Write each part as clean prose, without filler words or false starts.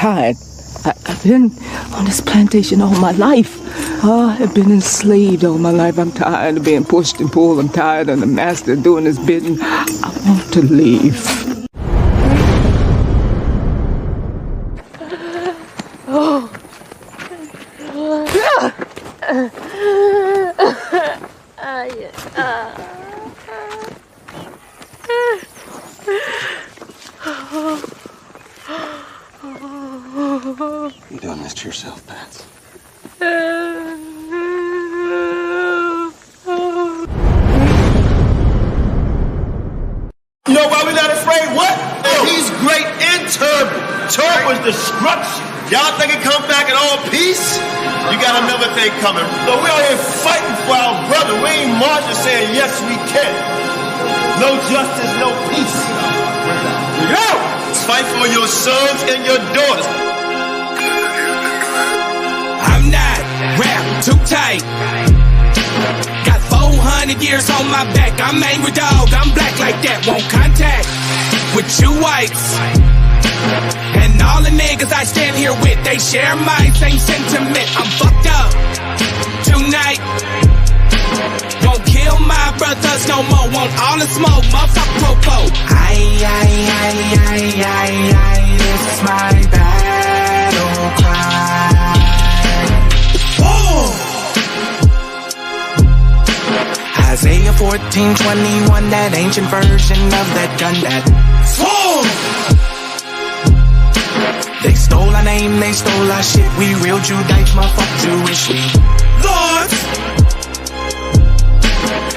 tired. I've been on this plantation all my life. I've been enslaved all my life. I'm tired of being pushed and pulled. I'm tired of the master doing his bidding. I want to leave. You're doing this to yourself, Pat. You know why we're not afraid? What? He's great and terrible. Terrible is destruction. Y'all think it come back in all peace? You got another thing coming. So we out here fighting for our brother. We ain't marching saying, yes, we can. No justice, no peace. Go! Fight for your sons and your daughters. I'm not wrapped too tight. Got 400 years on my back. I'm angry dog. I'm black like that. Won't contact with you whites. And all the niggas I stand here with, they share my same sentiment. I'm fucked up tonight. Won't kill my brothers no more. Want all the smoke, motherfucker popo. This is my battle cry. Oh! Isaiah 14:21, that ancient version of that gun that fall. They stole our name, they stole our shit. We real Judites, motherfucker Jewish. We lords.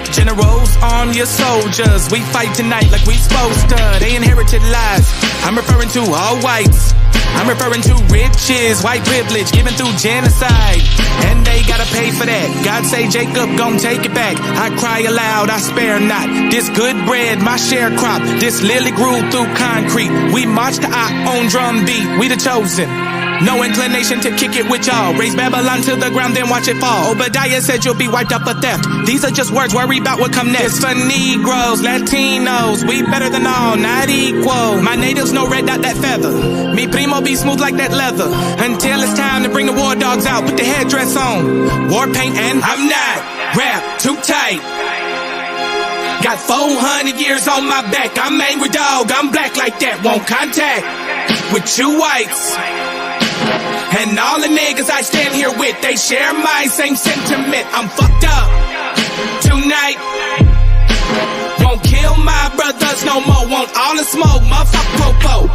Generals, arm your soldiers. We fight tonight like we supposed to. They inherited lies. I'm referring to all whites. I'm referring to riches, white privilege given through genocide. And they gotta pay for that. God say Jacob gon' take it back. I cry aloud, I spare not. This good bread, my sharecrop. This lily grew through concrete. We march to our own drum beat. We the chosen. No inclination to kick it with y'all. Raise Babylon to the ground, then watch it fall. Obadiah said you'll be wiped up for theft. These are just words, worry about what come next. It's for Negroes, Latinos, we better than all, not equal. My natives no red dot that feather. Me primo be smooth like that leather. Until it's time to bring the war dogs out, put the headdress on. War paint and I'm not wrapped too tight. Got 400 years on my back. I'm angry dog, I'm black like that. Won't contact with you whites. And all the niggas I stand here with, they share my same sentiment. I'm fucked up tonight. Won't kill my brothers no more. Want all the smoke, motherfucker popo.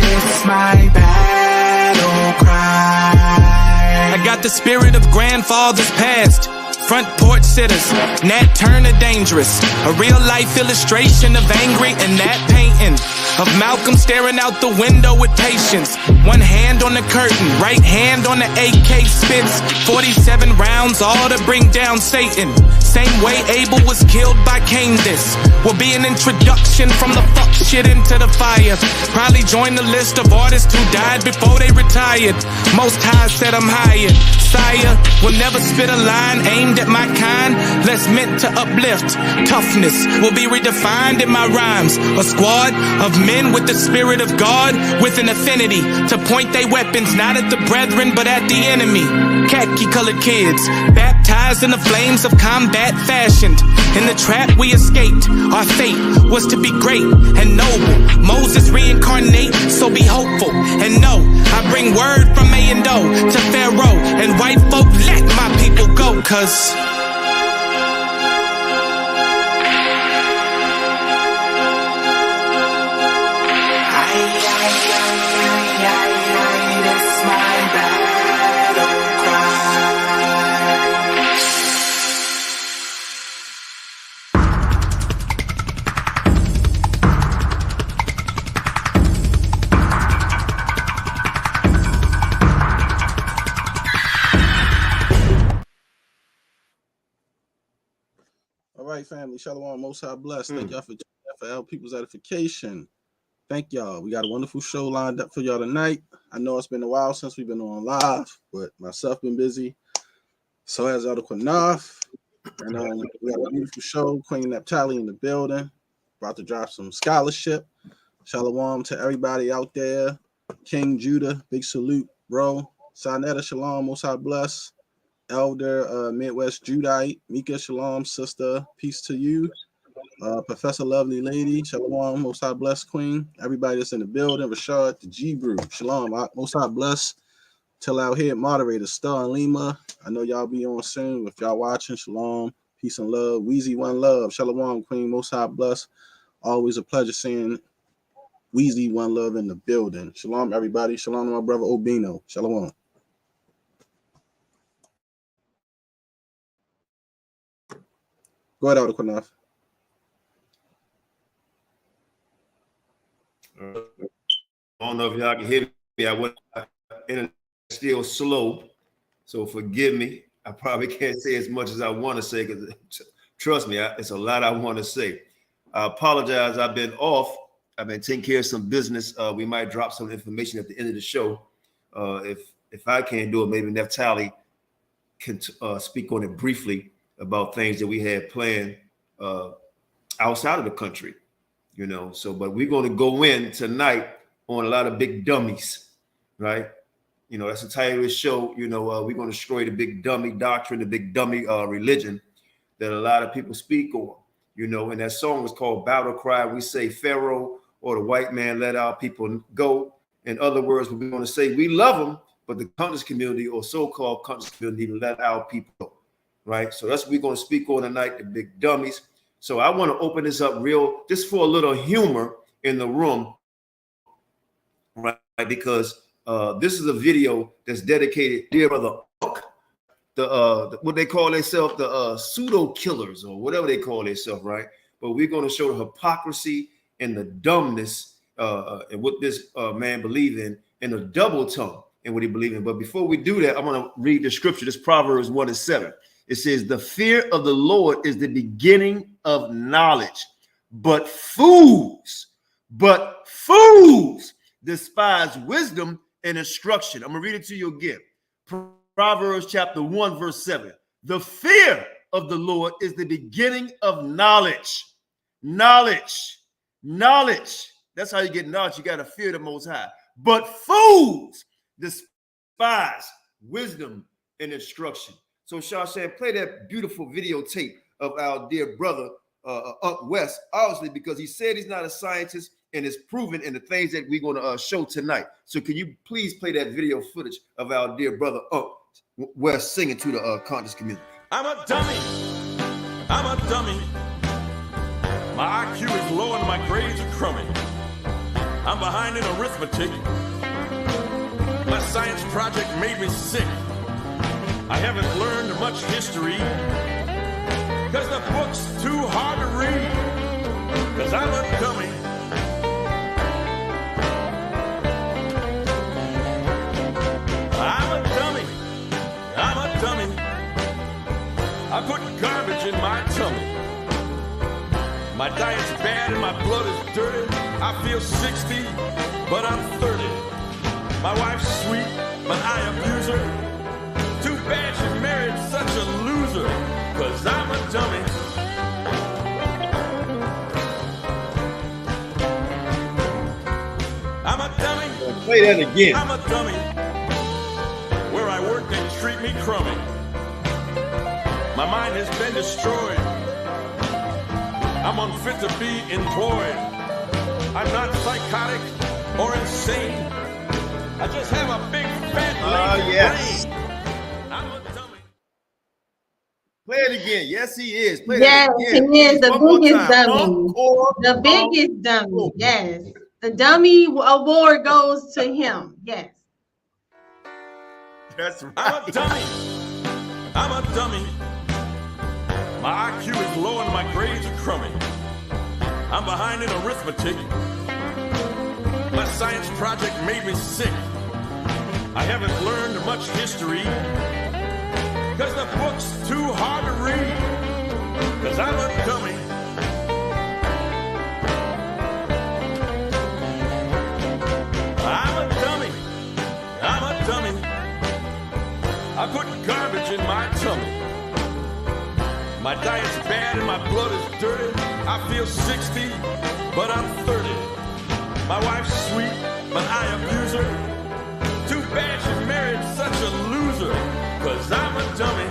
This is my battle cry. I got the spirit of grandfathers past. Front porch sitters, Nat Turner dangerous. A real life illustration of angry and that painting. Of Malcolm staring out the window with patience. One hand on the curtain, right hand on the AK spits. 47 rounds, all to bring down Satan. Same way Abel was killed by Cain. This will be an introduction from the fuck shit into the fire. Probably join the list of artists who died before they retired. Most High said I'm hired. Sire will never spit a line aimed at my kind, less meant to uplift. Toughness will be redefined in my rhymes. A squad of men with the spirit of God, with an affinity to point their weapons not at the brethren but at the enemy. Khaki colored kids, baptized in the flames of combat fashioned. In the trap we escaped, our fate was to be great and noble. Moses reincarnate, so be hopeful and know I bring word from A and O to Pharaoh and white folk, let my people go, cause it's my battle cry. All right, family. Shalom, Most High bless. Thank y'all for FL People's Edification. Thank y'all. We got a wonderful show lined up for y'all tonight. I know it's been a while since we've been on live, but myself been busy. So has other Qanath. And we got a beautiful show. Queen Naphtali in the building. About to drop some scholarship. Shalom to everybody out there. King Judah, big salute, bro. Sinetta, shalom, most high bless. Elder Midwest Judite, Mika, shalom, sister, peace to you. Professor Lovely Lady, shalom, most high bless, queen. Everybody that's in the building, Rashad, the G group, shalom, most high bless. Tell out here, moderator, Star and Lima. I know y'all be on soon. If y'all watching, shalom, peace and love. Weezy, one love, shalom, queen, most high bless. Always a pleasure seeing Weezy, one love in the building. Shalom, everybody. Shalom to my brother Obino. Shalom. Go ahead, Elder Qanath. I don't know if y'all can hear me. I went internet still slow, so forgive me. I probably can't say as much as I want to say because trust me, it's a lot I want to say. I apologize. I've been off. I've been taking care of some business. We might drop some information at the end of the show. If I can't do it, maybe Naphtali can speak on it briefly about things that we had planned outside of the country, you know. So, but we're going to go in tonight on a lot of big dummies, right? You know, that's the title of the show. You know, we're going to destroy the big dummy doctrine, the big dummy religion that a lot of people speak on, you know. And that song was called Battle Cry. We say Pharaoh or the white man let our people go. In other words, we're going to say we love them, but the conscious community or so-called conscious community let our people go, right? So that's what we're going to speak on tonight, the big dummies. So I want to open this up just for a little humor in the room, right? Because this is a video that's dedicated, dear brother, the what they call themselves, the pseudo killers or whatever they call themselves, right? But we're going to show the hypocrisy and the dumbness and what this man believed in, and the double tongue and what he believed in. But before we do that, I'm going to read the scripture. This Proverbs 1:7. It says, the fear of the Lord is the beginning of knowledge, but fools despise wisdom and instruction. I'm going to read it to you again. Proverbs chapter 1, verse 7. The fear of the Lord is the beginning of knowledge. Knowledge. That's how you get knowledge. You got to fear the Most High. But fools despise wisdom and instruction. So Shashan, play that beautiful videotape of our dear brother, West, obviously, because he said he's not a scientist and it's proven in the things that we're going to show tonight. So can you please play that video footage of our dear brother, West, singing to the conscious community? I'm a dummy. My IQ is low and my grades are crummy. I'm behind in arithmetic. My science project made me sick. I haven't learned much history because the book's too hard to read. Because I'm a dummy. I'm a dummy. I put garbage in my tummy. My diet's bad and my blood is dirty. I feel 60, but I'm 30. My wife's sweet, but I abuse her. Too bad she married such a loser, 'cause I'm a dummy. I'm a dummy. Play that again. I'm a dummy. Where I work, they treat me crummy. My mind has been destroyed. I'm unfit to be employed. I'm not psychotic or insane. I just have a big fat brain. I'm a dummy. Play it again. Yes, he is. Play yes, that again. he is the biggest dummy. The biggest dummy. Yes. The dummy award goes to him. Yes. That's right. I'm a dummy. My IQ is low and my grades are crummy. I'm behind in arithmetic. My science project made me sick. I haven't learned much history because the book's too hard to read. Because I'm a dummy. I'm a dummy. I put garbage in my tummy. My diet's bad and my blood is dirty. I feel 60, but I'm 30. My wife's sweet, but I abuse her. Too bad she married such a loser, 'cause I'm a dummy.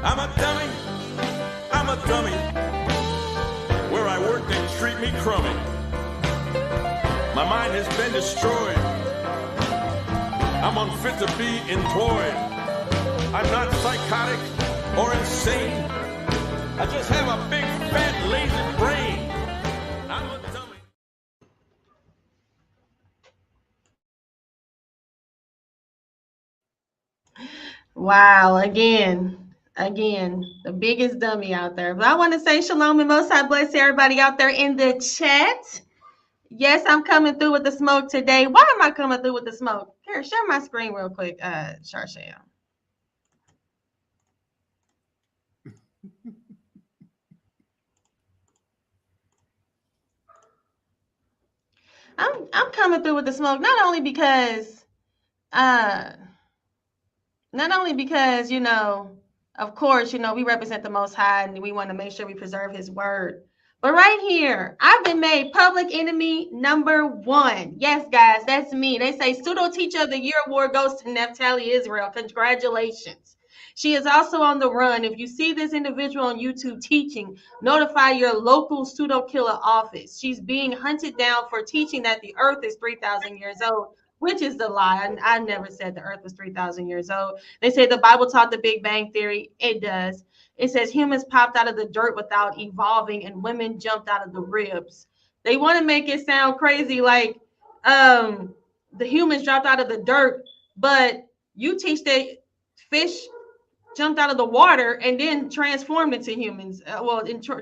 I'm a dummy. I'm a dummy. Where I work, they treat me crummy. My mind has been destroyed. I'm unfit to be employed. I'm not psychotic or insane. I just have a big, fat, lazy brain. I'm a dummy. Wow, again, the biggest dummy out there. But I want to say shalom and most high bless everybody out there in the chat. Yes, I'm coming through with the smoke today. Why am I coming through with the smoke? Here, share my screen real quick, Sharshay. I'm coming through with the smoke, not only because you know, of course, you know, we represent the Most High and we want to make sure we preserve his word. But right here, I've been made public enemy #1. Yes, guys, that's me. They say Pseudo Teacher of the Year award goes to Naphtali, Israel. Congratulations. She is also on the run. If you see this individual on YouTube teaching, notify your local pseudo killer office. She's being hunted down for teaching that the earth is 3,000 years old, which is the lie. I never said the earth was 3,000 years old. They say the Bible taught the Big Bang Theory. It does. It says humans popped out of the dirt without evolving and women jumped out of the ribs. They want to make it sound crazy like the humans dropped out of the dirt, but you teach that fish jumped out of the water and then transformed into humans.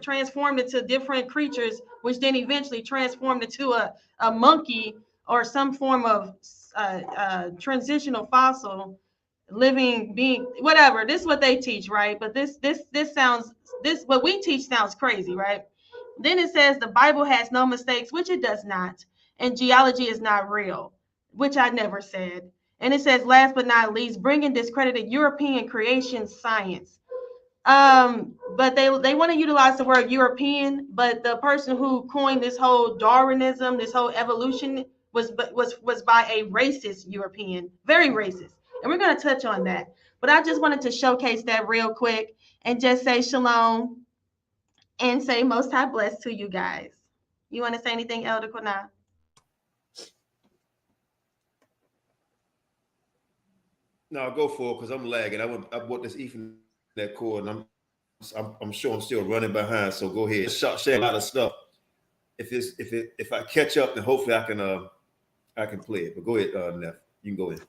Transformed into different creatures, which then eventually transformed into a monkey or some form of transitional fossil living being, whatever. This is what they teach, right? But this what we teach sounds crazy, right? Then it says the Bible has no mistakes, which it does not, and geology is not real, which I never said. And it says, last but not least, bringing discredited European creation science. But they want to utilize the word European, but the person who coined this whole Darwinism, this whole evolution, was by a racist European, very racist. And we're going to touch on that. But I just wanted to showcase that real quick and just say shalom and say most high bless to you guys. You want to say anything, Elder Qanath? No, go for it because I'm lagging. I bought this Ethernet cord and I'm sure I'm still running behind. So go ahead. Share a lot of stuff. If I catch up, then hopefully I can play it. But go ahead, Neff. You can go ahead.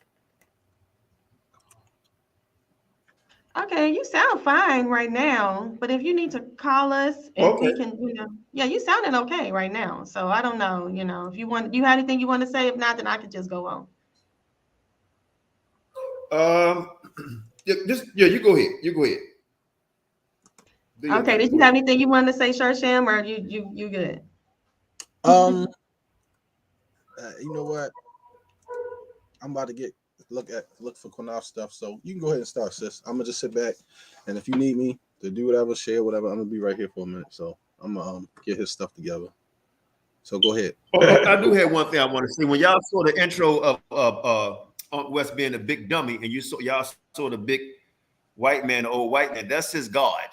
Okay, you sound fine right now, but if you need to call us and we can, you sounding okay right now. So I don't know, if you want, do you have anything you want to say? If not, then I could just go on. You go ahead. You go ahead. Okay, did you have anything you wanted to say, Sharsham, or you good? You know what? I'm about to look for Qanath stuff. So you can go ahead and start, sis. I'm gonna just sit back, and if you need me to do whatever, share whatever, I'm gonna be right here for a minute. So I'm gonna get his stuff together. So go ahead. I do have one thing I want to say. When y'all saw the intro of Unc West being a big dummy, and y'all saw the big white man, the old white man, that's his God,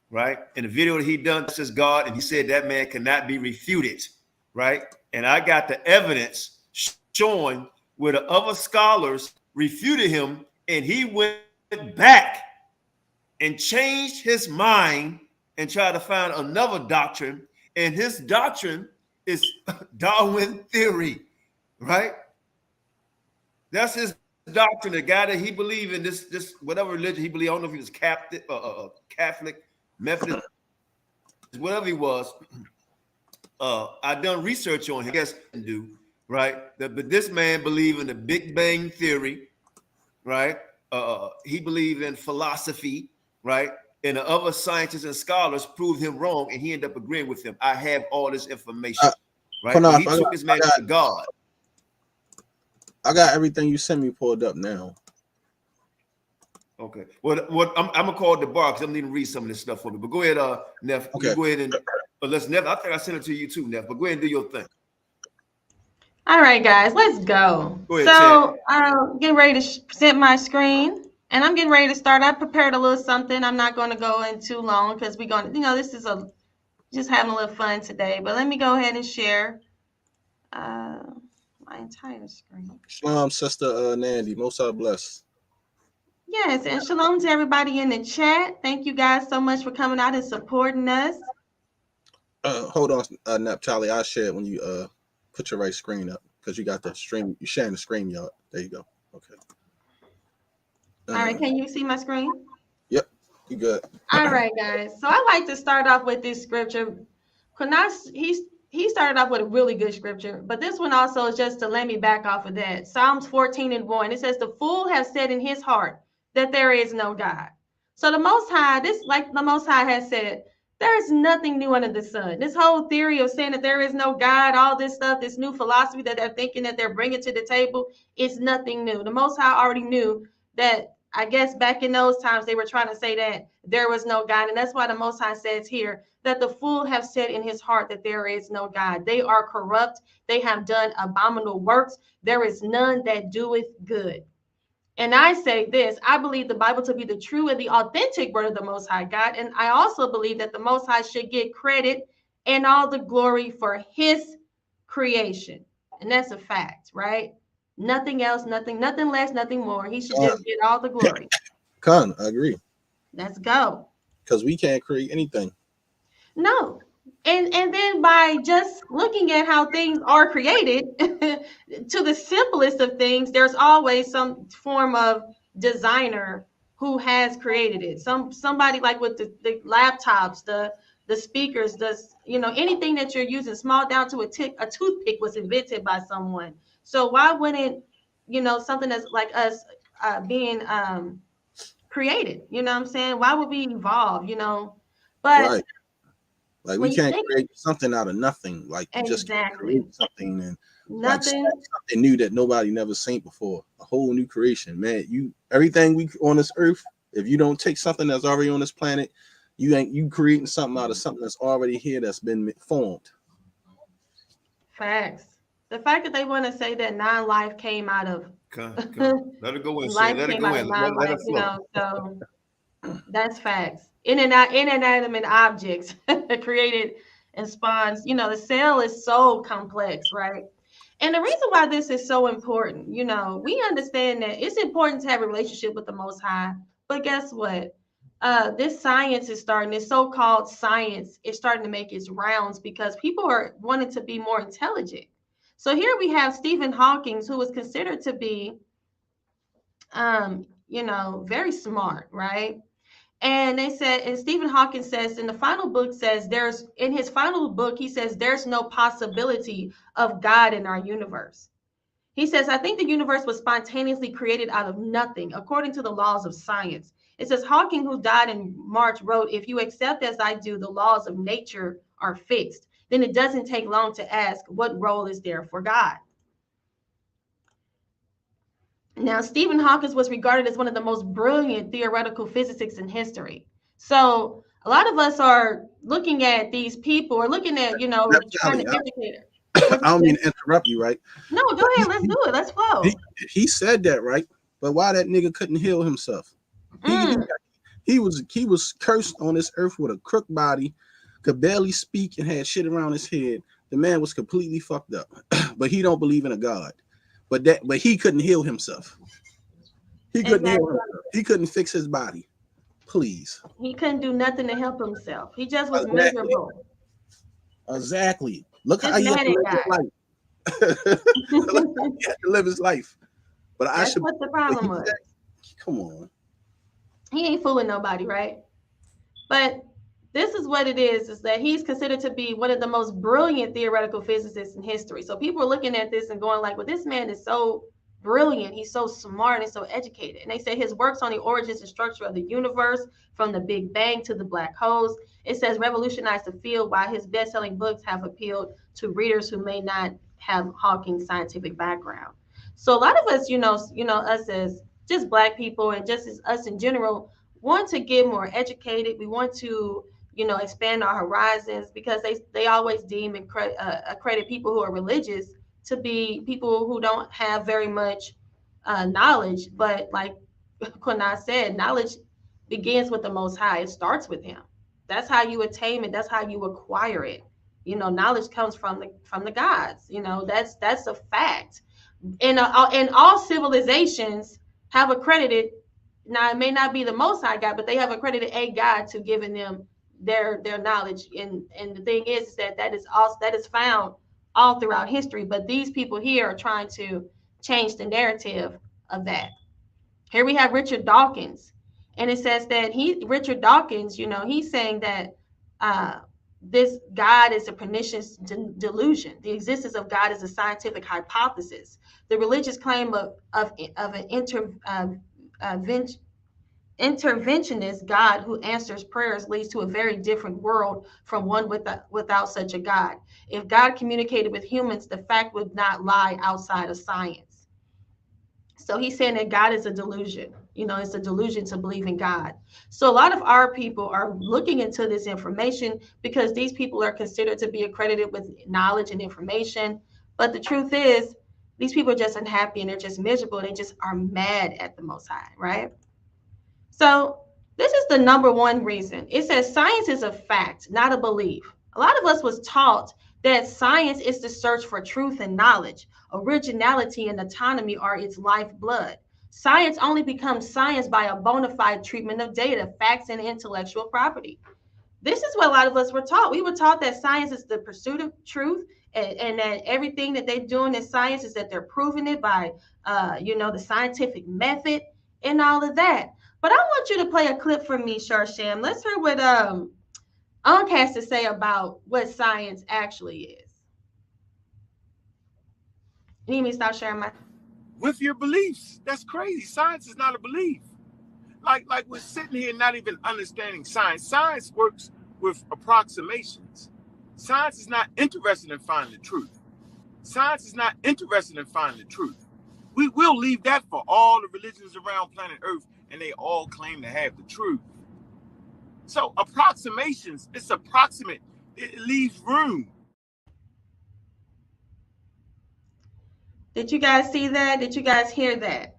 right? In the video that he done, that's his God, and he said that man cannot be refuted, right? And I got the evidence showing where the other scholars refuted him, and he went back and changed his mind and tried to find another doctrine, and his doctrine is Darwin theory, right? That's his doctrine. The guy that he believed in, this whatever religion he believed. I don't know if he was Catholic, Methodist, whatever he was. I done research on him. I guess I do, right? But this man believed in the Big Bang theory, right? He believed in philosophy, right? And the other scientists and scholars proved him wrong, and he ended up agreeing with him. I have all this information, right? He took this man to God. I got everything you sent me pulled up now. Okay. What I'm gonna call the bar because I'm need to read some of this stuff for me. But go ahead, Neff. Okay. You go ahead and let's Neff. I think I sent it to you too, Neff. But go ahead and do your thing. All right, guys, let's go. Go ahead, So I'm getting ready to present my screen, and I'm getting ready to start. I prepared a little something. I'm not going to go in too long because we're going to, this is just having a little fun today. But let me go ahead and share my entire screen. Shalom, Sister Nandy. Most are blessed. Yes, and shalom to everybody in the chat. Thank you guys so much for coming out and supporting us. Hold on, Naphtali. I'll share it when you put your right screen up because you got the stream. You're sharing the screen, y'all. There you go. Okay. All right, can you see my screen? Yep, you good. All right, guys. So I like to start off with this scripture. Qanath, he started off with a really good scripture, but this one also is just to let me back off of that. Psalms 14:1. It says, "The fool has said in his heart that there is no God." So the Most High, like the Most High has said, there is nothing new under the sun. This whole theory of saying that there is no God, all this stuff, this new philosophy that they're thinking that they're bringing to the table, is nothing new. The Most High already knew that. I guess back in those times, they were trying to say that there was no God. And that's why the Most High says here that the fool have said in his heart that there is no God. They are corrupt. They have done abominable works. There is none that doeth good. And I say this, I believe the Bible to be the true and the authentic word of the Most High God. And I also believe that the Most High should get credit and all the glory for his creation. And that's a fact, right? Nothing else, nothing less, nothing more. He should just get all the glory. Con, I agree. Let's go. Because we can't create anything. No. And then by just looking at how things are created, to the simplest of things, there's always some form of designer who has created it. Somebody like with the laptops, the speakers, anything that you're using, small down to a toothpick was invented by someone. So why wouldn't, something that's like us being created, you know what I'm saying? Why would we evolve, But right. Like we can't create something out of nothing. Like you just can't create something and nothing. Like something new that nobody never seen before. A whole new creation, man. Everything we on this earth, if you don't take something that's already on this planet, you creating something out of something that's already here that's been formed. Facts. The fact that they want to say that non-life came out of let it go in. Life let it came go out in. of Let it non-life, flow. So that's facts. Inanimate objects created and spawns. The cell is so complex, right? And the reason why this is so important, we understand that it's important to have a relationship with the Most High. But guess what? This science is starting, this so-called science is starting to make its rounds because people are wanting to be more intelligent. So here we have Stephen Hawking, who was considered to be, very smart, right? And they said, and Stephen Hawking says in the final book he says, there's no possibility of God in our universe. He says, I think the universe was spontaneously created out of nothing, according to the laws of science. It says, Hawking, who died in March, wrote, if you accept as I do, the laws of nature are fixed, then it doesn't take long to ask, what role is there for God? Now, Stephen Hawking was regarded as one of the most brilliant theoretical physicists in history. So a lot of us are looking at these people or looking at, trying to educate her. I don't mean to interrupt you, right? No, go ahead. Let's do it. Let's flow. He said that, right? But why that nigga couldn't heal himself? He was cursed on this earth with a crook body, could barely speak and had shit around his head. The man was completely fucked up. But he don't believe in a God. But he couldn't heal himself. He couldn't heal himself. He couldn't fix his body. Please. He couldn't do nothing to help himself. He just was miserable. Exactly. Look how he had to live his life. He had to live his life. But that's what the problem was. Come on. He ain't fooling nobody, right? But this is what it is that he's considered to be one of the most brilliant theoretical physicists in history. So people are looking at this and going like, well, this man is so brilliant. He's so smart and so educated. And they say his works on the origins and structure of the universe, from the Big Bang to the black holes, it says revolutionized the field, while his best-selling books have appealed to readers who may not have Hawking's scientific background. So a lot of us, us as just Black people and just as us in general want to get more educated. We want to, expand our horizons, because they always deem and accredit people who are religious to be people who don't have very much knowledge. But like Qanath said, knowledge begins with the Most High. It starts with Him. That's how you attain it. That's how you acquire it. Knowledge comes from the gods. That's a fact. And all civilizations have accredited. Now it may not be the Most High God, but they have accredited a God to giving them their knowledge. And the thing is that is found all throughout history. But these people here are trying to change the narrative of that. Here we have Richard Dawkins, and it says that Richard Dawkins, he's saying that this God is a pernicious delusion. The existence of God is a scientific hypothesis. The religious claim of an interventionist God who answers prayers leads to a very different world from one without such a God. If God communicated with humans, the fact would not lie outside of science. So he's saying that God is a delusion. It's a delusion to believe in God. So a lot of our people are looking into this information because these people are considered to be accredited with knowledge and information. But the truth is, these people are just unhappy and they're just miserable. They just are mad at the Most High, right? So this is the number one reason. It says science is a fact, not a belief. A lot of us was taught that science is the search for truth and knowledge. Originality and autonomy are its lifeblood. Science only becomes science by a bona fide treatment of data, facts, and intellectual property. This is what a lot of us were taught. We were taught that science is the pursuit of truth, and that everything that they're doing in science is that they're proving it by, the scientific method and all of that. But I want you to play a clip for me, Sharsham. Let's hear what Ankn has to say about what science actually is. You need me to stop sharing my... With your beliefs. That's crazy. Science is not a belief. Like we're sitting here not even understanding science. Science works with approximations. Science is not interested in finding the truth. Science is not interested in finding the truth. We will leave that for all the religions around planet Earth, and they all claim to have the truth. So approximations, it's approximate. It leaves room. Did you guys see that? Did you guys hear that?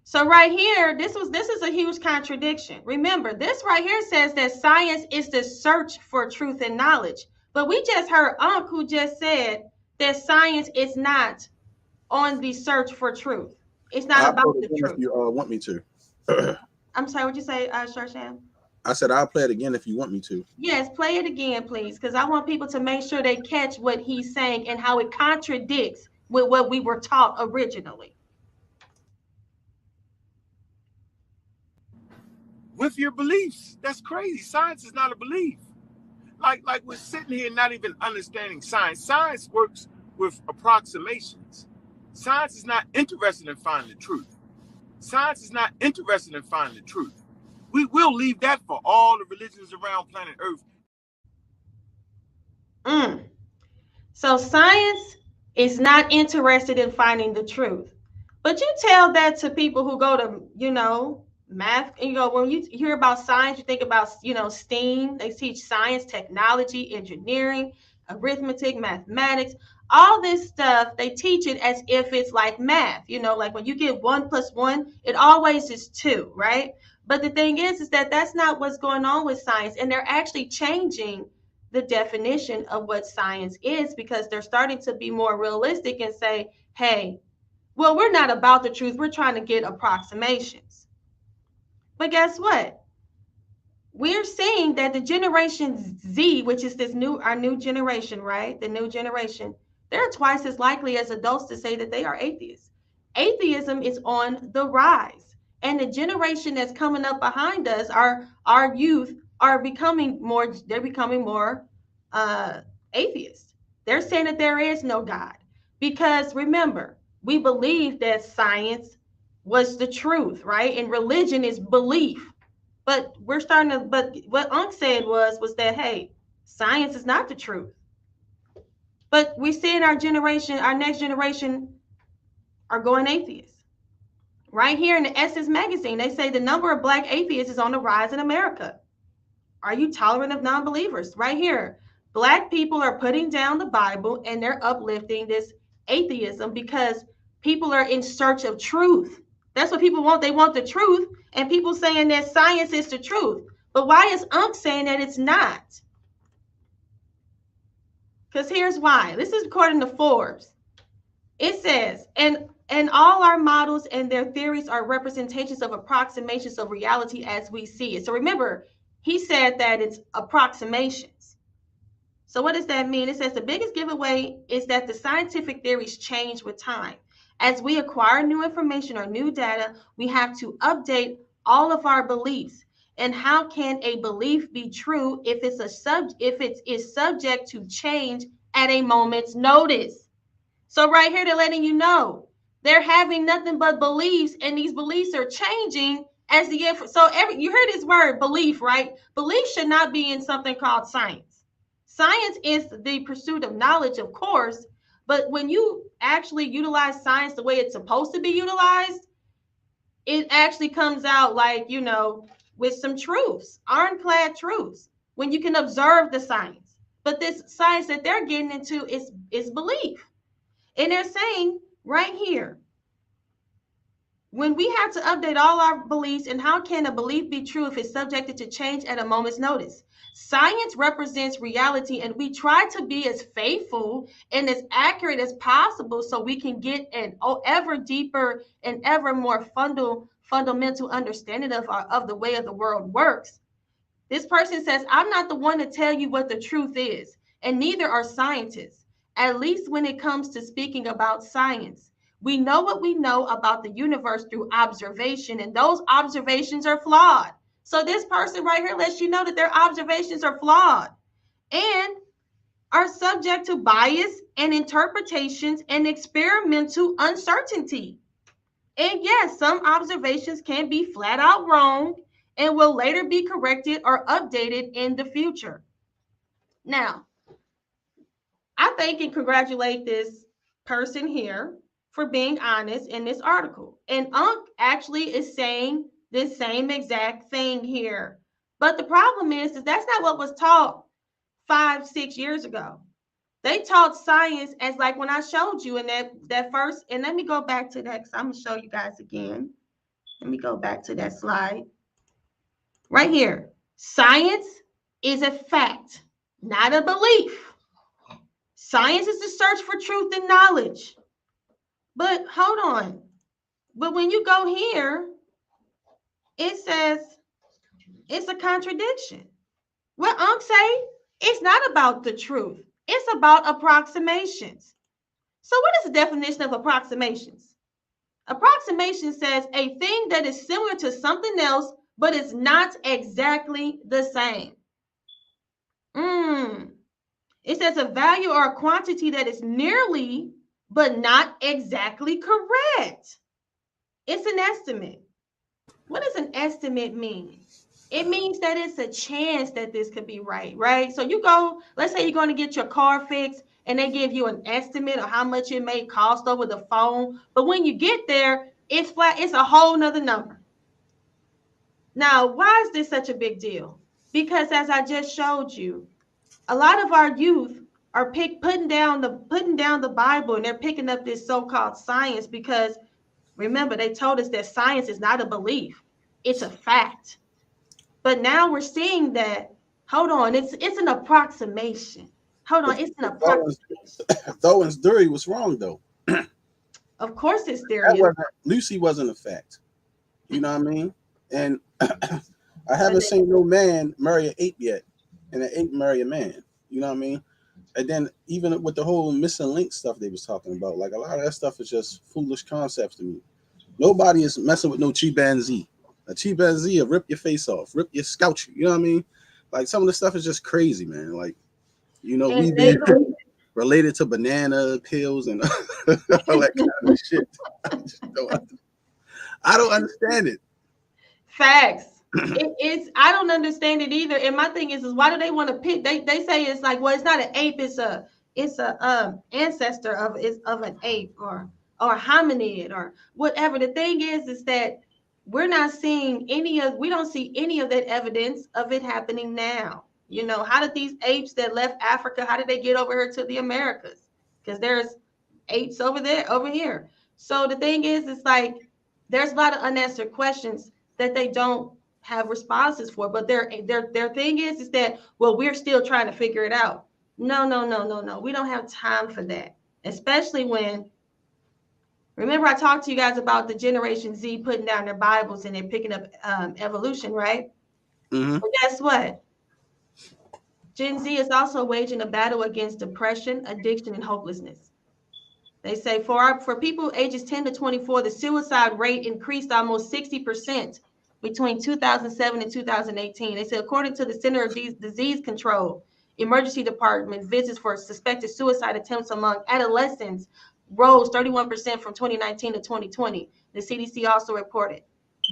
So right here, this is a huge contradiction. Remember, this right here says that science is the search for truth and knowledge. But we just heard Ankn, who just said that science is not on the search for truth. It's not about the truth. If you want me to. I'm sorry, what'd you say, Sharsham? I said I'll play it again if you want me to. Yes, play it again, please, because I want people to make sure they catch what he's saying and how it contradicts with what we were taught originally. With your beliefs. That's crazy. Science is not a belief. Like we're sitting here not even understanding science. Science works with approximations. Science is not interested in finding the truth. Science is not interested in finding the truth. We will leave that for all the religions around planet Earth. So science is not interested in finding the truth. But you tell that to people who go to, math, and when you hear about science, you think about, STEAM. They teach science, technology, engineering, arithmetic, mathematics, all this stuff. They teach it as if it's like math, like when you get 1 + 1, it always is 2, right? But the thing is that that's not what's going on with science. And they're actually changing the definition of what science is, because they're starting to be more realistic and say, hey, well, we're not about the truth. We're trying to get approximations. But guess what? We're seeing that the Generation Z, which is our new generation, right? The new generation, they're twice as likely as adults to say that they are atheists. Atheism is on the rise. And the generation that's coming up behind us, our youth, are becoming more atheist. They're saying that there is no God. Because remember, we believe that science was the truth, right? And religion is belief. But what Ankn said was that, hey, science is not the truth. But we see in our generation, our next generation are going atheist. Right here in the Essence magazine, they say the number of Black atheists is on the rise in America. Are you tolerant of non-believers? Right here, Black people are putting down the Bible and they're uplifting this atheism because people are in search of truth. That's what people want. They want the truth, and people saying that science is the truth. But why is Ankn saying that it's not? Because here's why. This is according to Forbes. It says, and all our models and their theories are representations of approximations of reality as we see it. So remember, he said that it's approximations. So what does that mean? It says the biggest giveaway is that the scientific theories change with time. As we acquire new information or new data, we have to update all of our beliefs. And how can a belief be true if it is subject to change at a moment's notice? So right here, they're letting you know they're having nothing but beliefs, and these beliefs are changing as the you heard this word belief, right? Belief should not be in something called science. Science is the pursuit of knowledge, of course, but when you actually utilize science the way it's supposed to be utilized, it actually comes out like, you know, with some truths, ironclad truths, when you can observe the science. But this science that they're getting into is belief. And they're saying right here, when we have to update all our beliefs, and how can a belief be true if it's subjected to change at a moment's notice? Science represents reality, and we try to be as faithful and as accurate as possible so we can get an ever deeper and ever more fundamental understanding of the way of the world works. This person says, I'm not the one to tell you what the truth is, and neither are scientists, at least when it comes to speaking about science. We know what we know about the universe through observation, and those observations are flawed. So this person right here lets you know that their observations are flawed and are subject to bias and interpretations and experimental uncertainty. And yes, some observations can be flat out wrong and will later be corrected or updated in the future. Now, I thank and congratulate this person here for being honest in this article. And Ankn actually is saying this same exact thing here. But the problem is that's not what was taught 5-6 years ago. They taught science as like when I showed you in that first, and let me go back to that because I'm going to show you guys again. Let me go back to that slide. Right here. Science is a fact, not a belief. Science is the search for truth and knowledge. But hold on. But when you go here, it says it's a contradiction. What Ankn say, it's not about the truth. It's about approximations. So what is the definition of approximations? Approximation says a thing that is similar to something else, but is not exactly the same. It says a value or a quantity that is nearly, but not exactly correct. It's an estimate. What does an estimate mean? It means that it's a chance that this could be right? So you go, let's say you're going to get your car fixed and they give you an estimate of how much it may cost over the phone. But when you get there, it's flat, it's a whole nother number. Now, why is this such a big deal? Because as I just showed you, a lot of our youth are putting down the Bible, and they're picking up this so-called science because remember, they told us that science is not a belief, it's a fact. But now we're seeing that, hold on, it's an approximation. Hold on, it's an approximation. Thorne's theory was wrong, though. Of course his theory is. Lucy wasn't a fact. You know what I mean? And I haven't seen no man marry an ape yet, and an ape marry a man. You know what I mean? And then even with the whole missing link stuff they was talking about, like a lot of that stuff is just foolish concepts to me. Nobody is messing with no chimpanzee. A chimpanzee will rip your face off, rip your scalp you. You know what I mean? Like some of the stuff is just crazy, man. Like, you know, we be related to banana peels and all that kind of shit. I don't understand it. Facts. I don't understand it either. And my thing is why do they want to pick? They say it's like, well, it's not an ape, it's a ancestor of an ape, or or hominid or whatever. The thing is that we don't see any of that evidence of it happening now. You know, how did these apes that left Africa, how did they get over here to the Americas? Because there's apes over here. So the thing is, it's like there's a lot of unanswered questions that they don't have responses for. But their thing is that, well, we're still trying to figure it out. No. We don't have time for that. Especially when, remember I talked to you guys about the Generation Z putting down their Bibles and they're picking up evolution, right? Mm-hmm. But guess what? Gen Z is also waging a battle against depression, addiction, and hopelessness. They say for people ages 10 to 24, the suicide rate increased almost 60% between 2007 and 2018. They say, according to the Center of Disease Control, Emergency Department visits for suspected suicide attempts among adolescents rose 31% from 2019 to 2020. The CDC also reported,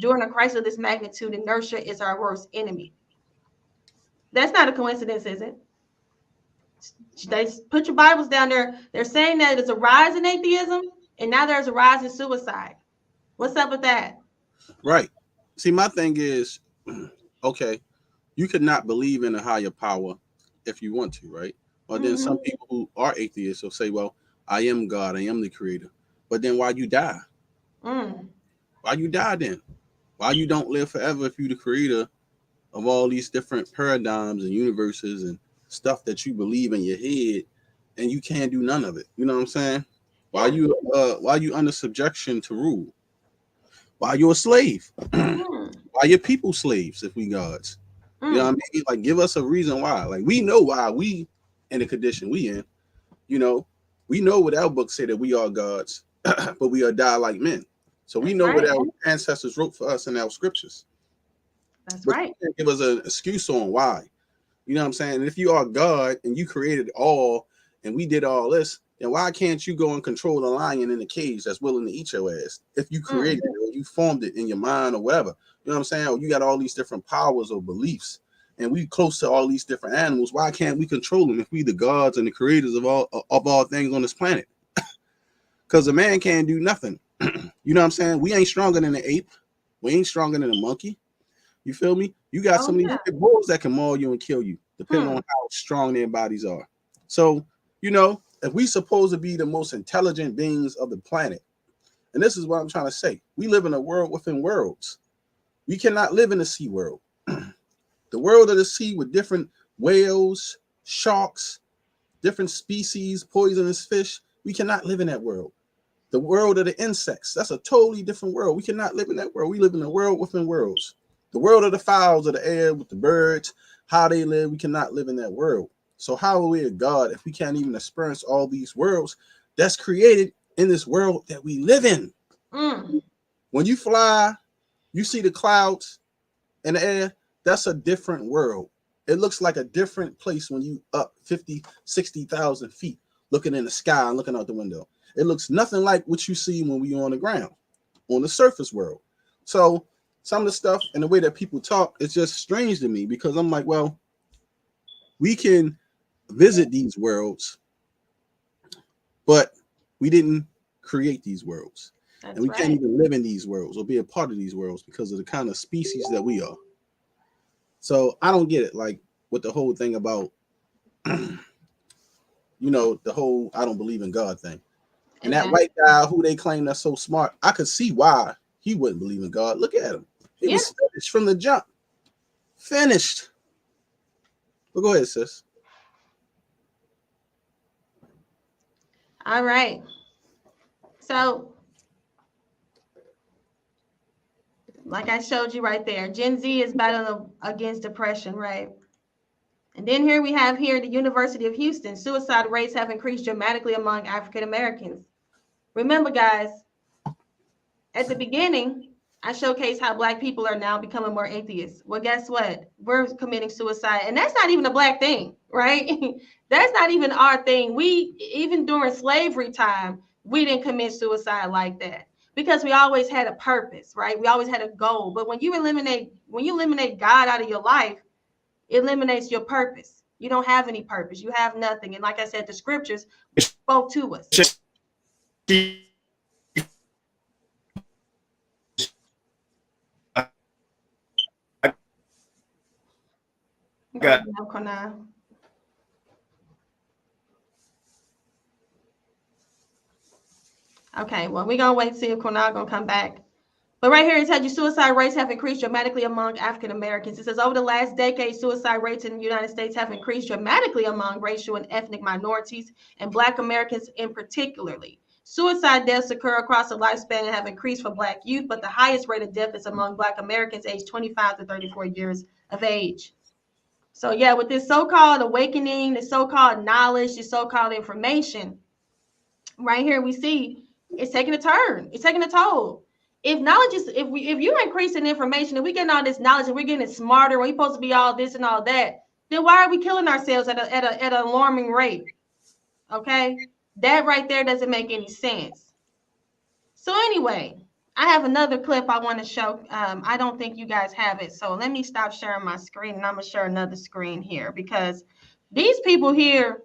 during a crisis of this magnitude, inertia is our worst enemy. That's not a coincidence, is it? They put your Bibles down there. They're saying that there's a rise in atheism, and now there's a rise in suicide. What's up with that? Right. See, my thing is, okay, you could not believe in a higher power if you want to, right? Or then some people who are atheists will say, well, I am God, I am the creator. But then why you die? Why you die then? Why you don't live forever if you're the creator of all these different paradigms and universes and stuff that you believe in your head, and you can't do none of it? You know what I'm saying? Why you under subjection to rule? Why you a slave? Why your people slaves if we gods? You know what I mean? Like, give us a reason why. Like, we know why we in the condition we in. You know, we know what our books say, that we are gods, but we are die like men. So we know what our ancestors wrote for us in our scriptures. That's but right. You can't give us an excuse on why. You know what I'm saying? And if you are God and you created all and we did all this, then why can't you go and control the lion in the cage that's willing to eat your ass? If you created it or you formed it in your mind or whatever, you know what I'm saying? Or you got all these different powers or beliefs, and we close to all these different animals. Why can't we control them if we the gods and the creators of all things on this planet? Because a man can't do nothing. You know what I'm saying? We ain't stronger than an ape. We ain't stronger than a monkey. You feel me? You got some of these big bulls that can maul you and kill you, depending on how strong their bodies are. So, you know, if we supposed to be the most intelligent beings of the planet, and this is what I'm trying to say, we live in a world within worlds. We cannot live in the sea world. The world of the sea with different whales, sharks, different species, poisonous fish. We cannot live in that world. The world of the insects, that's a totally different world. We cannot live in that world. We live in a world within worlds. The world of the fowls of the air with the birds, how they live, we cannot live in that world. So how are we a God if we can't even experience all these worlds that's created in this world that we live in? When you fly, you see the clouds in the air, that's a different world. It looks like a different place when you up 50, 60,000 feet looking in the sky and looking out the window. It looks nothing like what you see when we on the ground, on the surface world. So some of the stuff and the way that people talk, it's just strange to me, because I'm like, well, we can visit these worlds, but we didn't create these worlds. That's and we can't even live in these worlds or be a part of these worlds because of the kind of species that we are. So I don't get it, like with the whole thing about, you know, the whole I don't believe in God thing. And that white guy who they claim that's so smart, I could see why he wouldn't believe in God. Look at him. He was finished from the jump. Finished. But go ahead, sis. All right. So, like I showed you right there, Gen Z is battling against depression, right? And then here we have the University of Houston. Suicide rates have increased dramatically among African Americans. Remember, guys, at the beginning, I showcased how Black people are now becoming more atheists. Well, guess what? We're committing suicide. And that's not even a Black thing, right? That's not even our thing. Even during slavery time, we didn't commit suicide like that because we always had a purpose, right? We always had a goal. But when you eliminate God out of your life, it eliminates your purpose. You don't have any purpose. You have nothing. And like I said, the scriptures spoke to us. got Okay, well, we're gonna wait to see if Qanath gonna come back. But right here, it tells you suicide rates have increased dramatically among African Americans. It says over the last decade, suicide rates in the United States have increased dramatically among racial and ethnic minorities and Black Americans in particularly. Suicide deaths occur across the lifespan and have increased for Black youth, but the highest rate of death is among Black Americans aged 25 to 34 years of age. So yeah, with this so-called awakening, the so-called knowledge, the so-called information, right here we see it's taking a turn. It's taking a toll. If knowledge is, if you're increasing information and we're getting all this knowledge and we're getting smarter, we're supposed to be all this and all that, then why are we killing ourselves at an alarming rate? Okay, that right there doesn't make any sense. So anyway, I have another clip I want to show. I don't think you guys have it, so let me stop sharing my screen and I'm gonna share another screen here because these people here.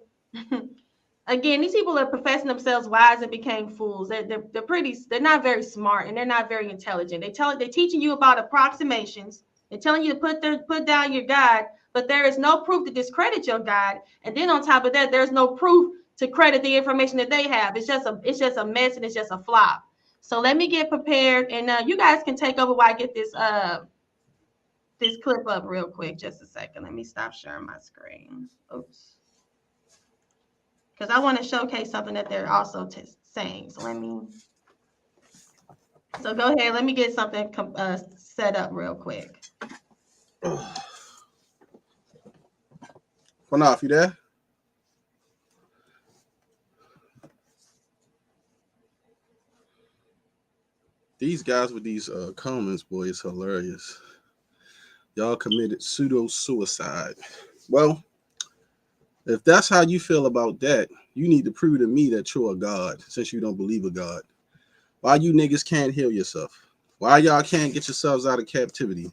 Again, these people are professing themselves wise and became fools. They're not very smart and they're not very intelligent. They're teaching you about approximations. They're telling you to put down your God, but there is no proof to discredit your God. And then on top of that, there's no proof to credit the information that they have. It's just a mess and it's just a flop. So let me get prepared, and you guys can take over while I get this clip up real quick. Just a second. Let me stop sharing my screen. Oops. Because I want to showcase something that they're also saying. So go ahead. Let me get something set up real quick. Qanath, you there? These guys with these comments, boy, it's hilarious. Y'all committed pseudo-suicide. Well, if that's how you feel about that, you need to prove to me that you're a God, since you don't believe a God. Why you niggas can't heal yourself? Why y'all can't get yourselves out of captivity?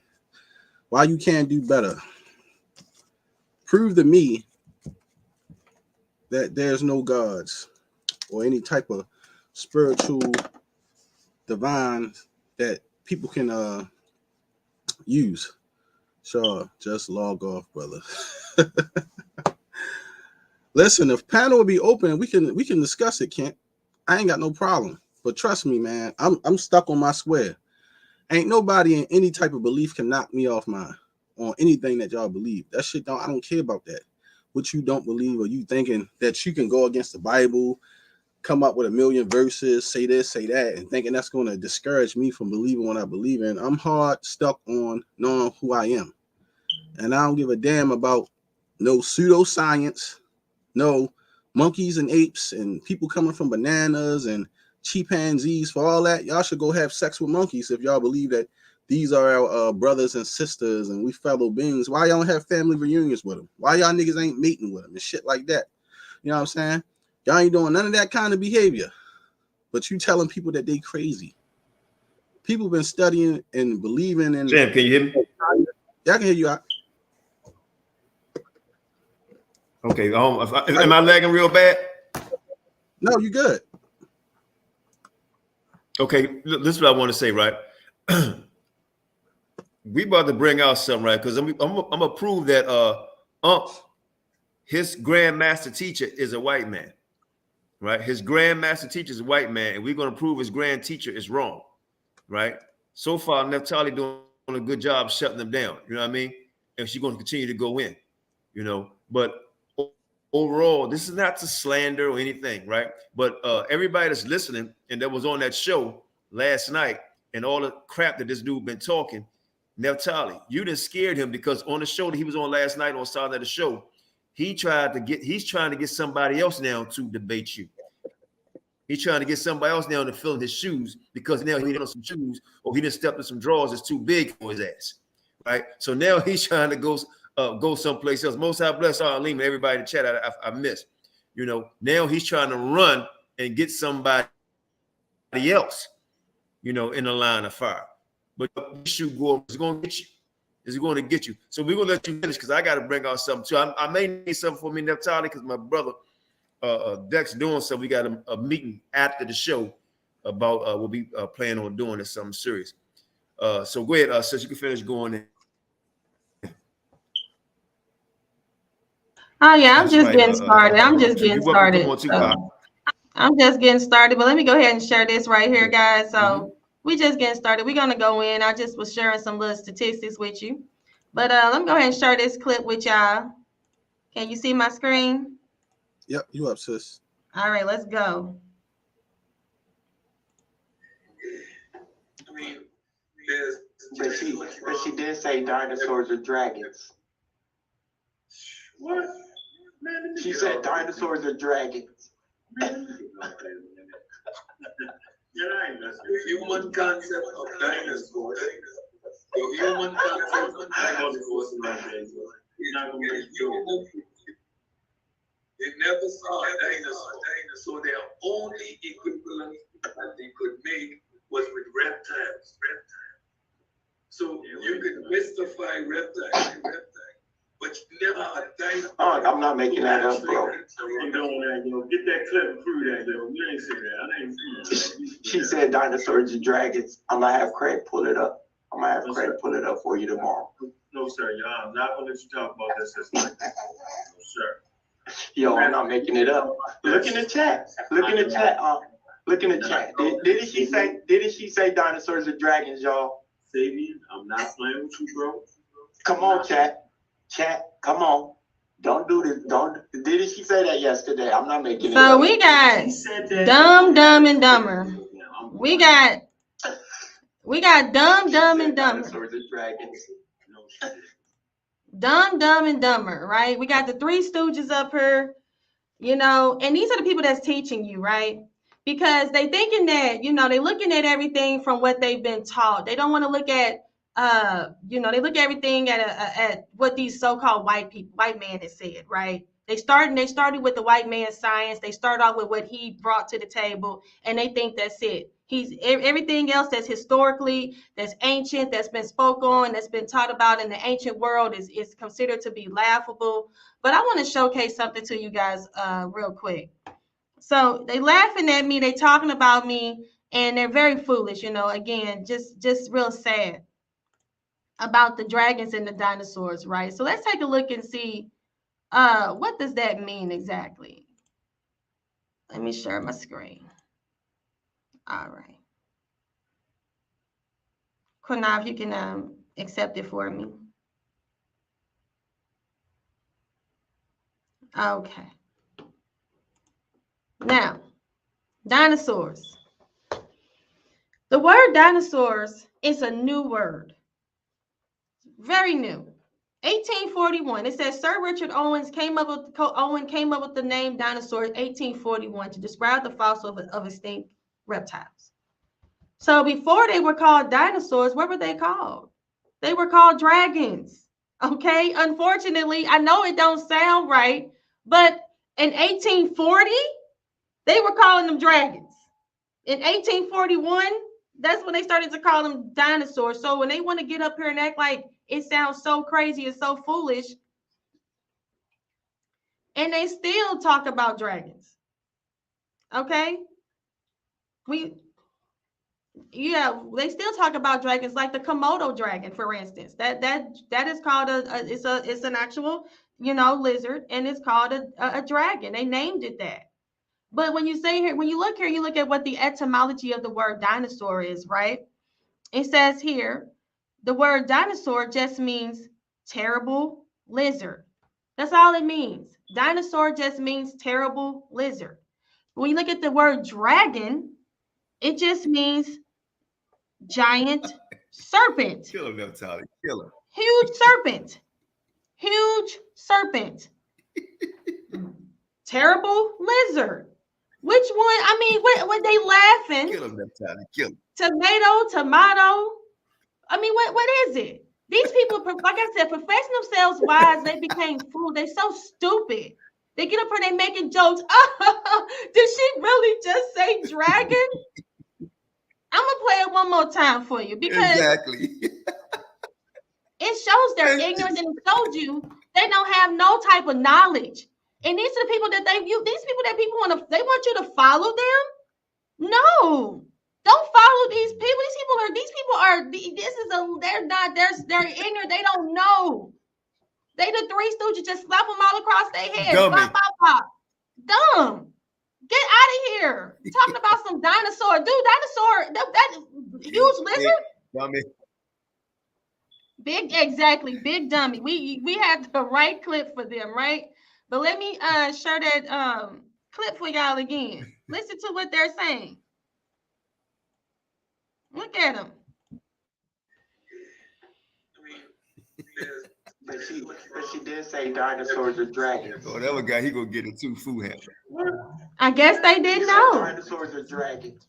Why you can't do better? Prove to me that there's no gods or any type of spiritual divine that people can use. Sure, just log off, brother. Listen, if panel will be open, we can discuss it, Kent. I ain't got no problem. But trust me, man, I'm stuck on my square. Ain't nobody in any type of belief can knock me off on anything that y'all believe. That shit I don't care about that. What you don't believe, or you thinking that you can go against the Bible, come up with a million verses, say this, say that, and thinking that's going to discourage me from believing what I believe in. I'm hard stuck on knowing who I am. And I don't give a damn about no pseudoscience, no monkeys and apes and people coming from bananas and chimpanzees. For all that, y'all should go have sex with monkeys if y'all believe that these are our brothers and sisters and we fellow beings. Why y'all don't have family reunions with them? Why y'all niggas ain't mating with them and shit like that? You know what I'm saying? Y'all ain't doing none of that kind of behavior. But you telling people that they crazy. People been studying and believing in. Jam, can you hear me? Yeah, I can hear you out. Okay, am I lagging real bad? No, you good. Okay, this is what I want to say, right? We about to bring out something, right? Because I'm gonna prove that his grandmaster teacher is a white man, right? His grandmaster teacher is a white man, and we're gonna prove his grand teacher is wrong, right? So far, Naphtali doing a good job shutting them down. You know what I mean? And she's gonna continue to go in, you know, but. Overall, this is not to slander or anything, right? But everybody that's listening and that was on that show last night and all the crap that this dude been talking, Naphtali, you done scared him because on the show that he was on last night on Saturday of the show, he's trying to get somebody else now to debate you. He's trying to get somebody else now to fill in his shoes because now he didn't some shoes or he didn't step in some drawers that's too big for his ass, right? So now he's trying to go someplace else. Most High bless Arlene and everybody in the chat I missed. You know, now he's trying to run and get somebody else, you know, in the line of fire. But issue is going to get you. Is going to get you. So we're going to let you finish because I got to bring out something too. I may need something for me, Naphtali, because my brother Dex doing something. We got a meeting after the show about we'll be planning on doing this something serious. So go ahead, so you can finish going in. Oh yeah, I'm That's just right. getting started. I'm just True. getting You're welcome. started. Come on, So Tupac. I'm just getting started. But let me go ahead and share this right here, guys. So Mhm. we just getting started. We're gonna go in. I just was sharing some little statistics with you. But let me go ahead and share this clip with y'all. Can you see my screen? Yep, you up, sis. All right, let's go. I mean, but she did say dinosaurs are dragons. What? Man, She said dinosaurs are dragons. The human concept of dinosaurs. The human concept of dinosaurs. They never saw a dinosaur. So their only equivalent that they could make was with reptiles. So you could mystify reptiles, but you never had a dinosaur. Oh, I'm not making that up, bro. Get that clip and prove that, though. You ain't say that. I ain't seen that. She said dinosaurs are dragons. I'm gonna have Craig pull it up. For you tomorrow. No, sir. I'm not gonna let you talk about this. No, sir. Yo, I'm not making it up. Look in the chat. Look in the chat. Didn't she say dinosaurs are dragons, y'all? Sabian, I'm not playing with you, bro. Come on, chat. Come on. Don't do this. Didn't she say that yesterday? I'm not making it up. So we got Dumb, Dumb, and Dumber. We got Dumb, Dumb, and Dumber. Dinosaurs are dragons. Dumb, Dumb, and Dumber, right? We got the Three Stooges up here, and these are the people that's teaching you, right? Because they thinking that, they looking at everything from what they've been taught. They don't want to look at, they look at everything at what these so-called white man has said, right? They started with the white man's science. They start off with what he brought to the table, and they think that's it. Everything else that's historically, that's ancient, that's been spoke on, that's been taught about in the ancient world is considered to be laughable. But I want to showcase something to you guys real quick. So they laughing at me, they talking about me, and they're very foolish, again, just real sad about the dragons and the dinosaurs, right? So let's take a look and see what does that mean exactly. Let me share my screen. All right. Qanath, you can accept it for me. Okay. Now, dinosaurs. The word dinosaurs is a new word. Very new. 1841. It says Sir Richard Owen came up with the name dinosaur in 1841 to describe the fossil of extinct reptiles. So before they were called dinosaurs, what were they called? They were called dragons. Okay. Unfortunately, I know it don't sound right, but in 1840, they were calling them dragons. In 1841, that's when they started to call them dinosaurs. So when they want to get up here and act like it sounds so crazy and so foolish, and they still talk about dragons. Okay? They still talk about dragons, like the Komodo dragon, for instance. That is called it's an actual, lizard, and it's called a dragon. They named it that. But when you look at what the etymology of the word dinosaur is, right? It says here, the word dinosaur just means terrible lizard. That's all it means. Dinosaur just means terrible lizard. When you look at the word dragon, it just means giant serpent. Kill him, Naphtali. Kill him. Huge serpent. Huge serpent. Terrible lizard. Which one? I mean, what they laughing? Kill him, Naphtali. Kill him. Tomato. I mean, what is it? These people, like I said, professing themselves wise, they became fools. They so stupid. They get up here, they making jokes. Oh, did she really just say dragon? I'm gonna play it one more time for you because exactly. It shows their ignorance, and it shows you they don't have no type of knowledge. And these are the people that people want you to follow them. No, don't follow these people. They're ignorant. They don't know. They the Three Stooges, just slap them all across their head. Dummie. Pop, pop, pop. Dumb. Get out of here. Talking about some dinosaur. Dude, dinosaur, that huge lizard. Dummie. Big, exactly. Big dummy. We have the right clip for them, right? But let me share that clip for y'all again. Listen to what they're saying. Look at them. But she did say dinosaurs are dragons. Oh, that one guy, he gonna get a 2 food hammer. I guess they didn't know. Dinosaurs are dragons.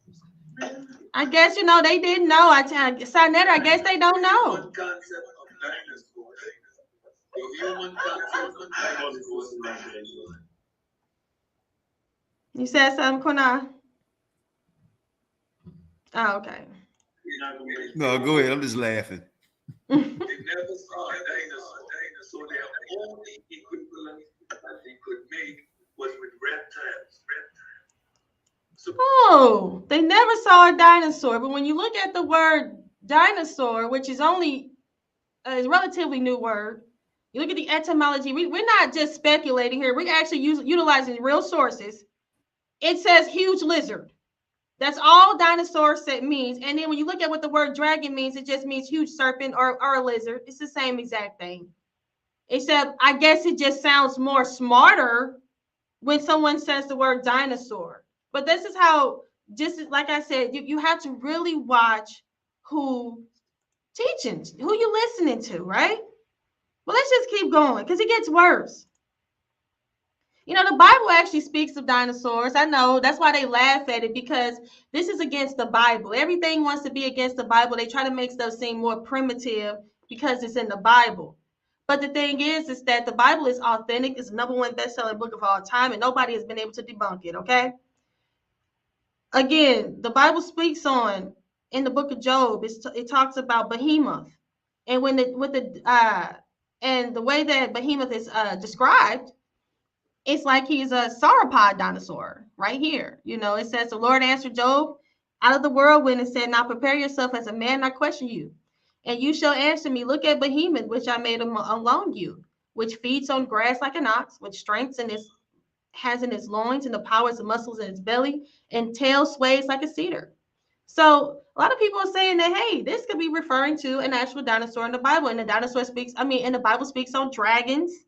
I guess, you know, they didn't know. Sonetta, I guess they don't know. One concept of dinosaur. The human concept of dinosaur. You said something, Qanath? Oh, okay. No, go ahead. I'm just laughing. They never saw a dinosaur. Their only equivalent that they could make was with reptiles. Oh, they never saw a dinosaur. But when you look at the word dinosaur, which is only a relatively new word, you look at the etymology. We're not just speculating here. We're actually utilizing real sources. It says huge lizard. That's all dinosaur means. And then when you look at what the word dragon means, it just means huge serpent or a lizard. It's the same exact thing. Except I guess it just sounds more smarter when someone says the word dinosaur. But this is how, just like I said, you have to really watch who teaching, who you listening to, right? Well, let's just keep going because it gets worse. You know, the Bible actually speaks of dinosaurs. I know that's why they laugh at it, because this is against the Bible. Everything wants to be against the Bible. They try to make stuff seem more primitive because it's in the Bible. But the thing is that the Bible is authentic. It's the #1 best-selling book of all time, and nobody has been able to debunk it, okay? Again, the Bible speaks on, in the book of Job, it talks about behemoth. And when and the way that behemoth is described, it's like he's a sauropod dinosaur right here. You know, it says the Lord answered Job out of the whirlwind and said, now prepare yourself as a man, I question you. And you shall answer me, look at behemoth, which I made among you, which feeds on grass like an ox, which strengths has in its loins and the powers of muscles in its belly, and tail sways like a cedar. So a lot of people are saying that, hey, this could be referring to an actual dinosaur in the Bible. And the Bible speaks on dragons.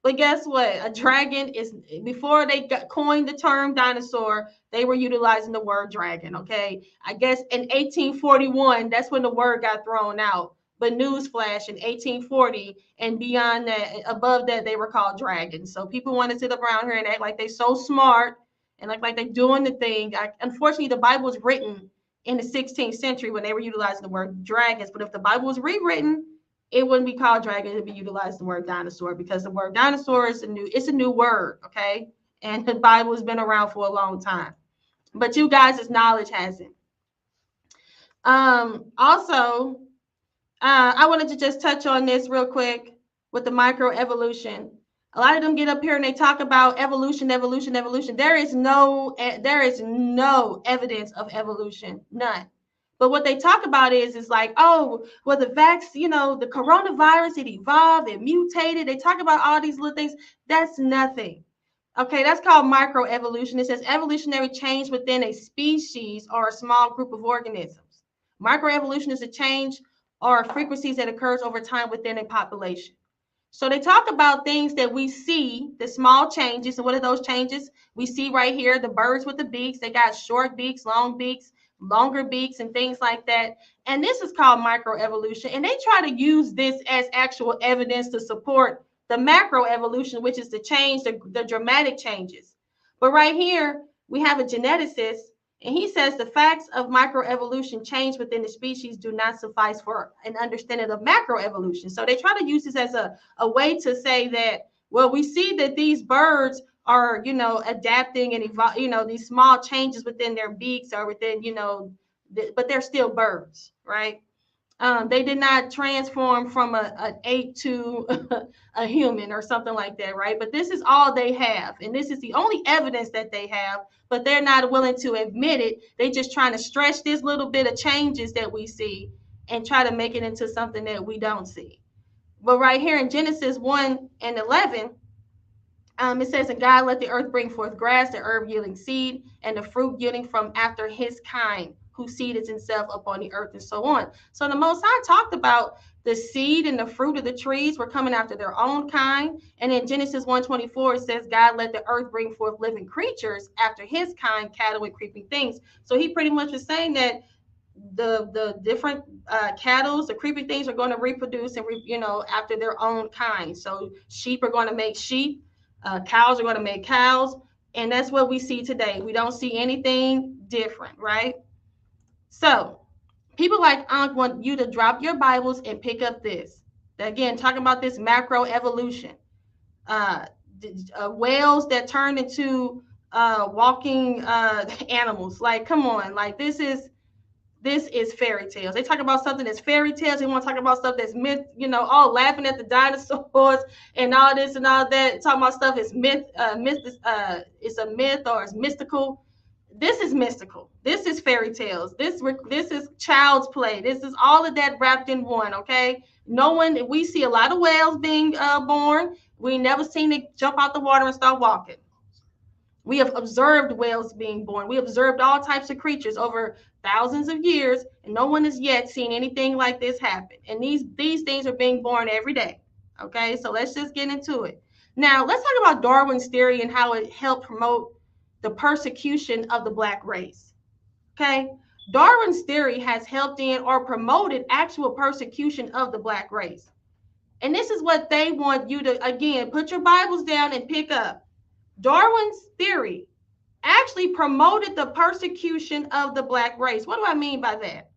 But guess what? A dragon is, before they coined the term dinosaur, they were utilizing the word dragon, okay? I guess in 1841, that's when the word got thrown out. But newsflash, in 1840 and beyond that, above that, they were called dragons. So people want to sit up around here and act like they're so smart and act like they're doing the thing. Unfortunately, the Bible was written in the 16th century when they were utilizing the word dragons. But if the Bible was rewritten, it wouldn't be called dragon. It'd be utilized the word dinosaur, because the word dinosaur is a new word, okay? And the Bible has been around for a long time. But you guys' knowledge hasn't. Also, I wanted to just touch on this real quick with the microevolution. A lot of them get up here and they talk about evolution. There is no evidence of evolution, none. But what they talk about is like, oh, well, the vaccine, the coronavirus, it evolved, it mutated. They talk about all these little things. That's nothing. Okay, that's called microevolution. It says evolutionary change within a species or a small group of organisms. Microevolution is a change or frequencies that occurs over time within a population. So they talk about things that we see, the small changes. And what are those changes? We see right here, the birds with the beaks. They got short beaks, long beaks, longer beaks, and things like that. And this is called microevolution. And they try to use this as actual evidence to support the macroevolution, which is the change, the dramatic changes. But right here, we have a geneticist, and he says the facts of microevolution change within the species do not suffice for an understanding of macroevolution. So they try to use this as a way to say that, well, we see that these birds are, adapting and evolve, these small changes within their beaks or within, but they're still birds, right? They did not transform from an ape to a human or something like that, right? But this is all they have. And this is the only evidence that they have, but they're not willing to admit it. They're just trying to stretch this little bit of changes that we see and try to make it into something that we don't see. But right here in Genesis 1:11, it says, and God let the earth bring forth grass, the herb yielding seed, and the fruit yielding from after his kind, whose seed is himself upon the earth, and so on. So the Most High talked about the seed and the fruit of the trees were coming after their own kind. And in Genesis 1:24, it says, God let the earth bring forth living creatures after his kind, cattle and creeping things. So he pretty much was saying that the different cattle, the creeping things are going to reproduce and after their own kind. So sheep are going to make sheep, cows are going to make cows, and that's what we see today. We don't see anything different, right? So people like Ankn want you to drop your Bibles and pick up this. Again, talking about this macro evolution. Whales that turn into walking animals. Like, come on, like this is fairy tales. They talk about something that's fairy tales. They want to talk about stuff that's myth, all laughing at the dinosaurs and all this and all that. Talking about stuff is myth, it's a myth or it's mystical. This is mystical. This is fairy tales. This is child's play. This is all of that wrapped in one, okay? We see a lot of whales being born. We never seen it jump out the water and start walking. We have observed whales being born. We observed all types of creatures over thousands of years, and no one has yet seen anything like this happen. And these things are being born every day. Okay, so let's just get into it. Now, let's talk about Darwin's theory and how it helped promote the persecution of the Black race. Okay, Darwin's theory has helped in or promoted actual persecution of the Black race. And this is what they want you to, again, put your Bibles down and pick up. Darwin's theory actually promoted the persecution of the Black race. What do I mean by that?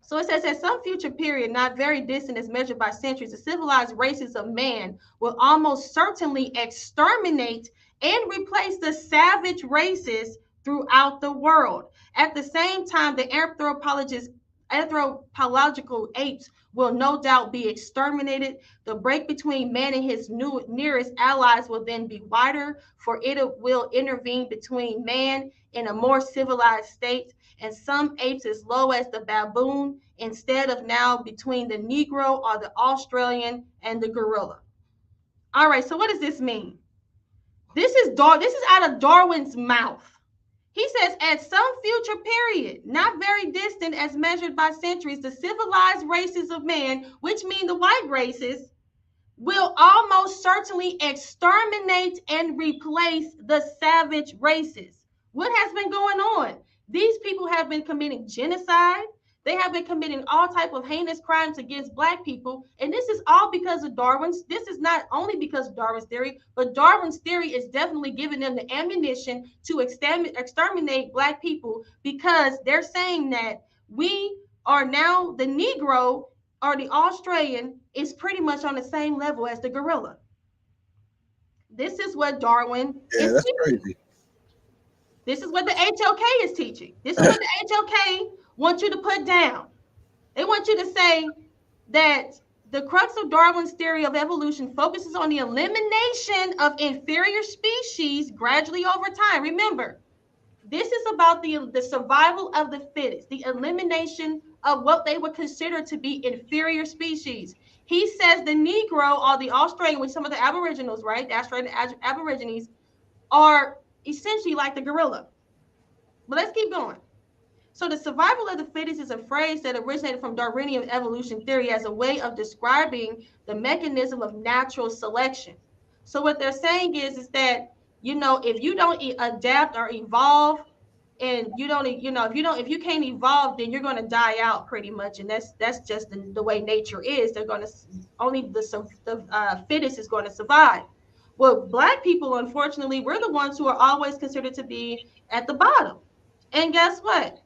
So it says, at some future period, not very distant as measured by centuries, the civilized races of man will almost certainly exterminate and replace the savage races throughout the world. At the same time, the anthropological apes will no doubt be exterminated. The break between man and his nearest allies will then be wider, for it will intervene between man in a more civilized state and some apes as low as the baboon, instead of now between the Negro or the Australian and the gorilla. All right, so what does this mean? This is out of Darwin's mouth. He says, at some future period, not very distant as measured by centuries, the civilized races of man, which mean the white races, will almost certainly exterminate and replace the savage races. What has been going on? These people have been committing genocide. They have been committing all type of heinous crimes against Black people. And this is all because of this is not only because of Darwin's theory, but Darwin's theory is definitely giving them the ammunition to exterminate Black people, because they're saying that we are now, the Negro or the Australian is pretty much on the same level as the gorilla. This is what Darwin is that's teaching. Crazy. This is what the HOK is teaching. This is what the HOK want you to put down. They want you to say that the crux of Darwin's theory of evolution focuses on the elimination of inferior species gradually over time. Remember, this is about the survival of the fittest, the elimination of what they would consider to be inferior species. He says the Negro or the Australian, which some of the Aboriginals, right? The Australian Aborigines are essentially like the gorilla. But let's keep going. So the survival of the fittest is a phrase that originated from Darwinian evolution theory as a way of describing the mechanism of natural selection. So what they're saying is that, if you don't adapt or evolve, and if you can't evolve, then you're going to die out pretty much. And that's just the way nature is. Only the fittest is going to survive. Well, Black people, unfortunately, we're the ones who are always considered to be at the bottom. And guess what?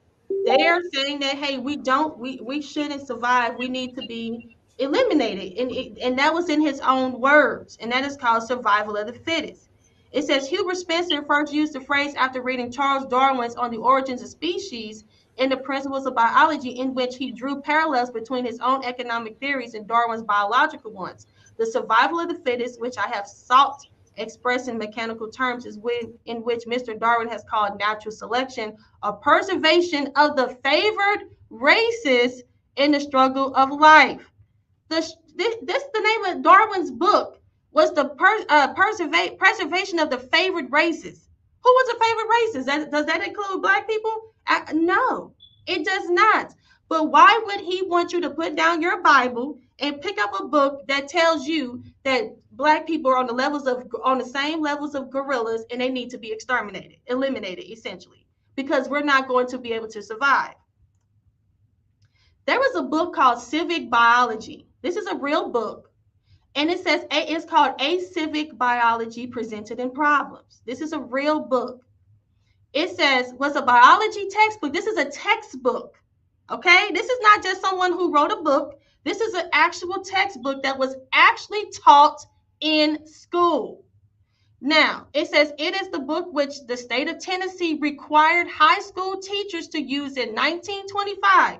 They're saying that, hey, we shouldn't survive. We need to be eliminated. And that was in his own words. And that is called survival of the fittest. It says Hubert Spencer first used the phrase after reading Charles Darwin's On the Origins of Species in the Principles of Biology, in which he drew parallels between his own economic theories and Darwin's biological ones. The survival of the fittest, which I have sought expressed in mechanical terms, is in which Mr. Darwin has called natural selection, a preservation of the favored races in the struggle of life. this the name of Darwin's book was the preservation of the favored races. Who was the favorite races? Does that include black people? No, it does not. But why would he want you to put down your Bible and pick up a book that tells you that black people are on the same levels of gorillas and they need to be exterminated, eliminated, essentially, because we're not going to be able to survive? There was a book called Civic Biology. This is a real book. And it says it's called A Civic Biology Presented in Problems. This is a real book. It says, was a biology textbook. This is a textbook. Okay? This is not just someone who wrote a book. This is an actual textbook that was actually taught in school. Now, it says it is the book which the state of Tennessee required high school teachers to use in 1925.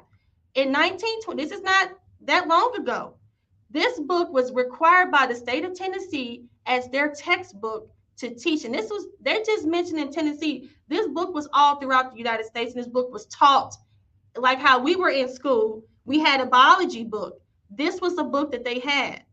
In 1920, this is not that long ago. This book was required by the state of Tennessee as their textbook to teach. And they're just mentioning Tennessee. This book was all throughout the United States, and this book was taught like how we were in school. We had a biology book. This was the book that they had.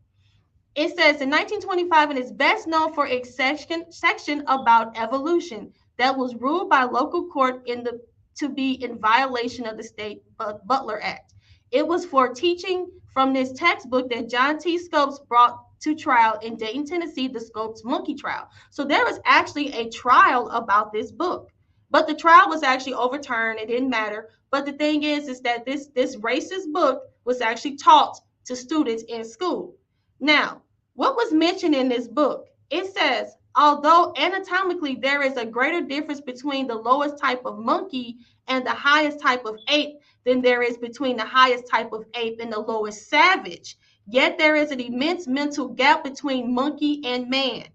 It says in 1925, and is best known for a section about evolution that was ruled by local court to be in violation of the state Butler Act. It was for teaching from this textbook that John T. Scopes brought to trial in Dayton, Tennessee, the Scopes monkey trial. So there was actually a trial about this book, but the trial was actually overturned. It didn't matter. But the thing is that this racist book was actually taught to students in school. Now, what was mentioned in this book? It says, although anatomically there is a greater difference between the lowest type of monkey and the highest type of ape than there is between the highest type of ape and the lowest savage, yet there is an immense mental gap between monkey and man.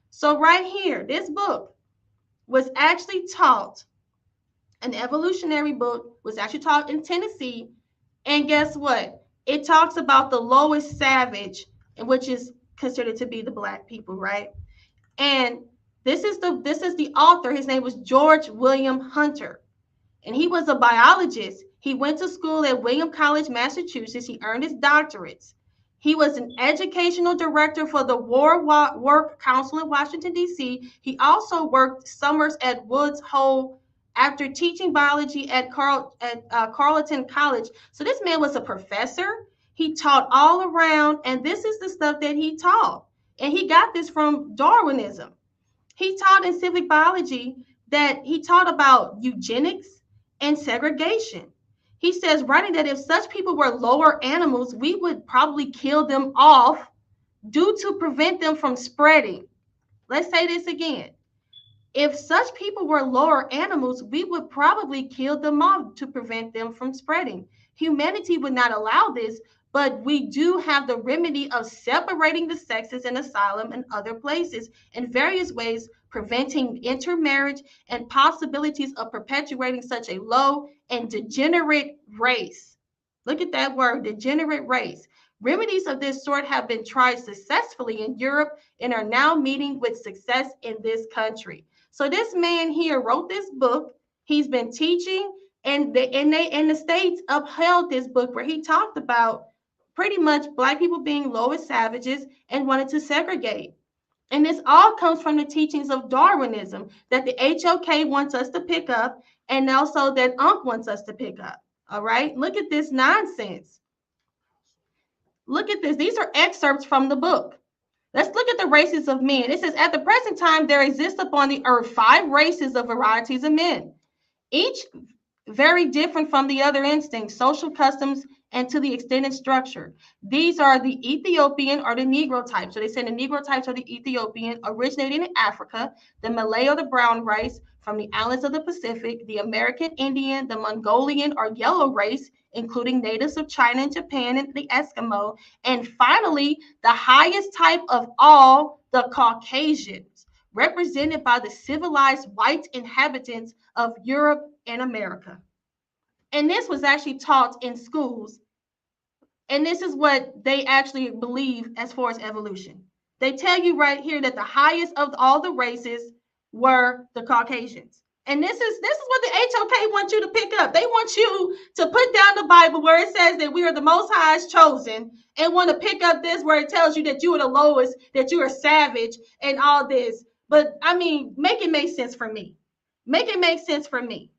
So right here, this book was actually taught, an evolutionary book was actually taught in Tennessee. And guess what? It talks about the lowest savage, which is considered to be the black people, right? And this is the author. His name was George William Hunter, and he was a biologist. He went to school at William College, Massachusetts. He earned his doctorates. He was an educational director for the War Work Council in Washington, D.C. He also worked summers at Woods Hole after teaching biology at Carleton College. So this man was a professor. He taught all around, and this is the stuff that he taught. And he got this from Darwinism. He taught in civic biology that he taught about eugenics and segregation. He says, writing that if such people were lower animals, we would probably kill them off due to prevent them from spreading. Let's say this again. If such people were lower animals, we would probably kill them off to prevent them from spreading. Humanity would not allow this, but we do have the remedy of separating the sexes in asylum and other places in various ways, preventing intermarriage and possibilities of perpetuating such a low and degenerate race. Look at that word, degenerate race. Remedies of this sort have been tried successfully in Europe and are now meeting with success in this country. So this man here wrote this book. He's been teaching, and the states upheld this book where he talked about pretty much black people being lowest savages and wanted to segregate. And this all comes from the teachings of Darwinism that the HOK wants us to pick up, and also that Ankn wants us to pick up. All right, look at this nonsense. Look at this. These are excerpts from the book. Let's look at the races of men. It says, at the present time, there exists upon the earth 5 races of varieties of men, each very different from the other instincts, social customs, and to the extended structure. These are the Ethiopian or the Negro type. So they say the Negro types are the Ethiopian, originating in Africa, the Malay or the brown race from the islands of the Pacific, the American Indian, the Mongolian or yellow race, including natives of China and Japan and the Eskimo, and finally, the highest type of all, the Caucasians, represented by the civilized white inhabitants of Europe and America. And this was actually taught in schools. And this is what they actually believe as far as evolution. They tell you right here that the highest of all the races were the Caucasians. And this is what the HOK wants you to pick up. They want you to put down the Bible where it says that we are the Most High's chosen, and want to pick up this where it tells you that you are the lowest, that you are savage, and all this. But I mean, make it make sense for me. Make it make sense for me.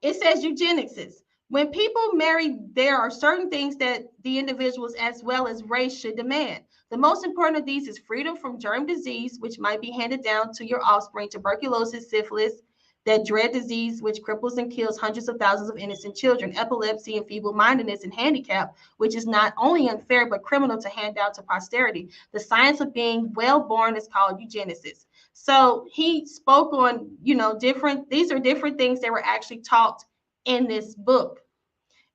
It says eugenics. When people marry, there are certain things that the individuals as well as race should demand. The most important of these is freedom from germ disease, which might be handed down to your offspring, tuberculosis, syphilis, that dread disease which cripples and kills hundreds of thousands of innocent children, epilepsy and feeble-mindedness and handicap, which is not only unfair but criminal to hand down to posterity. The science of being well-born is called eugenics. So he spoke on, these are different things that were actually taught in this book.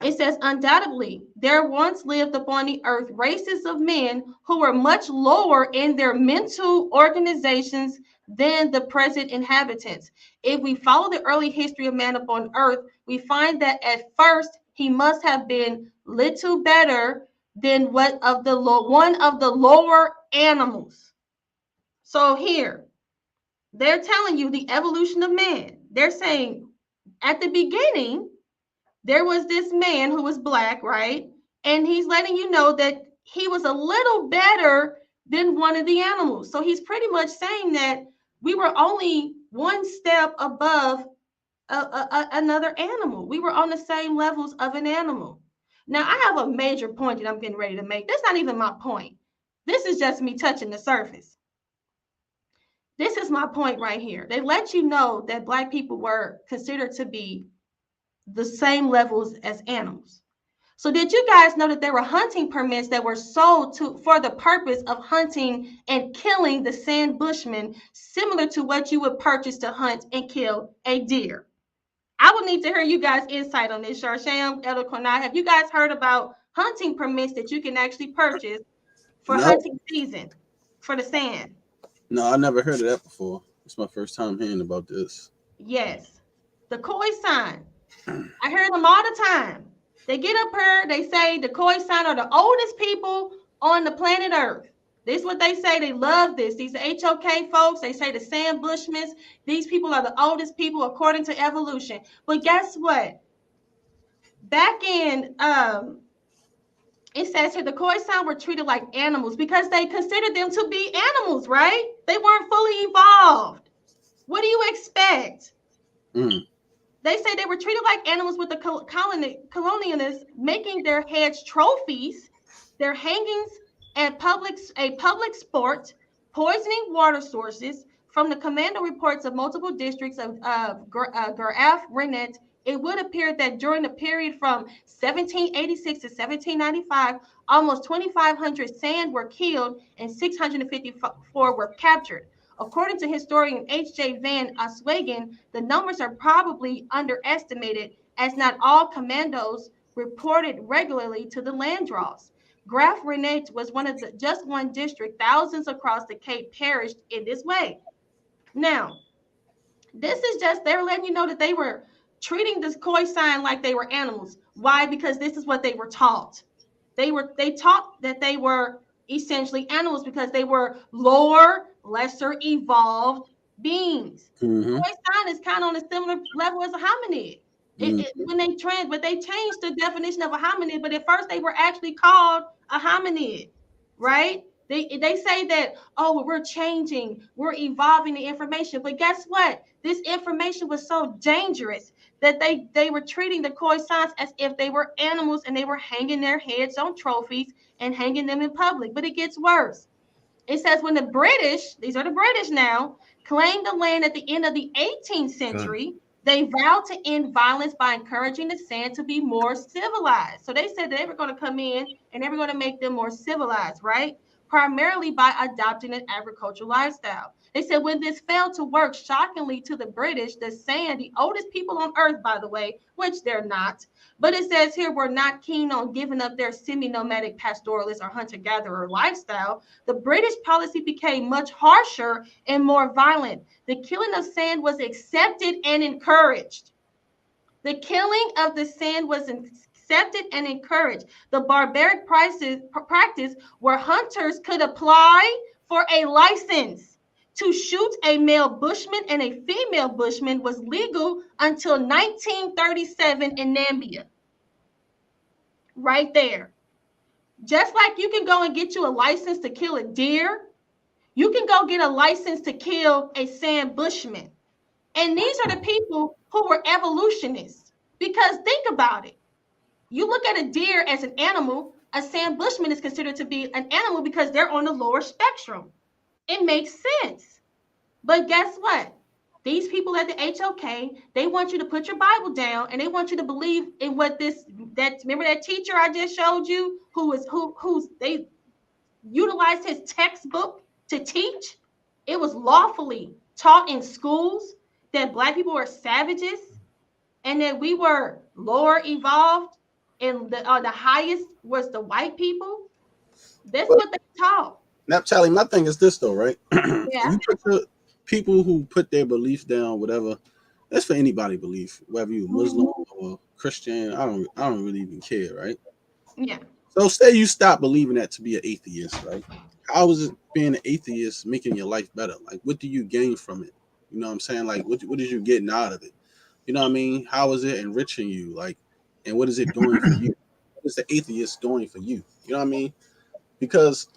It says, undoubtedly, there once lived upon the earth races of men who were much lower in their mental organizations than the present inhabitants. If we follow the early history of man upon earth, we find that at first he must have been little better than one of the lower animals. So here, they're telling you the evolution of man. They're saying at the beginning, there was this man who was black, right? And he's letting you know that he was a little better than one of the animals. So he's pretty much saying that we were only one step above another animal. We were on the same levels of an animal. Now, I have a major point that I'm getting ready to make. That's not even my point. This is just me touching the surface. This is my point right here. They let you know that black people were considered to be the same levels as animals. So did you guys know that there were hunting permits that were sold for the purpose of hunting and killing the sand bushman, similar to what you would purchase to hunt and kill a deer? I would need to hear you guys' insight on this. Sharsham, Elder Qanath, have you guys heard about hunting permits that you can actually purchase for hunting season for the sand? No, I never heard of that before. It's my first time hearing about this. Yes. The koi sign. I hear them all the time. They get up here, they say the koi sign are the oldest people on the planet Earth. This is what they say. They love this. These HOK folks, they say the sand bushmen, these people are the oldest people according to evolution. But guess what? Back in, it says here the koi sign were treated like animals because they considered them to be animals, right? They weren't fully evolved. What do you expect? They say they were treated like animals with the colonialists, making their heads trophies, their hangings at a public sport, poisoning water sources. From the commando reports of multiple districts of Qanath, it would appear that during the period from 1786 to 1795, almost 2,500 sand were killed and 654 were captured. According to historian H.J. Van Oswegen, the numbers are probably underestimated, as not all commandos reported regularly to the land draws. Graf Renate was just one district. Thousands across the Cape perished in this way. Now, this is just, they're letting you know that they were treating this koi sign like they were animals. Why? Because this is what they were taught. They taught that they were essentially animals because they were lower, lesser evolved beings. Koi sign is kind of on a similar level as a hominid. But they changed the definition of a hominid, but at first they were actually called a hominid, right? They say that, oh, we're changing, we're evolving the information. But guess what? This information was so dangerous that they were treating the koi signs as if they were animals, and they were hanging their heads on trophies and hanging them in public. But it gets worse. It says when the British, these are the British now, claimed the land at the end of the 18th century, they vowed to end violence by encouraging the sand to be more civilized. So they said that they were going to come in and they were going to make them more civilized, right? Primarily by adopting an agricultural lifestyle. They said when this failed to work, shockingly to the British, the sand, the oldest people on earth, by the way, which they're not, but it says here we're not keen on giving up their semi-nomadic pastoralist or hunter-gatherer lifestyle. The British policy became much harsher and more violent. The killing of sand was accepted and encouraged. The killing of the sand was accepted and encouraged. The barbaric practice where hunters could apply for a license to shoot a male bushman and a female bushman was legal until 1937 in Namibia. Right there. Just like you can go and get you a license to kill a deer, you can go get a license to kill a sand bushman. And these are the people who were evolutionists. Because think about it. You look at a deer as an animal, a sand bushman is considered to be an animal because they're on the lower spectrum. It makes sense. But guess what? These people at the HOK, they want you to put your Bible down and they want you to believe in what remember that teacher I just showed you who's they utilized his textbook to teach? It was lawfully taught in schools that Black people were savages and that we were lower evolved and the highest was the white people. That's what they taught. Naphtali, my thing is this though, right? Yeah. You put the people who put their belief down, whatever. That's for anybody belief, whether you're Muslim or Christian. I don't really even care, right? Yeah. So say you stop believing that to be an atheist, right? How is it being an atheist making your life better? Like, what do you gain from it? You know what I'm saying? Like, what is you getting out of it? You know what I mean? How is it enriching you? Like, and what is it doing for you? What is the atheist doing for you? You know what I mean? Because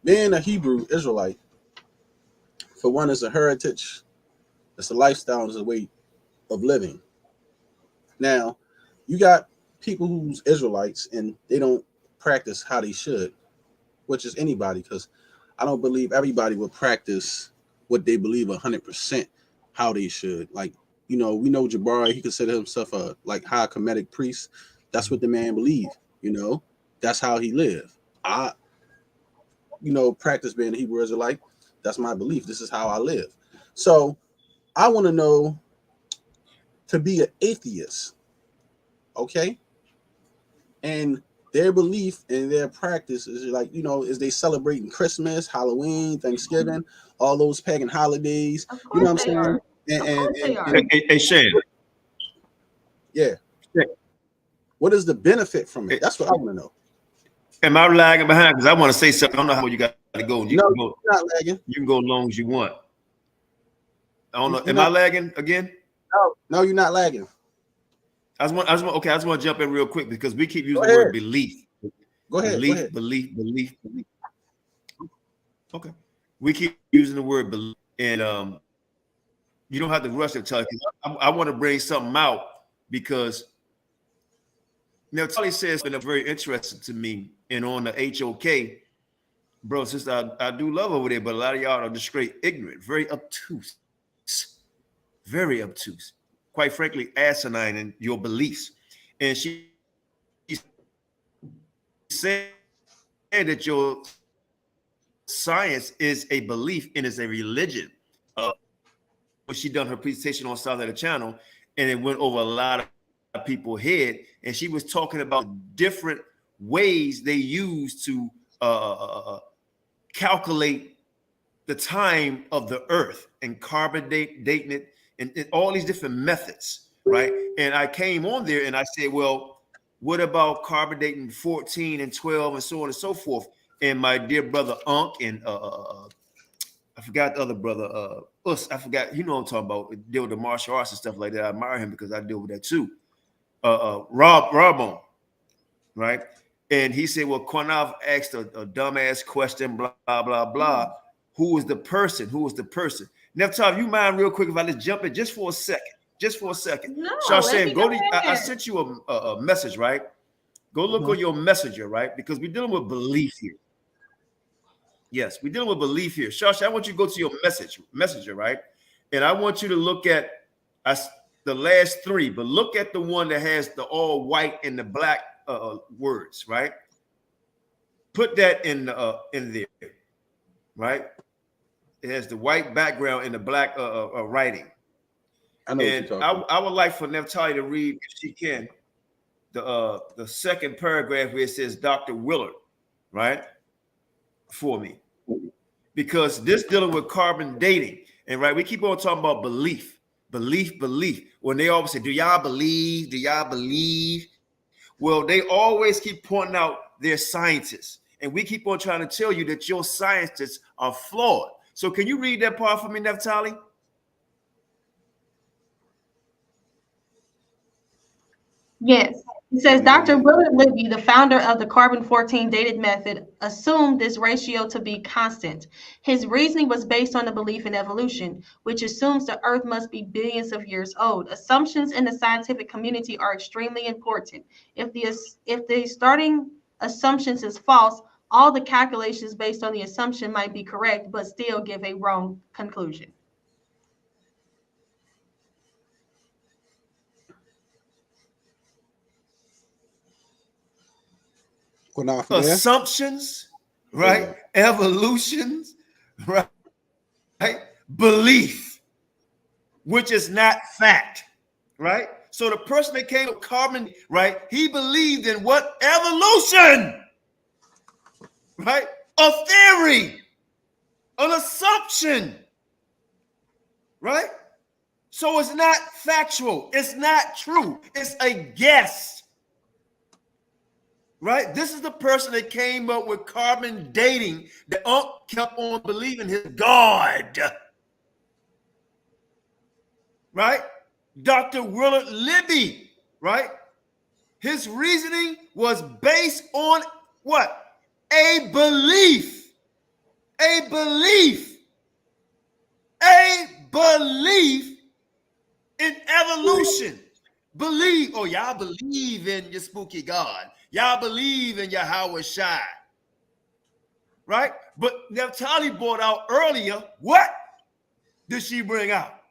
being a Hebrew Israelite, for one, is a heritage, it's a lifestyle, it's a way of living. Now, you got people who's Israelites and they don't practice how they should, which is anybody, because I don't believe everybody will practice what they believe 100% how they should. Like, you know, we know Jabari, he considered himself a like high Kemetic priest. That's what the man believed, you know, that's how he lived. I, you know, practice being a Hebrew Israelite. That's my belief. This is how I live. So I want to know, to be an atheist, okay? And their belief and their practice is like, you know, is they celebrating Christmas, Halloween, Thanksgiving, all those pagan holidays. You know what I'm saying? Hey, Shane. Yeah. What is the benefit from it? That's what I want to know. Am I lagging behind? Because I want to say something. I don't know how you got to go. You no, can go, you're not lagging. You can go as long as you want. I don't know. Am I lagging again? No, you're not lagging. I just want to jump in real quick because we keep using the word belief. Go ahead. Belief. Okay. We keep using the word belief, and you don't have to rush it, Charlie. I want to bring something out because Naphtali says something very interesting to me, and on the HOK, bro, sister, I do love over there, but a lot of y'all are just straight ignorant, very obtuse, quite frankly, asinine in your beliefs. And she said that your science is a belief and is a religion. When she done her presentation on South of the Channel, and it went over a lot of people's head, and she was talking about different ways they use to calculate the time of the earth and carbon dating it and all these different methods, right? And I came on there and I said, well, what about carbon dating 14 and 12 and so on and so forth? And my dear brother Ankn and I forgot the other brother, I forgot, you know what I'm talking about, deal with the martial arts and stuff like that. I admire him because I deal with that too. Robon, right? And he said, well, Qanath asked a dumbass question, blah, blah, blah. Who was the person? Naphtali, you mind real quick if I just jump in just for a second? No, Shashan, I sent you a message, right? Go look on your messenger, right? Because we're dealing with belief here. Yes, we're dealing with belief here. Shashan, I want you to go to your messenger, right? And I want you to look at the last three, but look at the one that has the all white and the black words, right? Put that in there, right? It has the white background and the black writing. I would like for Naphtali to read, if she can, the second paragraph where it says Dr. Willard, right? For me. Because this dealing with carbon dating, and right, we keep on talking about belief. When they always say, do y'all believe? Well, they always keep pointing out their scientists. And we keep on trying to tell you that your scientists are flawed. So can you read that part for me, Naphtali? Yes. It says Dr. Willard Libby, the founder of the carbon-14 dated method, assumed this ratio to be constant. His reasoning was based on the belief in evolution, which assumes the Earth must be billions of years old. Assumptions in the scientific community are extremely important. If the starting assumptions is false, all the calculations based on the assumption might be correct, but still give a wrong conclusion. Qanath, Assumptions, right? Evolutions, right? Belief, which is not fact, right? So the person that came with carbon, right? He believed in what? Evolution, right? A theory, an assumption, right? So it's not factual. It's not true. It's a guess. Right? This is the person that came up with carbon dating that kept on believing his God. Right? Dr. Willard Libby, right? His reasoning was based on what? A belief. A belief. A belief in evolution. Believe. Oh, y'all believe in your spooky God. Y'all believe in Yahawashi, right? But Naphtali brought out earlier, what did she bring out?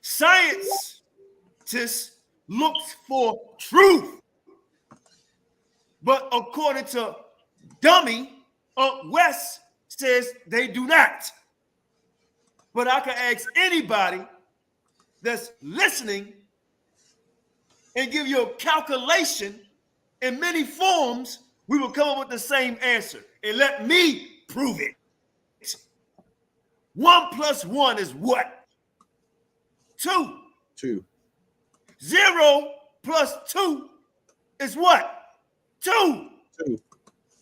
Scientists looks for truth. But according to Dummie, West says they do not. But I can ask anybody that's listening and give you a calculation in many forms, we will come up with the same answer. And let me prove it. 1 + 1 is what? 2. 2. 0 + 2 is what? 2. 2.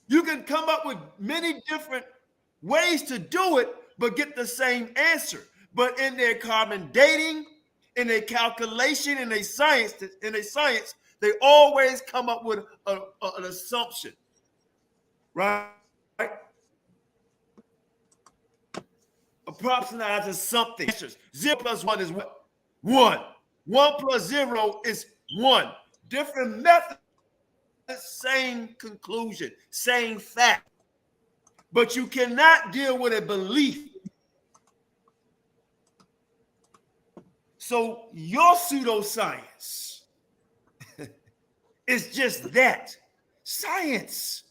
You can come up with many different ways to do it, but get the same answer. But in their carbon dating, in their calculation, in their science, they always come up with an assumption, right? Approximately something. 0 + 1 is what? 1. 1 + 0 is 1. Different methods, same conclusion, same fact. But you cannot deal with a belief. So your pseudoscience is just that, science.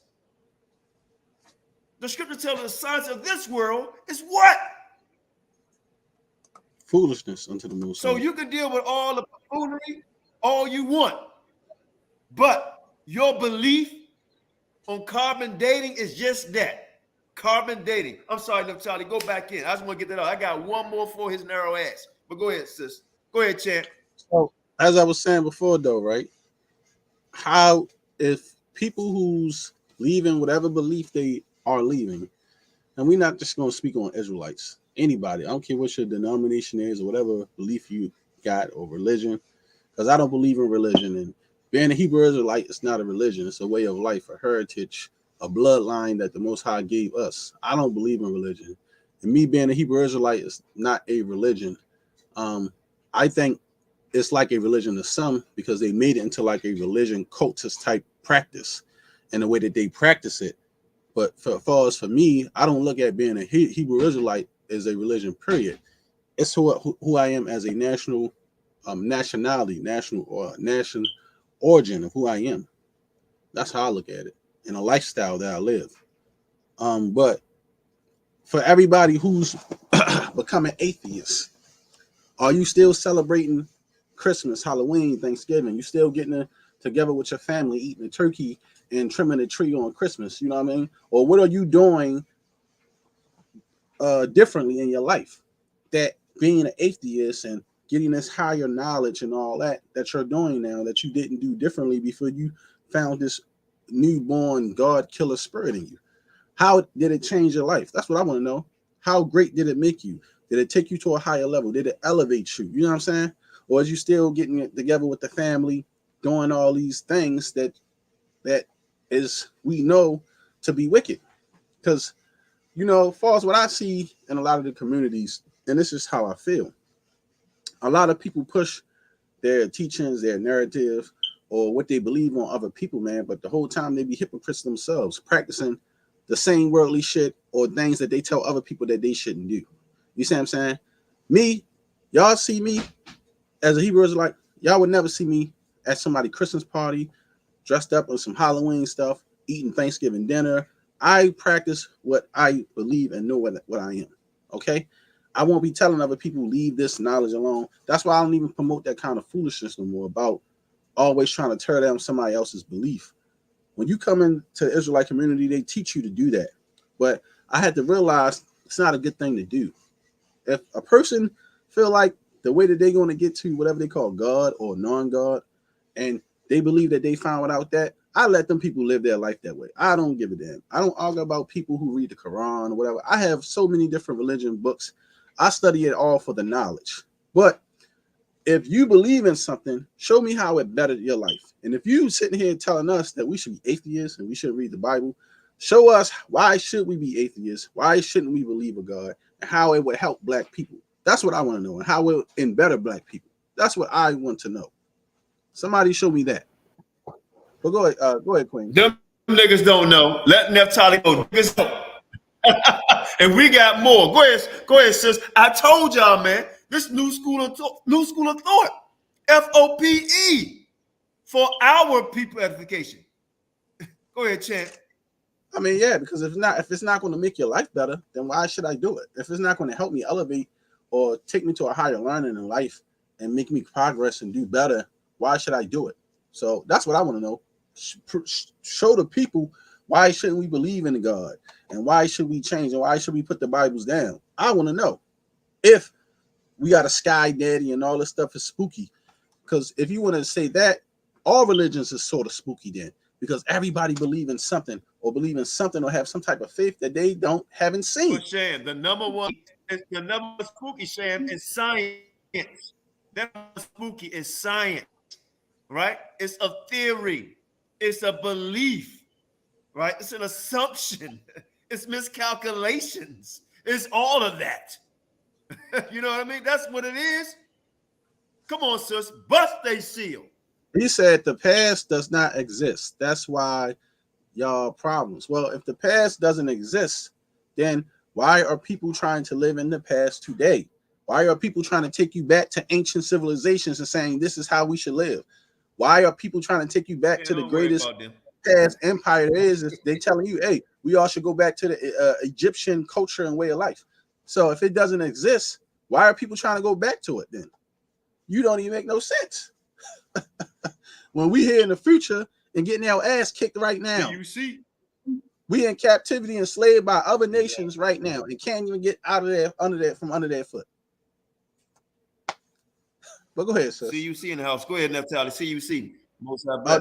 The scripture tells us the science of this world is what? Foolishness unto the Most High. So you can deal with all the buffoonery all you want, but your belief on carbon dating is just that. Carbon dating. I'm sorry, Naphtali, go back in. I just want to get that out. I got one more for his narrow ass. But go ahead, sis. Go ahead, champ. So, as I was saying before, though, right? How if people who's leaving whatever belief they are leaving, and we're not just going to speak on Israelites, anybody, I don't care what your denomination is or whatever belief you got or religion, because I don't believe in religion. And being a Hebrew Israelite is not a religion. It's a way of life, a heritage, a bloodline that the Most High gave us. I don't believe in religion. And me being a Hebrew Israelite is not a religion. I think it's like a religion to some because they made it into like a religion cultist type practice and the way that they practice it. But for me, I don't look at being a Hebrew Israelite as a religion, period. It's who I am as a national nationality, national origin of who I am. That's how I look at it, and a lifestyle that I live. But for everybody who's becoming atheists, are you still celebrating Christmas, Halloween, Thanksgiving? You still getting together with your family, eating a turkey and trimming a tree on Christmas? You know what I mean? Or what are you doing differently in your life that being an atheist and getting this higher knowledge and all that you're doing now that you didn't do differently before you found this newborn God killer spirit in you? How did it change your life? That's what I want to know. How great did it make you? Did it take you to a higher level? Did it elevate you? You know what I'm saying? Or is you still getting it together with the family, doing all these things that is we know to be wicked? Because, you know, far as what I see in a lot of the communities, and this is how I feel, a lot of people push their teachings, their narrative, or what they believe on other people, man. But the whole time they be hypocrites themselves, practicing the same worldly shit or things that they tell other people that they shouldn't do. You see what I'm saying? Me, y'all see me as a Hebrew Israelite, y'all would never see me at somebody's Christmas party, dressed up in some Halloween stuff, eating Thanksgiving dinner. I practice what I believe and know what I am. Okay? I won't be telling other people leave this knowledge alone. That's why I don't even promote that kind of foolishness no more about always trying to tear down somebody else's belief. When you come into the Israelite community, they teach you to do that. But I had to realize it's not a good thing to do. If a person feel like the way that they're going to get to whatever they call God or non-God, and they believe that they found without that, I let them people live their life that way. I don't give a damn. I don't argue about people who read the Quran or whatever. I have so many different religion books. I study it all for the knowledge. But if you believe in something, show me how it bettered your life. And if you sitting here telling us that we should be atheists and we shouldn't read the Bible, show us why should we be atheists? Why shouldn't we believe a God? And how it would help black people. That's what I want to know. And how it would better black people. That's what I want to know. Somebody show me that. But go ahead, Queen. Them niggas don't know. Let Naphtali go. Niggas know. And we got more. Go ahead, sis. I told y'all, man. This new school of thought, FOPE, for our people edification. Go ahead, Champ. I mean, yeah, because if it's not going to make your life better, then why should I do it? If it's not going to help me elevate or take me to a higher learning in life and make me progress and do better, why should I do it? So that's what I want to know. Show the people why shouldn't we believe in God, and why should we change, and why should we put the Bibles down? I want to know. If we got a sky daddy and all this stuff is spooky, because if you want to say that, all religions is sort of spooky then, because everybody believe in something or have some type of faith that they haven't seen. But Shan, the number one spooky, Shan, is science. That spooky is science, right? It's a theory. It's a belief, right? It's an assumption. It's miscalculations. It's all of that. You know what I mean? That's what it is. Come on, sis. Bust they seal. He said the past does not exist. That's why y'all problems. Well, if the past doesn't exist, then why are people trying to live in the past today? Why are people trying to take you back to ancient civilizations and saying this is how we should live? Why are people trying to take you back to the greatest past empire there is? They telling you, hey, we all should go back to the Egyptian culture and way of life. So if it doesn't exist, why are people trying to go back to it then? You don't even make no sense. When we here in the future and getting our ass kicked right now, you see, we in captivity, enslaved by other nations right now, and can't even get out of there from under their foot. But go ahead, sir. CUC in the house. Go ahead, Naphtali. CUC.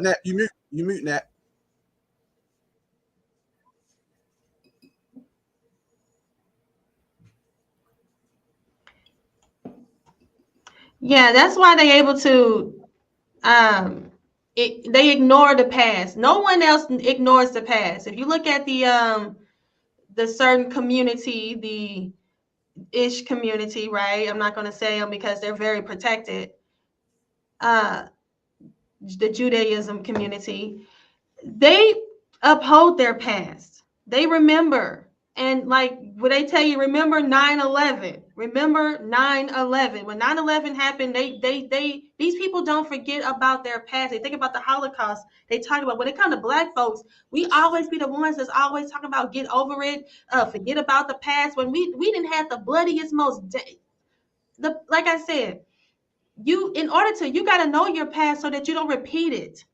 Nat, you mute, Nat. Yeah, that's why they're able to they ignore the past. No one else ignores the past. If you look at the certain community, the Ish community, right? I'm not going to say them because they're very protected. The Judaism community, they uphold their past. They remember. And like what they tell you, remember 9/11. Remember 9/11. When 9/11 happened, these people don't forget about their past. They think about the Holocaust. They talk about, when it comes to black folks, we always be the ones that's always talking about get over it, forget about the past. When we didn't have the bloodiest, like I said, you got to know your past so that you don't repeat it.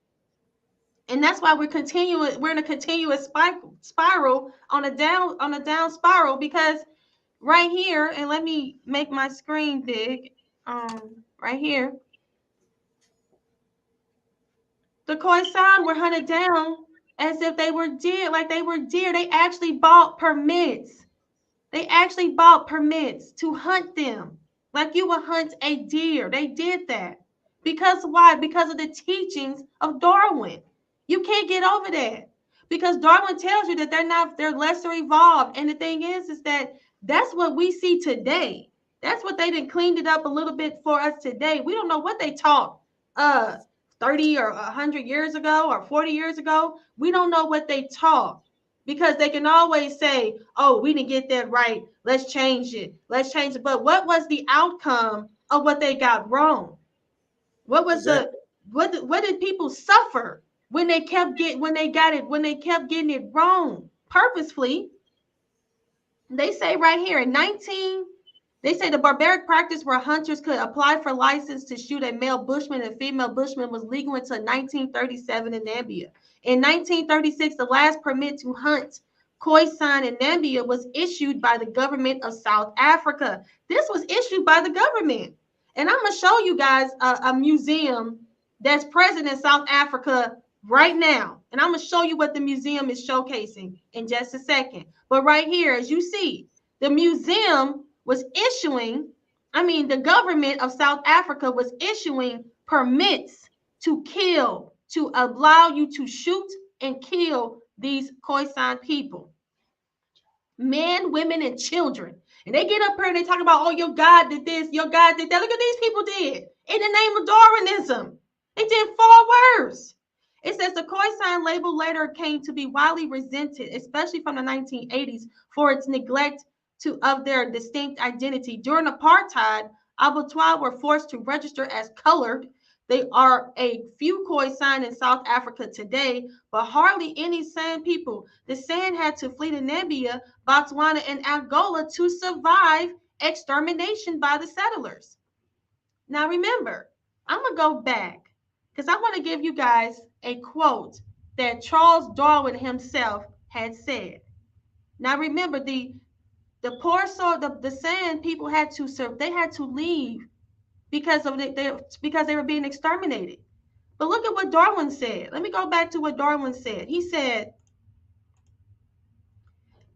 And that's why we're in a continuous spiral on a down spiral, because right here, and let me make my screen big, right here, the Khoisan were hunted down as if they were deer, like they were deer. They actually bought permits. They actually bought permits to hunt them like you would hunt a deer. They did that. Because why? Because of the teachings of Darwin. You can't get over that. Because Darwin tells you that they're lesser evolved. And the thing is that that's what we see today. That's what they done cleaned it up a little bit for us today. We don't know what they taught 30 or 100 years ago or 40 years ago. We don't know what they taught because they can always say, oh, we didn't get that right. Let's change it. Let's change it. But what was the outcome of what they got wrong? What was what did people suffer when they kept getting it wrong purposefully? They say right here they say the barbaric practice where hunters could apply for license to shoot a male bushman and female bushman was legal until 1937 in Namibia. In 1936, the last permit to hunt khoisan in Namibia was issued by the government of South Africa. This was issued by the government. And I'm going to show you guys a museum that's present in South Africa right now. And I'm going to show you what the museum is showcasing in just a second. But right here, as you see, the museum was the government of South Africa was issuing permits to kill, to allow you to shoot and kill these khoisan people. Men, women, and children. And they get up here and they talk about, oh, your God did this, your God did that. Look what these people did in the name of Darwinism. They did far worse. It says the khoisan label later came to be widely resented, especially from the 1980s, for its neglect of their distinct identity. During apartheid, Abattoirs were forced to register as colored. There are a few khoisan in South Africa today, but hardly any San people. The San had to flee to Namibia, Botswana, and Angola to survive extermination by the settlers. Now remember, I'm going to go back because I want to give you guys a quote that Charles Darwin himself had said. Now remember, the poor soul, the San people had to serve. They had to leave because they were being exterminated. But look at what Darwin said. Let me go back to what Darwin said. He said,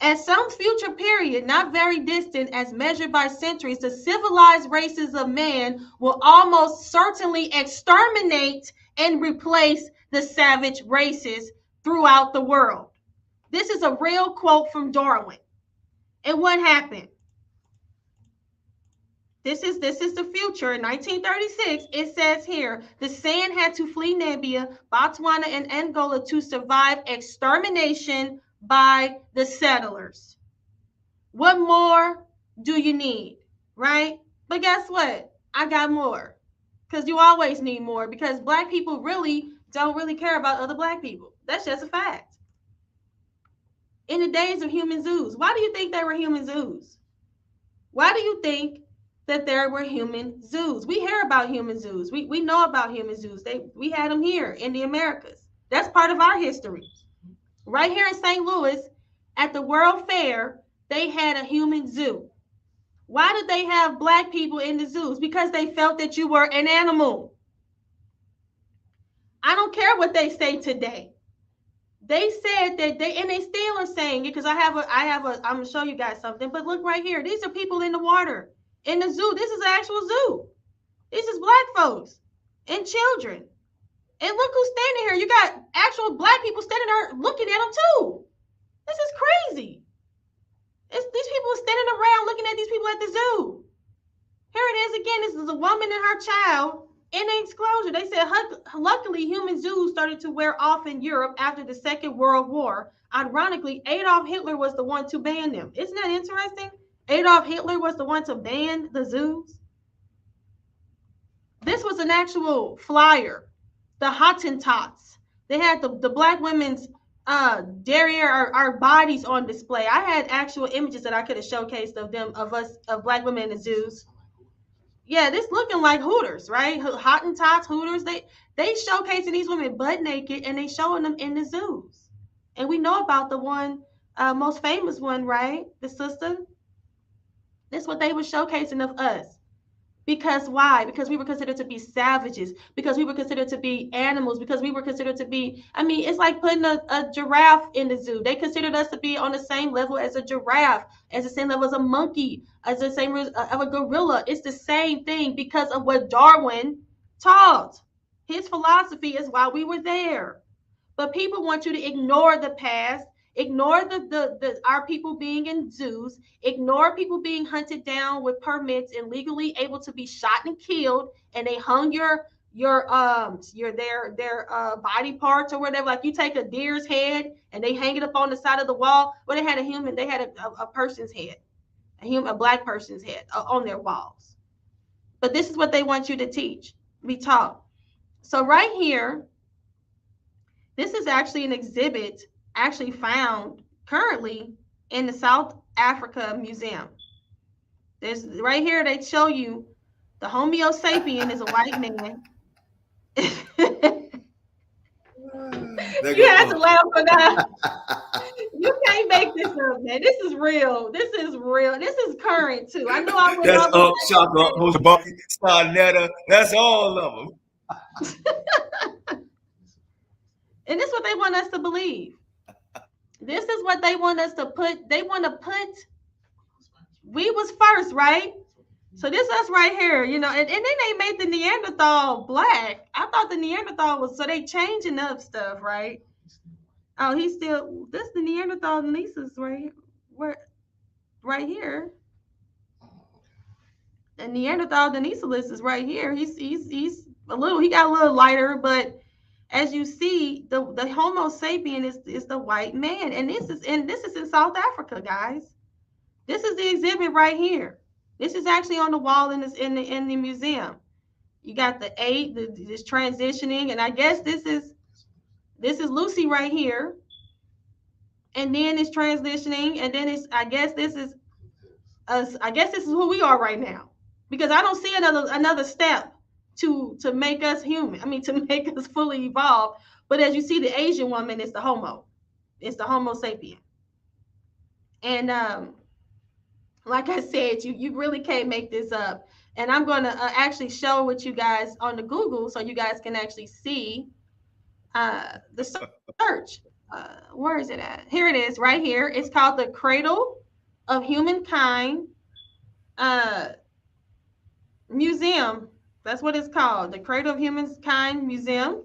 at some future period, not very distant as measured by centuries, the civilized races of man will almost certainly exterminate and replace the savage races throughout the world. This is a real quote from Darwin. And what happened? This is the future. In 1936, it says here, the San had to flee Namibia, Botswana, and Angola to survive extermination by the settlers. What more do you need, right? But guess what? I got more. Because you always need more, because Black people really don't really care about other Black people. That's just a fact. In the days of human zoos, why do you think there were human zoos? Why do you think that there were human zoos? We hear about human zoos. We know about human zoos. We had them here in the Americas. That's part of our history. Right here in St. Louis, at the World Fair, they had a human zoo. Why did they have Black people in the zoos? Because they felt that you were an animal. I don't care what they say today. They said that they still are saying it, because I'm gonna show you guys something. But look right here. These are people in the water, in the zoo. This is an actual zoo. This is Black folks and children. And look who's standing here. You got actual Black people standing there looking at them too. This is crazy. These people are standing around looking at these people at the zoo. Here it is again. This is a woman and her child in an enclosure. They said, luckily, human zoos started to wear off in Europe after the Second World War. Ironically, Adolf Hitler was the one to ban them. Isn't that interesting? Adolf Hitler was the one to ban the zoos. This was an actual flyer. The Hottentots. They had the Black women's derriere, our bodies on display. I had actual images that I could have showcased of us, Black women in the zoos. Yeah, this looking like Hooters, right? Hottentots, Hooters. They showcasing these women butt naked, and they showing them in the zoos. And we know about the one, most famous one, right? The sister. That's what they were showcasing of us. Because why? Because we were considered to be savages, because we were considered to be animals, because we were considered to be, I mean, it's like putting a giraffe in the zoo. They considered us to be on the same level as a giraffe, as the same level as a monkey, as the same of a gorilla. It's the same thing because of what Darwin taught. His philosophy is why we were there. But people want you to ignore the past, ignore the our people being in zoos, ignore people being hunted down with permits and legally able to be shot and killed, and they hung their body parts or whatever. Like you take a deer's head and they hang it up on the side of the wall. Well, they had a person's head, a black person's head on their walls. But this is what they want you to be taught. So right here, this is actually an exhibit actually found currently in the South Africa Museum. There's right here, they show you the Homo sapien is a white man. You have to laugh for that. You can't make this up, man. This is real. This is real. This is current too. I know I went That's up, shock up, Starnetta. That's all of them. And this is what they want us to believe. This is what they want us to put. They want to put, we was first, right? So this us right here, you know, and then they made the Neanderthal black. I thought the Neanderthal was, so they changing up stuff, right? Oh, he's still, this the Neanderthal Denis's right here. The Neanderthal Denisalis is right here. He's a little, he got a little lighter, but as you see, the Homo sapien is the white man, and this is in South Africa, guys. This is the exhibit right here. This is actually on the wall in the museum. You got the 8, this transitioning, and I guess this is Lucy right here, and then it's transitioning, and then I guess this is us. I guess this is who we are right now, because I don't see another step to make us human. I mean, to make us fully evolved. But as you see, the Asian woman is the Homo. It's the Homo sapien. And like I said, you really can't make this up. And I'm going to actually show what you guys on the Google so you guys can actually see the search. Where is it at? Here it is, right here. It's called the Cradle of Humankind Museum. That's what it's called, the Cradle of Humankind Museum.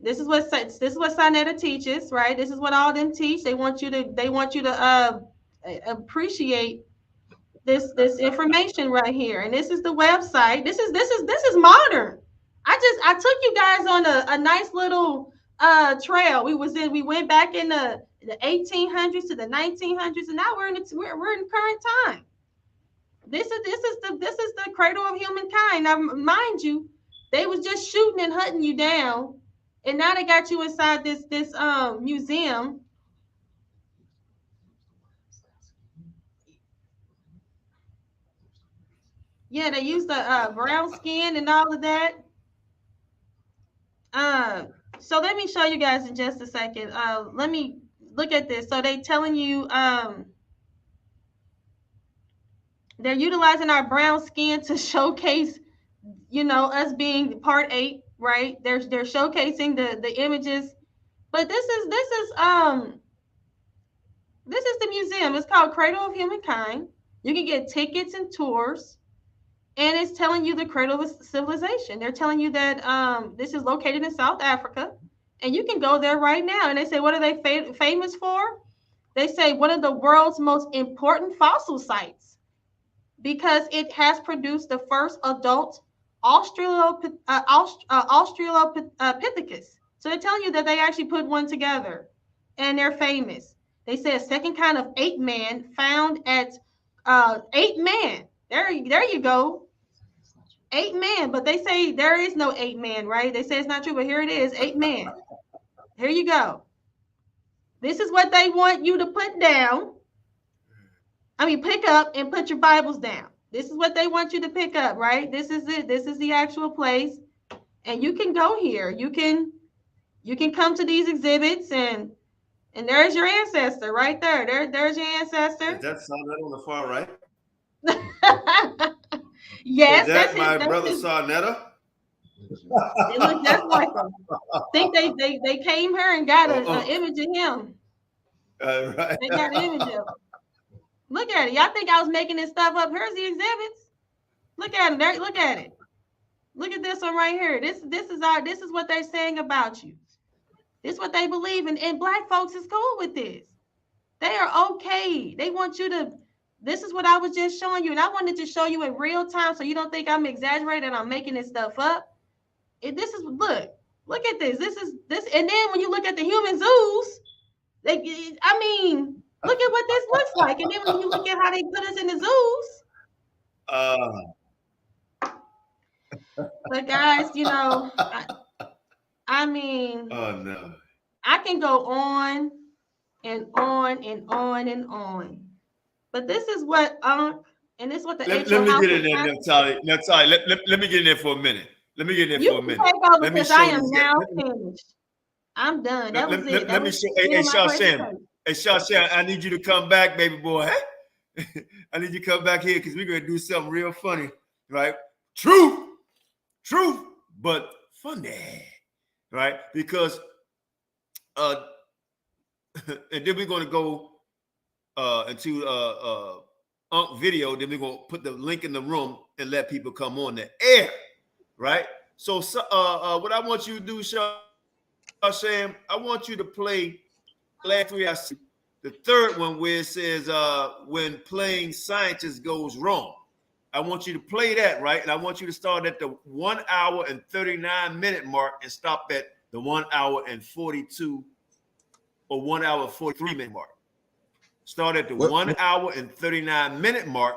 This is what Sonetta teaches, right? This is what all them teach. They want you to appreciate this information right here. And this is the website. This is modern. I took you guys on a nice little trail. We went back in the 1800s to the 1900s, and now we're in current time. This is the cradle of humankind. Now, mind you, they was just shooting and hunting you down, and now they got you inside this museum. Yeah, they use the brown skin and all of that. So let me show you guys in just a second. Let me look at this. So they telling you they're utilizing our brown skin to showcase, you know, us being part 8, right? They're showcasing the images, but this is the museum. It's called Cradle of Humankind. You can get tickets and tours, and it's telling you the cradle of civilization. They're telling you that this is located in South Africa, and you can go there right now. And they say, what are they famous for? They say one of the world's most important fossil sites, because it has produced the first adult Australopithecus. So they're telling you that they actually put one together, and they're famous. They say a second kind of ape man found at ape man. There you go. Ape man, but they say there is no ape man, right? They say it's not true, but here it is, ape man. Here you go. This is what they want you to put down. I mean, pick up and put your Bibles down. This is what they want you to pick up, right? This is it. This is the actual place. And you can go here. You can come to these exhibits, and there's your ancestor right there. There's your ancestor. Is that on the far right? Yes, Is that's that his. my That's brother his. Sarnetta? They look just like him. Think they came here and got an image of him. Right. They got an image of him. Look at it. Y'all think I was making this stuff up? Here's the exhibits. Look at it. There, look at it. Look at this one right here. This is what they're saying about you. This is what they believe in. And black folks is cool with this. They are okay. They want you to. This is what I was just showing you, and I wanted to show you in real time, so you don't think I'm exaggerating. I'm making this stuff up. This is look at this. This is this, and then when you look at the human zoos, look at what this looks like, and then when you look at how they put us in the zoos. But guys, I mean, oh no, I can go on and on and on and on, but this is what and this is what the let HO me house get in there, Naphtali. Let me get in there for a minute. Let me get in there you for a can minute. take over Let me because show I am these now guys. finished. I'm done. That was it. Let me show. Hey, Shawshan, I need you to come back, baby boy. I need you to come back here because we're gonna do something real funny, right? Truth, but funny, right? Because and then we're gonna go into Ankn video. Then we're gonna put the link in the room and let people come on the air, right? So what I want you to do, Shawshan, I want you to play last three I see. The third one where it says when playing scientist goes wrong. I want you to play that, right? And I want you to start at the 1 hour and 39-minute mark and stop at the 1 hour and 42 or 1 hour 43-minute mark. Start at the 1 hour and 39-minute mark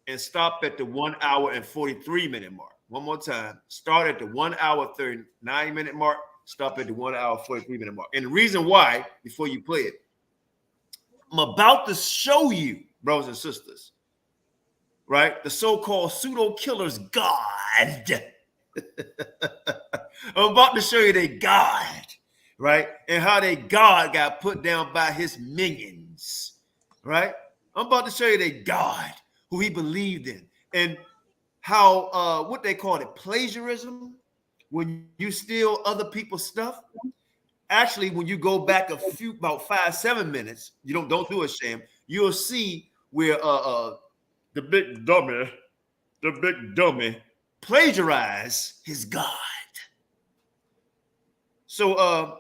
and stop at the 1 hour and 43-minute mark. One more time. Start at the 1 hour 39-minute mark. Stop at the 1 hour 43-minute mark. And the reason why, before you play it, I'm about to show you, brothers and sisters, right? The so-called pseudo killer's God. I'm about to show you their God, right? And how their God got put down by his minions, right? I'm about to show you their God, who he believed in, and how what they call it, plagiarism, when you steal other people's stuff. Actually, when you go back about 5-7 minutes, you don't do a sham, you'll see where the big dummy plagiarized his God. So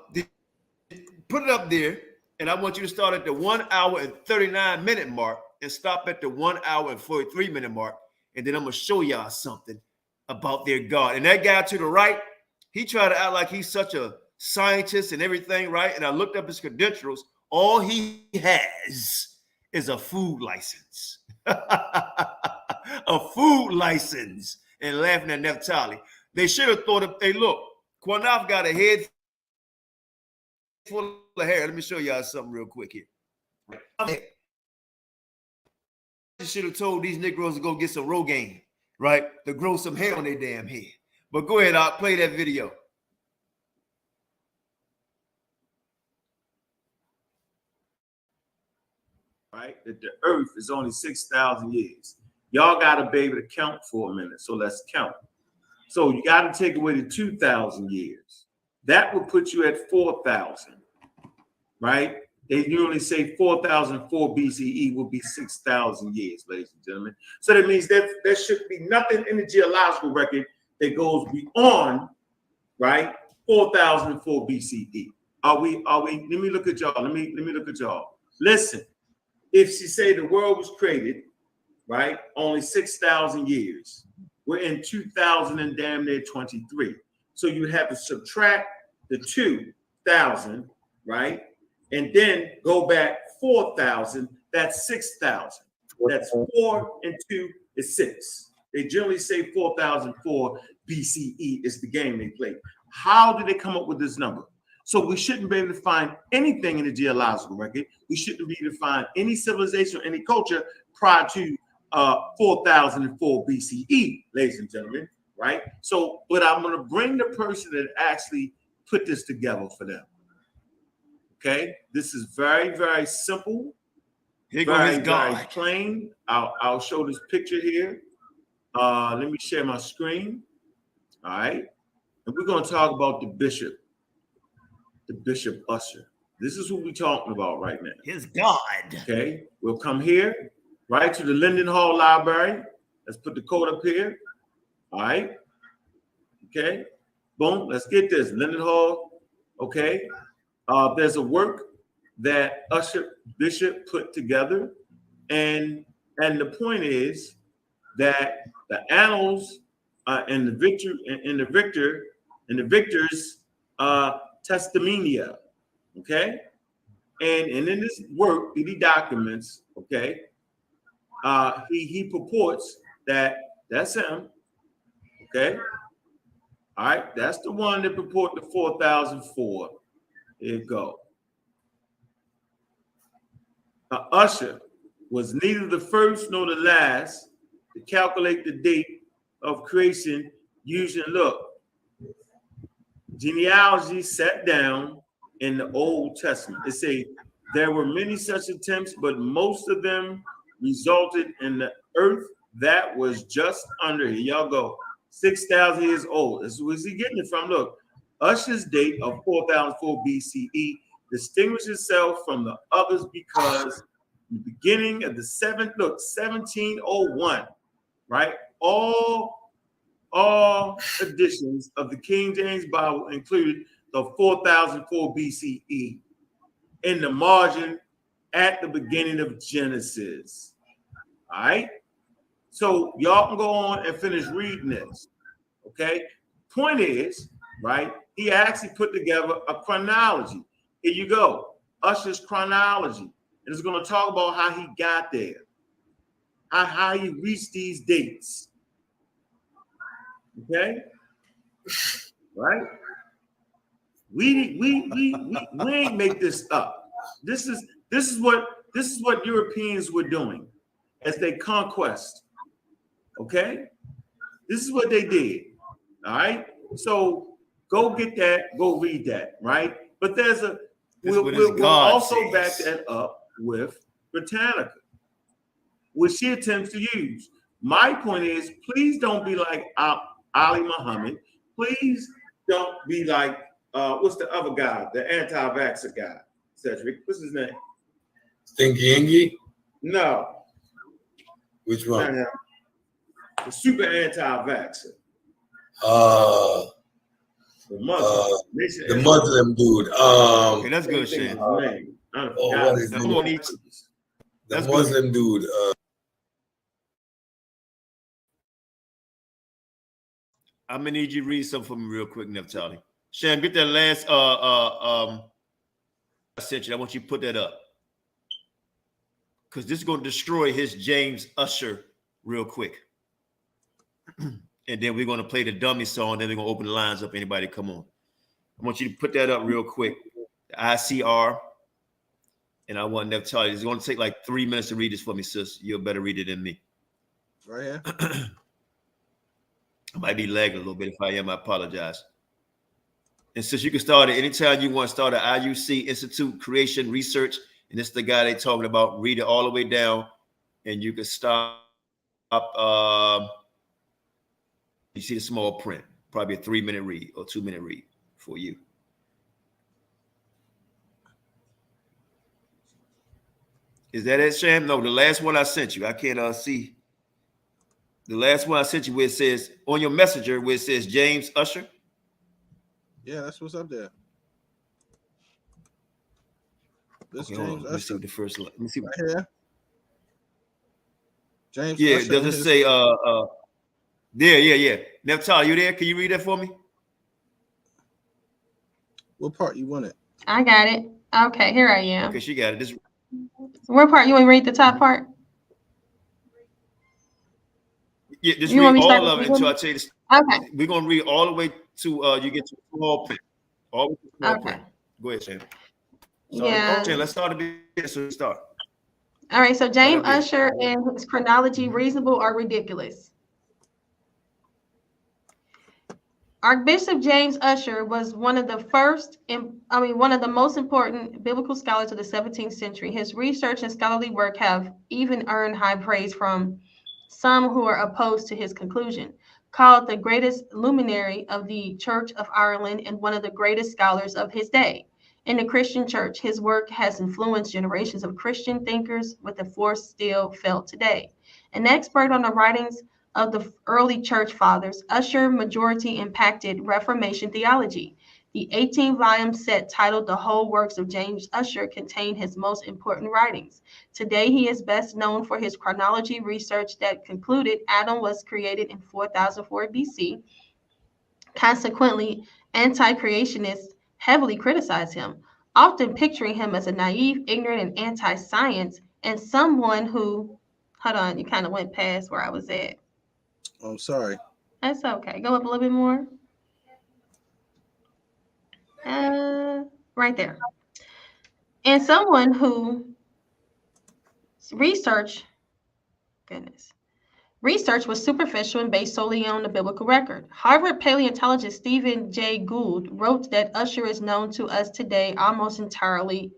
put it up there, and I want you to start at the 1 hour and 39-minute mark and stop at the 1 hour and 43-minute mark, and then I'm gonna show y'all something about their God. And that guy to the right, he tried to act like he's such a scientist and everything, right? And I looked up his credentials. All he has is a food license. A food license. And laughing at Naphtali. They should have thought of, hey, look, Qanath got a head full of hair. Let me show y'all something real quick here. You should have told these Negroes to go get some Rogaine, right? To grow some hair on their damn head. But go ahead, I'll play that video. Right? That the earth is only 6,000 years. Y'all got to be able to count for a minute. So let's count. So you got to take away the 2,000 years. That would put you at 4,000, right? They usually say 4,004 BCE will be 6,000 years, ladies and gentlemen. So that means that there should be nothing in the geological record that goes beyond, right, 4,004 BCE. Are we? Let me look at y'all. Let me look at y'all. Listen. If she say the world was created, right, only 6,000 years, we're in 2000 and damn near 23. So you have to subtract the 2,000, right, and then go back 4,000. That's 6,000. That's 4 and 2 is 6. They generally say 4,004 BCE is the game they play. How did they come up with this number? So we shouldn't be able to find anything in the geological record. We shouldn't be able to find any civilization or any culture prior to 4004 BCE, ladies and gentlemen, right? So, but I'm going to bring the person that actually put this together for them. Okay, this is very, very simple. Very, very plain. I'll show this picture here. Let me share my screen. All right. And we're going to talk about the bishop usher. This is what we're talking about right now. His God. Okay. We'll come here, right to the Linden Hall Library. Let's put the code up here. All right. Okay. Boom. Let's get this. Linden Hall. Okay. There's a work that Bishop put together. And the point is that the annals and the victor's testimonia, okay, and in this work, he documents, okay, he purports that that's him, okay, all right, that's the one that purport the 4004. There you go. Usher was neither the first nor the last to calculate the date of creation using, look, genealogy set down in the Old Testament. It says there were many such attempts, but most of them resulted in the earth that was just under, here y'all go, 6,000 years old. This is where he getting it from. Look, Usher's date of 4004 BCE distinguishes itself from the others because the beginning of the 1701, right? All editions of the King James Bible included the 4004 BCE in the margin at the beginning of Genesis. All right. So y'all can go on and finish reading this. Okay. Point is, right, he actually put together a chronology. Here you go. Usher's chronology. And it's going to talk about how he got there, how he reached these dates. Okay, right? We ain't make this up. This is what Europeans were doing as they conquest. Okay, this is what they did. All right. So go get that. Go read that. Right. But there's a we'll also back that up with Britannica, which she attempts to use. My point is, please don't be like Ali Muhammad. Please don't be like what's the other guy, the anti-vaxxer guy, Cedric. What's his name? Stinky Ingy? No. Which one? The super anti-vaxxer. The Muslim dude. Okay, that's good shit. What is the Muslim dude? I'm gonna need you to read something for me real quick, Naphtali. Shan, get that last I sent you. I want you to put that up. Because this is going to destroy his James Usher real quick. And then we're going to play the dummy song, then we're going to open the lines up. Anybody come on. I want you to put that up real quick. The ICR. And I want Naphtali. It's going to take like 3 minutes to read this for me, sis. You'll better read it than me. Right here. I might be lagging a little bit. If I am, I apologize. And since you can start it anytime you want to start at IUC Institute Creation Research, and this is the guy they're talking about, read it all the way down, and you can stop. You see the small print, probably a 3-minute read or 2-minute read for you. Is that it, Sham? No, the last one I sent you. I can't see. The last one I sent you where it says, on your messenger, where it says James Usher. Yeah, that's what's up there. This Okay, James let me see what the first. Let me see. Right here. James. Yeah, Usher does it say Yeah. Naphtali, you there? Can you read that for me? What part you want it? I got it. Okay, here I am. Okay, she got it. What part? You want to read the top part? Yeah, just read all of it until I tell you this. Okay. We're gonna read all the way to you get to small print. All the way to small print. Go ahead, Sam. Yeah. Okay, let's start a bit. So start. All right. So James Usher and his chronology, reasonable or ridiculous? Archbishop James Usher was one of the one of the most important biblical scholars of the 17th century. His research and scholarly work have even earned high praise from some who are opposed to his conclusion. Called the greatest luminary of the Church of Ireland and one of the greatest scholars of his day. In the Christian church, his work has influenced generations of Christian thinkers with a force still felt today. An expert on the writings of the early church fathers, Ussher majority impacted Reformation theology. The 18-volume set titled The Whole Works of James Ussher contained his most important writings. Today, he is best known for his chronology research that concluded Adam was created in 4004 BC. Consequently, anti-creationists heavily criticize him, often picturing him as a naive, ignorant, and anti-science, and someone who, hold on, you kind of went past where I was at. Oh, sorry. That's okay. Go up a little bit more. Right there. And someone who research was superficial and based solely on the biblical record. Harvard paleontologist Stephen Jay Gould wrote that Ussher is known to us today almost entirely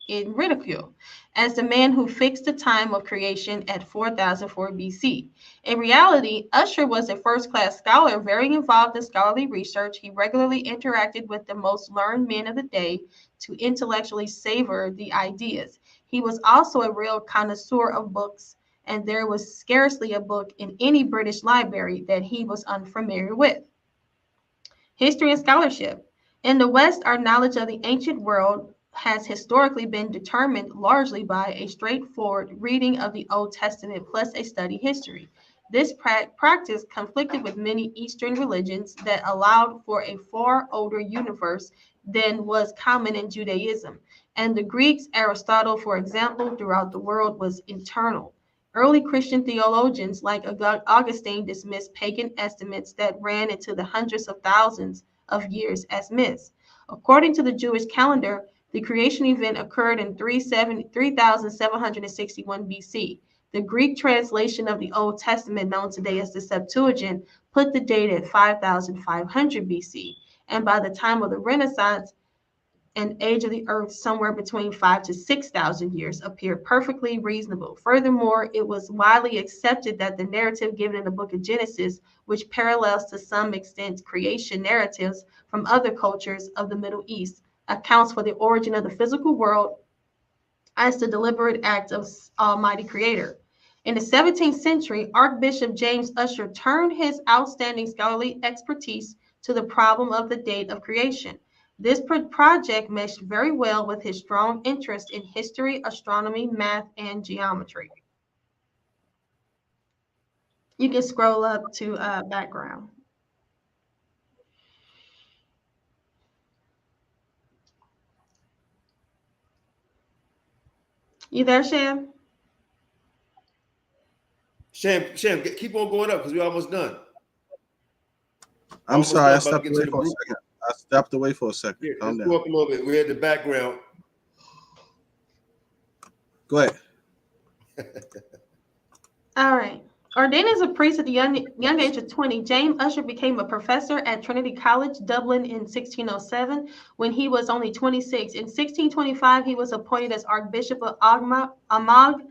in ridicule as the man who fixed the time of creation at 4004 BC. In reality, Ussher was a first-class scholar, very involved in scholarly research. He regularly interacted with the most learned men of the day to intellectually savor the ideas. He was also a real connoisseur of books, and there was scarcely a book in any British library that he was unfamiliar with. History and scholarship. In the West, our knowledge of the ancient world has historically been determined largely by a straightforward reading of the Old Testament plus a study history. This practice conflicted with many Eastern religions that allowed for a far older universe than was common in Judaism. And the Greeks, Aristotle, for example, throughout the world was eternal. Early Christian theologians like Augustine dismissed pagan estimates that ran into the hundreds of thousands of years as myths. According to the Jewish calendar, the creation event occurred in 3761 BC. The Greek translation of the Old Testament, known today as the Septuagint, put the date at 5500 BC. And by the time of the Renaissance, an age of the earth somewhere between 5,000 to 6,000 years appeared perfectly reasonable. Furthermore, it was widely accepted that the narrative given in the book of Genesis, which parallels to some extent creation narratives from other cultures of the Middle East, accounts for the origin of the physical world as the deliberate act of Almighty Creator. In the 17th century, Archbishop James Ussher turned his outstanding scholarly expertise to the problem of the date of creation. This project meshed very well with his strong interest in history, astronomy, math, and geometry. You can scroll up to background. You there, Sham? Sham, keep on going up because we're almost done. I'm sorry, I stepped away for a second. Yeah, let's go up a little bit. We're at the background. Go ahead. All right. Ordained as a priest at the young age of 20, James Ussher became a professor at Trinity College, Dublin in 1607 when he was only 26. In 1625, he was appointed as Archbishop of Armagh,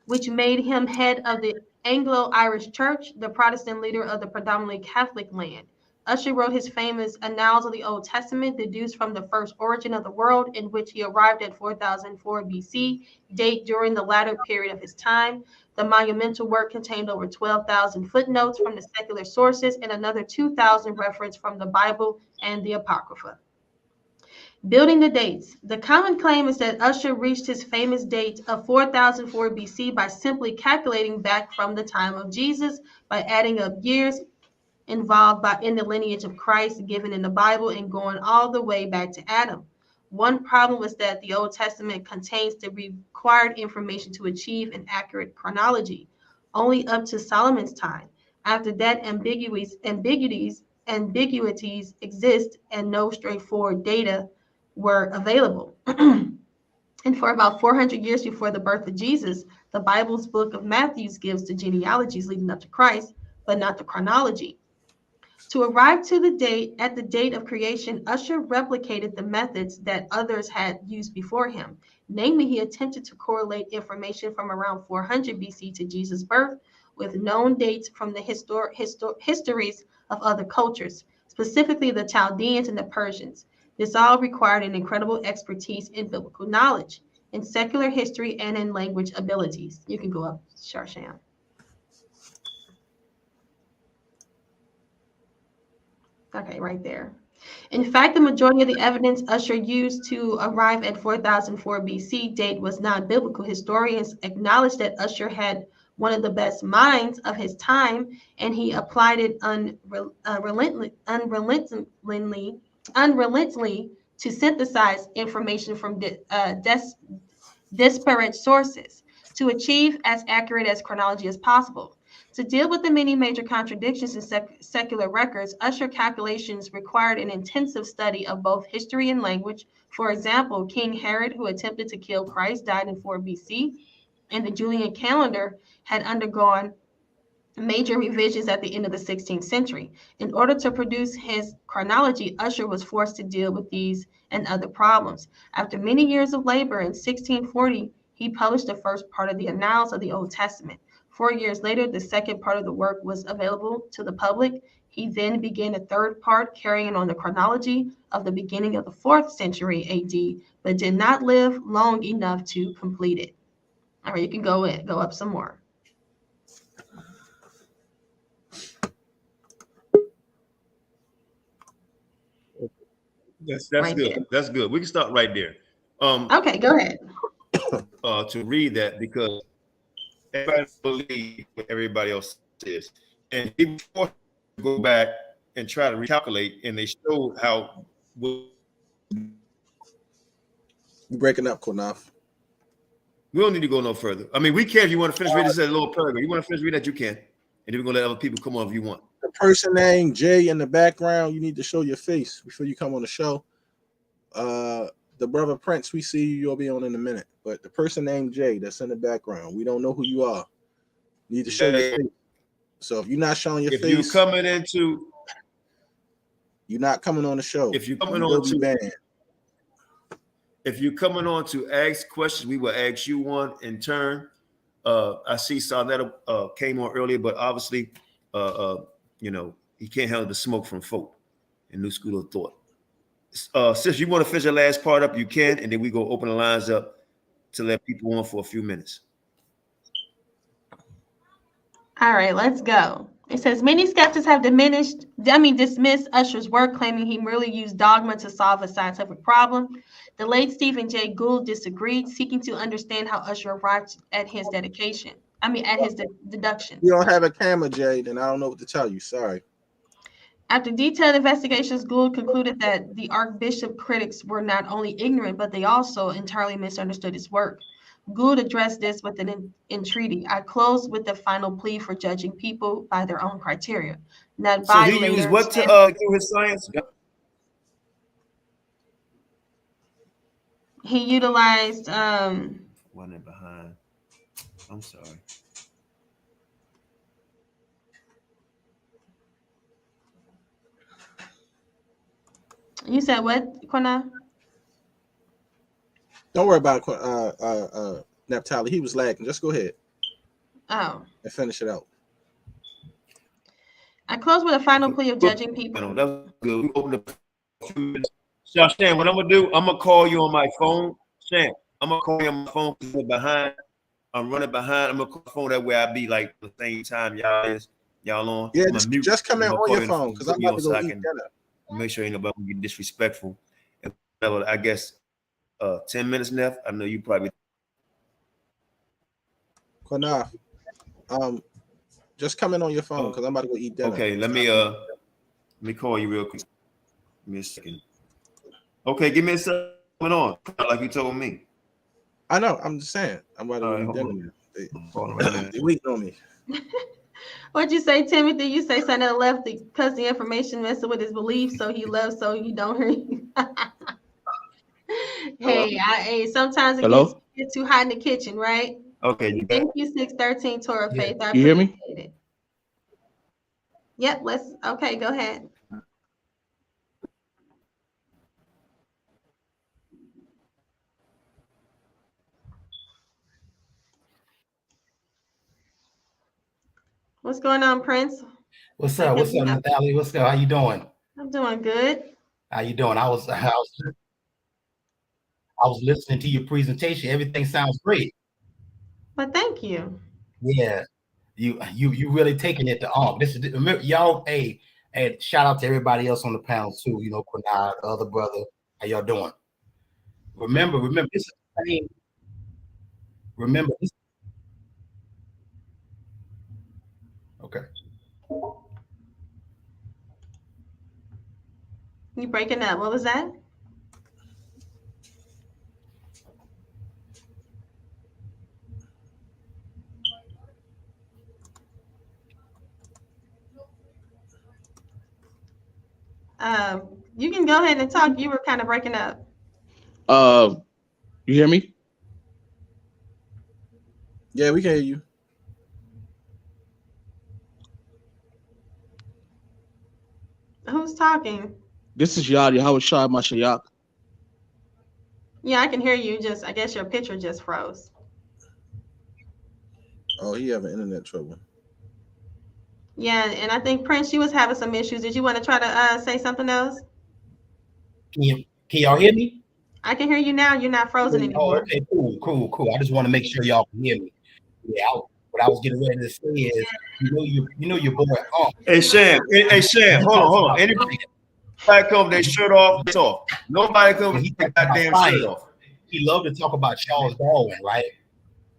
which made him head of the Anglo-Irish Church, the Protestant leader of the predominantly Catholic land. Ussher wrote his famous Annals of the Old Testament, deduced from the first origin of the world, in which he arrived at 4004 BC, date during the latter period of his time. The monumental work contained over 12,000 footnotes from the secular sources and another 2,000 references from the Bible and the Apocrypha. Building the dates. The common claim is that Ussher reached his famous date of 4004 BC by simply calculating back from the time of Jesus by adding up years involved in the lineage of Christ given in the Bible and going all the way back to Adam. One problem was that the Old Testament contains the required information to achieve an accurate chronology, only up to Solomon's time. After that, ambiguities exist and no straightforward data were available. And for about 400 years before the birth of Jesus, the Bible's book of Matthew gives the genealogies leading up to Christ, but not the chronology. To arrive to the date of creation, Ussher replicated the methods that others had used before him. Namely, he attempted to correlate information from around 400 BC to Jesus' birth with known dates from the histories of other cultures, specifically the Chaldeans and the Persians. This all required an incredible expertise in biblical knowledge, in secular history, and in language abilities. You can go up, Sharshan. Okay, right there. In fact, the majority of the evidence Usher used to arrive at 4004 BC date was non-biblical. Historians acknowledge that Usher had one of the best minds of his time, and he applied it unrelentingly to synthesize information from disparate sources to achieve as accurate as chronology as possible. To deal with the many major contradictions in secular records, Usher calculations required an intensive study of both history and language. For example, King Herod, who attempted to kill Christ, died in 4 BC, and the Julian calendar had undergone major revisions at the end of the 16th century. In order to produce his chronology, Usher was forced to deal with these and other problems. After many years of labor in 1640, he published the first part of the Annals of the Old Testament. 4 years later, the second part of the work was available to the public. He then began a third part, carrying on the chronology of the beginning of the 4th century AD, but did not live long enough to complete it. All right, you can go up some more. That's right good. There. That's good. We can start right there. Okay, go ahead. To read that, because everybody believes what everybody else says, and before go back and try to recalculate, and they show how. You're breaking up, Qanath. We don't need to go no further. I mean, we can if you want to finish reading this as a little paragraph. You want to finish reading that, you can, and then we're gonna let other people come on if you want. The person named Jay in the background, you need to show your face before you come on the show. The brother Prince, we see you, you'll be on in a minute. But the person named Jay that's in the background, we don't know who you are. You need to show your face. So if you're not showing your face, if you're coming into, you're not coming on the show. If you're coming on to banned. If you're coming on to ask questions, we will ask you one in turn. I see Sarnetta came on earlier, but obviously, you know, he can't handle the smoke from FOPE and New School of Thought. Sis, you want to finish the last part up, you can, and then we go open the lines up to let people on for a few minutes. All right, let's go. It says many skeptics have dismissed Usher's work, claiming he merely used dogma to solve a scientific problem. The late Stephen J. Gould disagreed, seeking to understand how Usher arrived at his dedication. At his deduction. You don't have a camera, Jay, then I don't know what to tell you. Sorry. After detailed investigations, Gould concluded that the Archbishop critics were not only ignorant, but they also entirely misunderstood his work. Gould addressed this with an entreaty. I close with the final plea for judging people by their own criteria, not by so he used what to do his science? He utilized One in behind. I'm sorry. You said what, Qanath? Don't worry about Naphtali. He was lagging. Just go ahead. Oh. And finish it out. I close with a final plea of judging people. That's good. We open up a few minutes. So Shan, what I'm gonna do, I'm gonna call you on my phone. Shan, I'm gonna call you on my phone because we're behind. I'm running behind. I'm gonna call the phone that way I be like the same time y'all on. Yeah, just come in on your phone because I'm about to go eat dinner. Make sure ain't nobody get disrespectful. And I guess 10 minutes left. I know you probably. Qanath, just come in on your phone because I'm about to go eat dinner. Okay, let me call you real quick. Give me a second. Okay, give me a second on, like you told me. I know. I'm just saying. I'm about to go eat dinner. They waiting on me. What'd you say, Timothy? You say something that left because the information messing with his beliefs, so he left so you don't hear you. Hey, sometimes it gets too hot in the kitchen, right? Okay. Thank you, 613 Torah Faith. I you hear me? It. Yep. Okay. Go ahead. What's going on, Prince? What's up? What's up, Naphtali? What's up? How you doing? I'm doing good. How you doing? I was listening to your presentation. Everything sounds great. Well, thank you. Yeah, you really taking it to This is y'all. Hey, shout out to everybody else on the panel too. You know, Qanath, the other brother. How y'all doing? Remember, this is the same. Remember this. Okay. You breaking up? What was that? You can go ahead and talk. You were kind of breaking up. You hear me? Yeah, we can hear you. Who's talking? This is Yahawashi Ha Mashayach. Yeah, I can hear you. Just, I guess your picture just froze. Oh, he having internet trouble. Yeah, and I think Prince, you was having some issues. Did you want to try to say something else? Can y'all hear me? I can hear you now. You're not frozen anymore. Oh, okay, cool. I just want to make sure y'all can hear me. Yeah, what I was getting ready to say is, you know your boy. Hey Sham, hold on. Anybody come their shirt off? It's off. Nobody come with their goddamn shirt off. He loved to talk about Charles Darwin, right?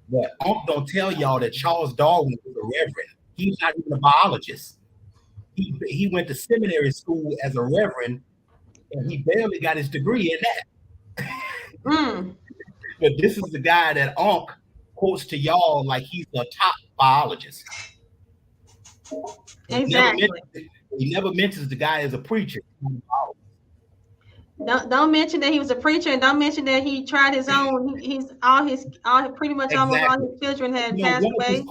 But don't tell y'all that Charles Darwin was a reverend. He's not even a biologist. He went to seminary school as a reverend, and he barely got his degree in that. But this is the guy that Ankh quotes to y'all like he's a top biologist. Exactly. He never mentions the guy as a preacher. Don't mention that he was a preacher, and don't mention that he tried his own. Pretty much almost all his children had passed away.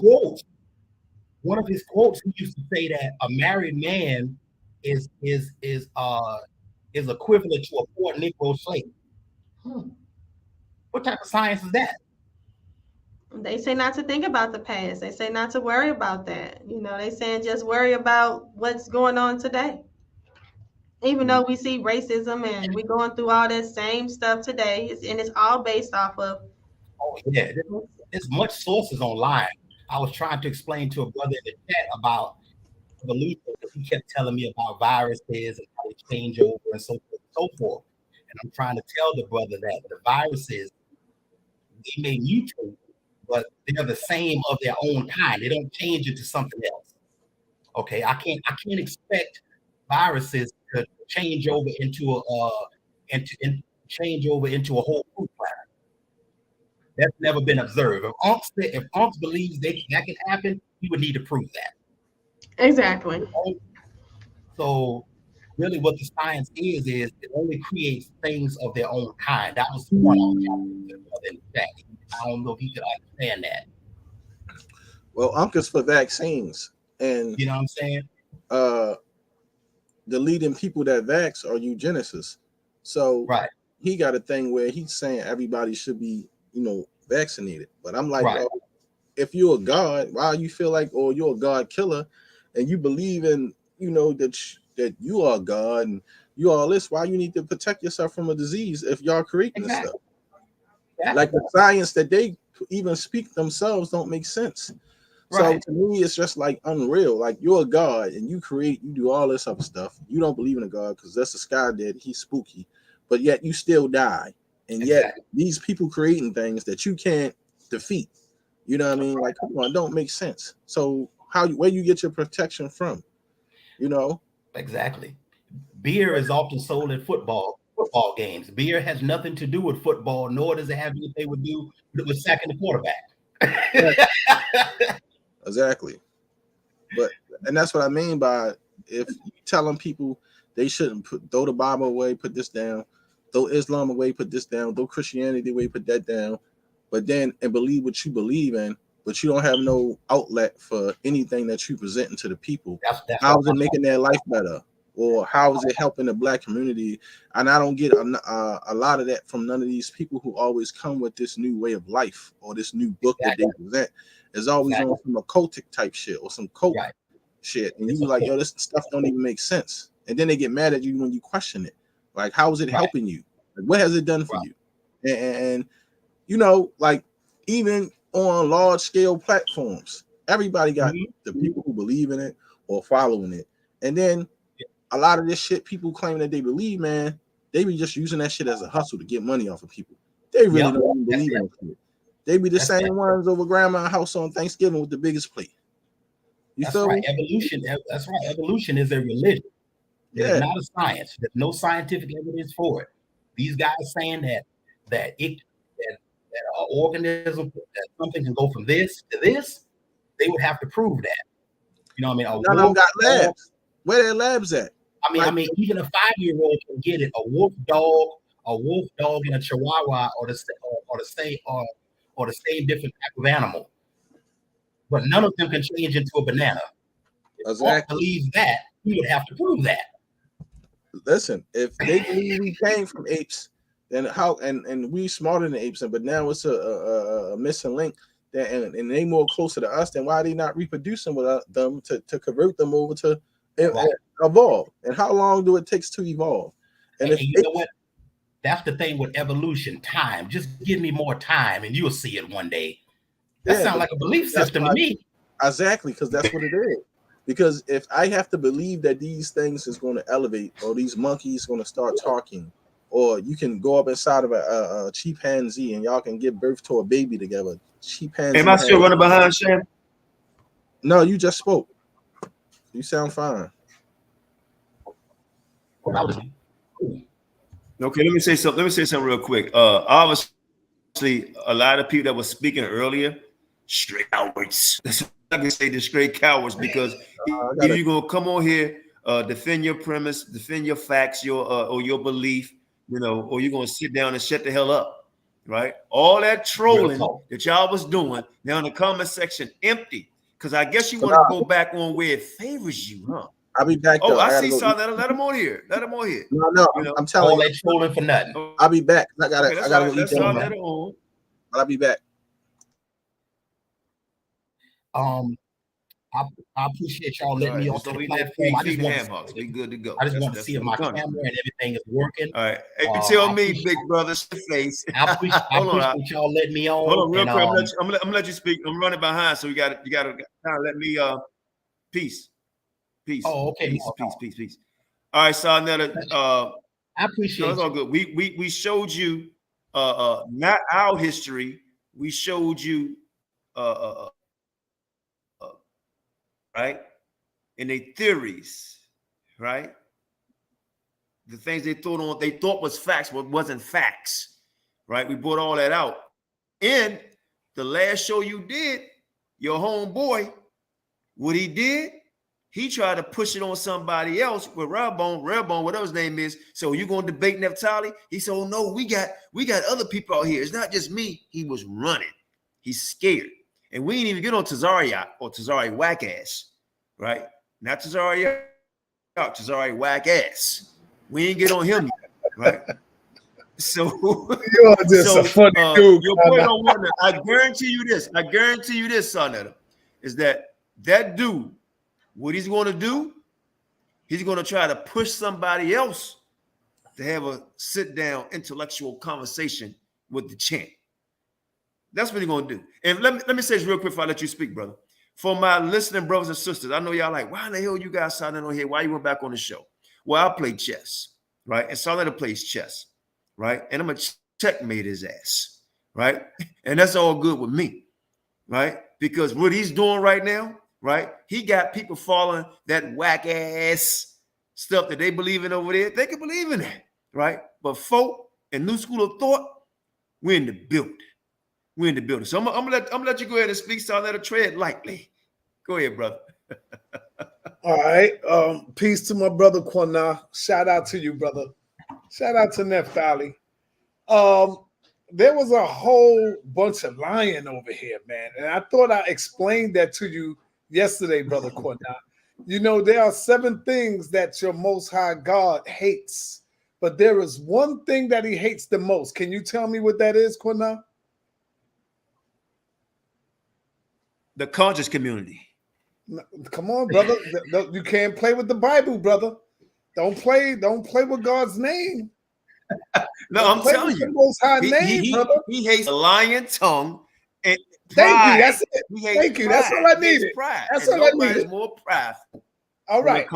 One of his quotes, he used to say that a married man is equivalent to a poor Negro slave. What type of science is that? They say not to think about the past. They say not to worry about that. You know, they saying just worry about what's going on today. Even though we see racism and we're going through all that same stuff today, and it's all based off of. Oh yeah, there's much sources online. I was trying to explain to a brother in the chat about evolution because he kept telling me about viruses and how they change over and so forth and so forth. And I'm trying to tell the brother that the viruses, they may mutate, but they're the same of their own kind. They don't change into something else. Okay, I can't expect viruses to change over into a whole fruit platter. That's never been observed. If Ankh believes that can happen, he would need to prove that. Exactly. So really what the science is it only creates things of their own kind. That was the one I was talking to the brother in the chat. I don't know if he could understand that. Well, Ankh is for vaccines. And you know what I'm saying? The leading people that vax are eugenicists. So he got a thing where he's saying everybody should be, vaccinated. But I'm like, well, if you're a god, why you feel like, you're a god killer, and you believe in, that you are God and you all this, why you need to protect yourself from a disease if y'all creating this stuff? Like the science that they even speak themselves don't make sense. So to me, it's just like unreal. Like you're a god and you do all this other stuff. You don't believe in a god because that's a sky dead. He's spooky, but yet you still die. And yet these people creating things that you can't defeat. You know what I mean? Like, come on, don't make sense. So where you get your protection from? Exactly. Beer is often sold at football games. Beer has nothing to do with football, nor does it have anything to do with sacking the quarterback. Exactly. And that's what I mean by if you telling people they shouldn't throw the Bible away, put this down, throw Islam away, put this down, throw Christianity away, put that down, but then and believe what you believe in, but you don't have no outlet for anything that you presenting to the people. How is it making their life better? Or how is it helping the Black community? And I don't get a lot of that from none of these people who always come with this new way of life or this new book that they present. is always on some occultic type shit or some cult shit, and you be like, yo, this stuff don't even make sense. And then they get mad at you when you question it. Like, how is it helping you? Like, what has it done for you? And you know, like even on large scale platforms, everybody got the people who believe in it or following it. And then a lot of this shit people claim that they believe, man, they be just using that shit as a hustle to get money off of people. They really don't even believe in it. They be the same ones over grandma's house on Thanksgiving with the biggest plate. You feel me? Evolution. That's right. Evolution is a religion. It's not a science. There's no scientific evidence for it. These guys saying that an organism, that something can go from this to this, they would have to prove that. You know what I mean? None of them got labs. Where their labs at? I mean, even a 5-year-old can get it. A wolf dog and a chihuahua, or the same different type of animal, but none of them can change into a banana. If Paul believes that, he would have to prove that. Listen, if they believe we came from apes, then how? And we smarter than apes, but now it's a missing link. And they more closer to us. Then why are they not reproducing with them to convert them over to evolve? And how long do it takes to evolve? And if you know what? That's the thing with evolution. Time. Just give me more time, and you'll see it one day. That sounds like a belief system to me. Exactly, because that's what it is. Because if I have to believe that these things is going to elevate, or these monkeys going to start talking, or you can go up inside of a chimpanzee and y'all can give birth to a baby together. Chimpanzee. Am I still running behind, Shan? No, you just spoke. You sound fine. Okay, let me say something real quick. Obviously, a lot of people that were speaking earlier, straight cowards. I can say the straight cowards, because if you're gonna come on here, defend your premise, defend your facts, or your belief, you know, or you're gonna sit down and shut the hell up, right? All that trolling that y'all was doing now in the comment section empty, because I guess you want to go back on where it favors you, huh? I'll be back. Oh, I see something. Let him on here. Let him on here. No, you know? I'm telling you, all that trolling for nothing. I'll be back. I gotta go eat dinner. But I'll be back. I appreciate y'all letting me onto the platform. I just want to be good to go. I just want to see if my camera and everything is working. All right. Hey, tell me, big brother, face. I appreciate y'all letting me on. Hold on, real quick. I'm gonna let you speak. I'm running behind, so you gotta kind of let me peace. Oh, okay. Peace. All right, so now I appreciate it's all good. We showed you not our history. We showed you right, and their theories, right? The things they thought was facts, but wasn't facts, right? We brought all that out. And the last show you did, your homeboy, what he did, he tried to push it on somebody else with Redbone, whatever his name is. So you gonna debate Naphtali? He said, "Oh no, we got other people out here. It's not just me." He was running. He's scared. And we didn't even get on Tazari whack ass, right? Not Tazari whack ass. We ain't get on him yet, right? So you're just a funny dude. Your boy don't want to. I guarantee you this, son, is that dude, what he's going to do, he's going to try to push somebody else to have a sit-down intellectual conversation with the champ. That's what he's going to do. And let me say this real quick before I let you speak, brother. For my listening brothers and sisters, I know y'all like, why the hell you guys signing on here? Why you went back on the show? Well, I play chess, right? And Solana plays chess, right? And I'm going to checkmate his ass, right? And that's all good with me, right? Because what he's doing right now, right? He got people following that whack ass stuff that they believe in over there. They can believe in that, right? But FOPE and New School of Thought, we're in the building. We're in the building. So I'm gonna let you go ahead and speak, so I'll let her tread lightly. Go ahead, brother. All right. Peace to my brother Qanath. Shout out to you, brother. Shout out to Naphtali. There was a whole bunch of lying over here, man. And I thought I explained that to you yesterday, brother Qanath. You know, there are 7 things that your Most High God hates, but there is one thing that he hates the most. Can you tell me what that is, Qanath? The conscious community. Come on, brother. You can't play with the Bible, brother. Don't play with God's name. No, I'm telling you. The Most High name, brother. He hates a lying tongue and pride. Thank you. That's it. Thank you. That's all I needed. That's all I needed. More prideful. All right.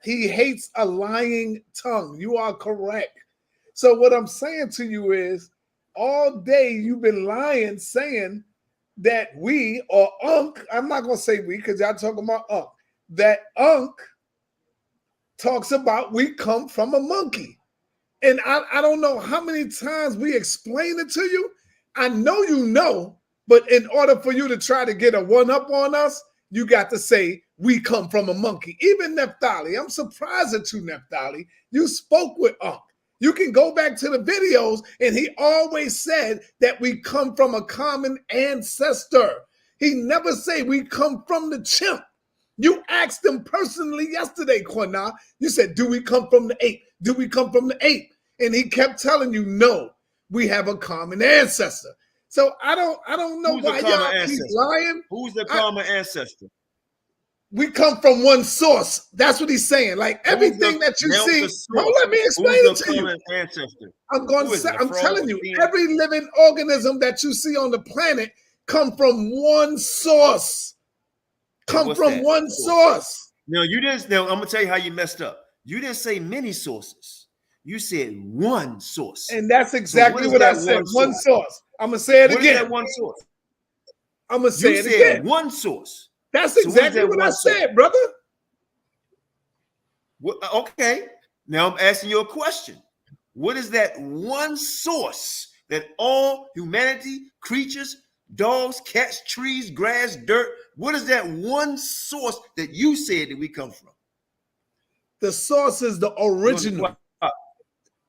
He hates a lying tongue. You are correct. So what I'm saying to you is, all day you've been lying, saying that we or Ankn, I'm not going to say we because y'all talking about Ankn, that Ankn talks about we come from a monkey. And I don't know how many times we explain it to you. I know you know, but in order for you to try to get a one-up on us, you got to say we come from a monkey. Even Naphtali, I'm surprised at you, Naphtali. You spoke with Ankn. You can go back to the videos, and he always said that we come from a common ancestor. He never say we come from the chimp. You asked him personally yesterday, Qanath. You said, do we come from the ape? Do we come from the ape? And he kept telling you, no, we have a common ancestor. So I don't know why y'all keep lying. Who's the common ancestor? We come from one source. That's what he's saying. Like everything that you see. Don't let me explain it to you. Ancestor? I'm telling you, every living organism that you see on the planet come from one source. Come from one source. No, you didn't. No, I'm gonna tell you how you messed up. You didn't say many sources. You said one source. And that's exactly what I said. One source. I'm gonna say it again. What is that one source? I'm gonna say it again. One source. That's exactly what I said, brother. Okay. Now I'm asking you a question. What is that one source that all humanity, creatures, dogs, cats, trees, grass, dirt, what is that one source that you said that we come from? The source is the original.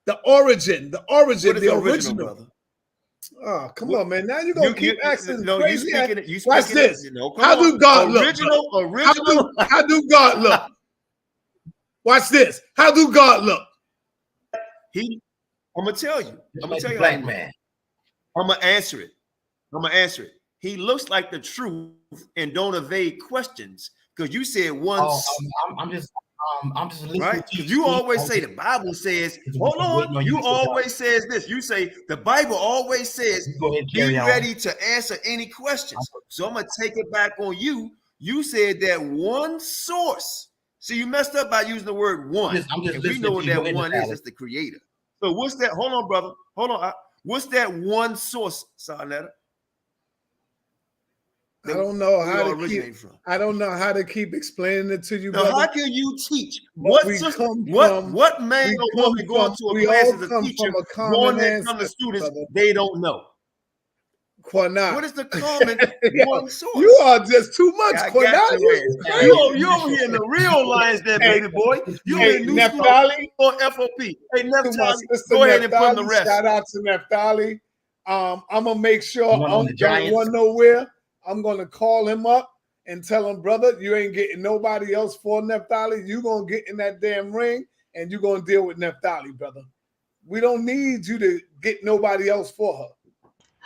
The origin, the original. Brother? Oh, come on, man. Now you're going to keep asking crazy. Watch this. How do God look? How do God look? Watch this. How do God look? I'm going to tell you. I'm going to tell you. Black man. I'm going to answer it. He looks like the truth and don't evade questions because you said once. I'm just listening. Right? Because you always say the Bible says, hold on. You always says this. You say the Bible always says, be ready to answer any questions. So I'm going to take it back on you. You said that one source. See, you messed up by using the word one. We know what that one is. It's the creator. So what's that? Hold on, brother. Hold on. What's that one source, Sarnetta? I don't know how to keep. I don't know how to keep explaining it to you. Now, how can you teach? What man or woman going to a class as a teacher, going there from the students, they don't know? Qanath. What is the common one source? You are just too much, Qanath. You over here in the real lines there, baby boy. You in New Naphtali or F.O.P.E. Hey, Naphtali, go ahead and put in the rest. Shout out to Naphtali. I'm gonna make sure I'm don't run nowhere. I'm going to call him up and tell him, brother, you ain't getting nobody else for Naphtali. You're going to get in that damn ring and you're going to deal with Naphtali, brother. We don't need you to get nobody else for her.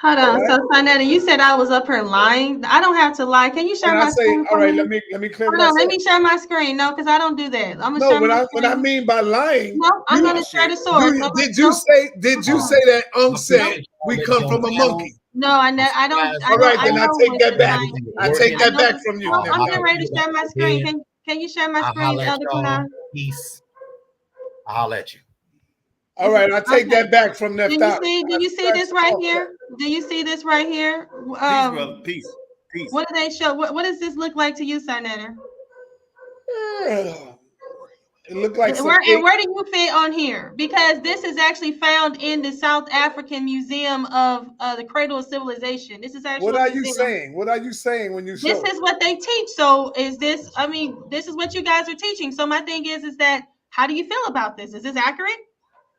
Hold on. Right? So, Sonetta, you said I was up here lying. I don't have to lie. Can you share my screen? All right, let me clear Hold on, let me share my screen. No, because I don't do that. I'm gonna share my screen. What I mean by lying. No, I'm going to share the source. Did you say that Ankn said we come from a monkey? No, I don't. All right, then I take that back. I take that back from you. I'm getting ready to share my screen. Can you share my screen, Elder Qanath? Peace. I'll let you. All right, I take that back from that. Do you see this right here? Do you see this right here? Peace, brother. Peace. What do they show? What does this look like to you, Sarnetta? It looked like where do you fit on here? Because this is actually found in the South African Museum of the Cradle of Civilization. This is actually. What are you saying? What are you saying when you show? This is what they teach. So is this? I mean, this is what you guys are teaching. So my thing is that how do you feel about this? Is this accurate?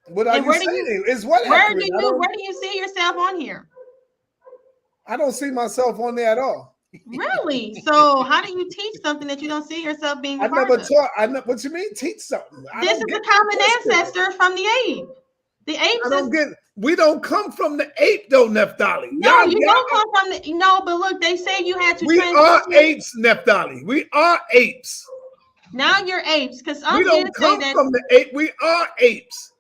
What are you saying? Is what where do you see yourself on here? I don't see myself on there at all. Really? So how do you teach something that you don't see yourself being? I never taught. What you mean teach something? This is a common ancestor from the ape. The apes. I don't get. We don't come from the ape though, Naphtali. No, you don't come from the. No, but look, they say you had to. We are apes, Naphtali. We are apes. Now you're apes, because we don't come from the ape. We are apes.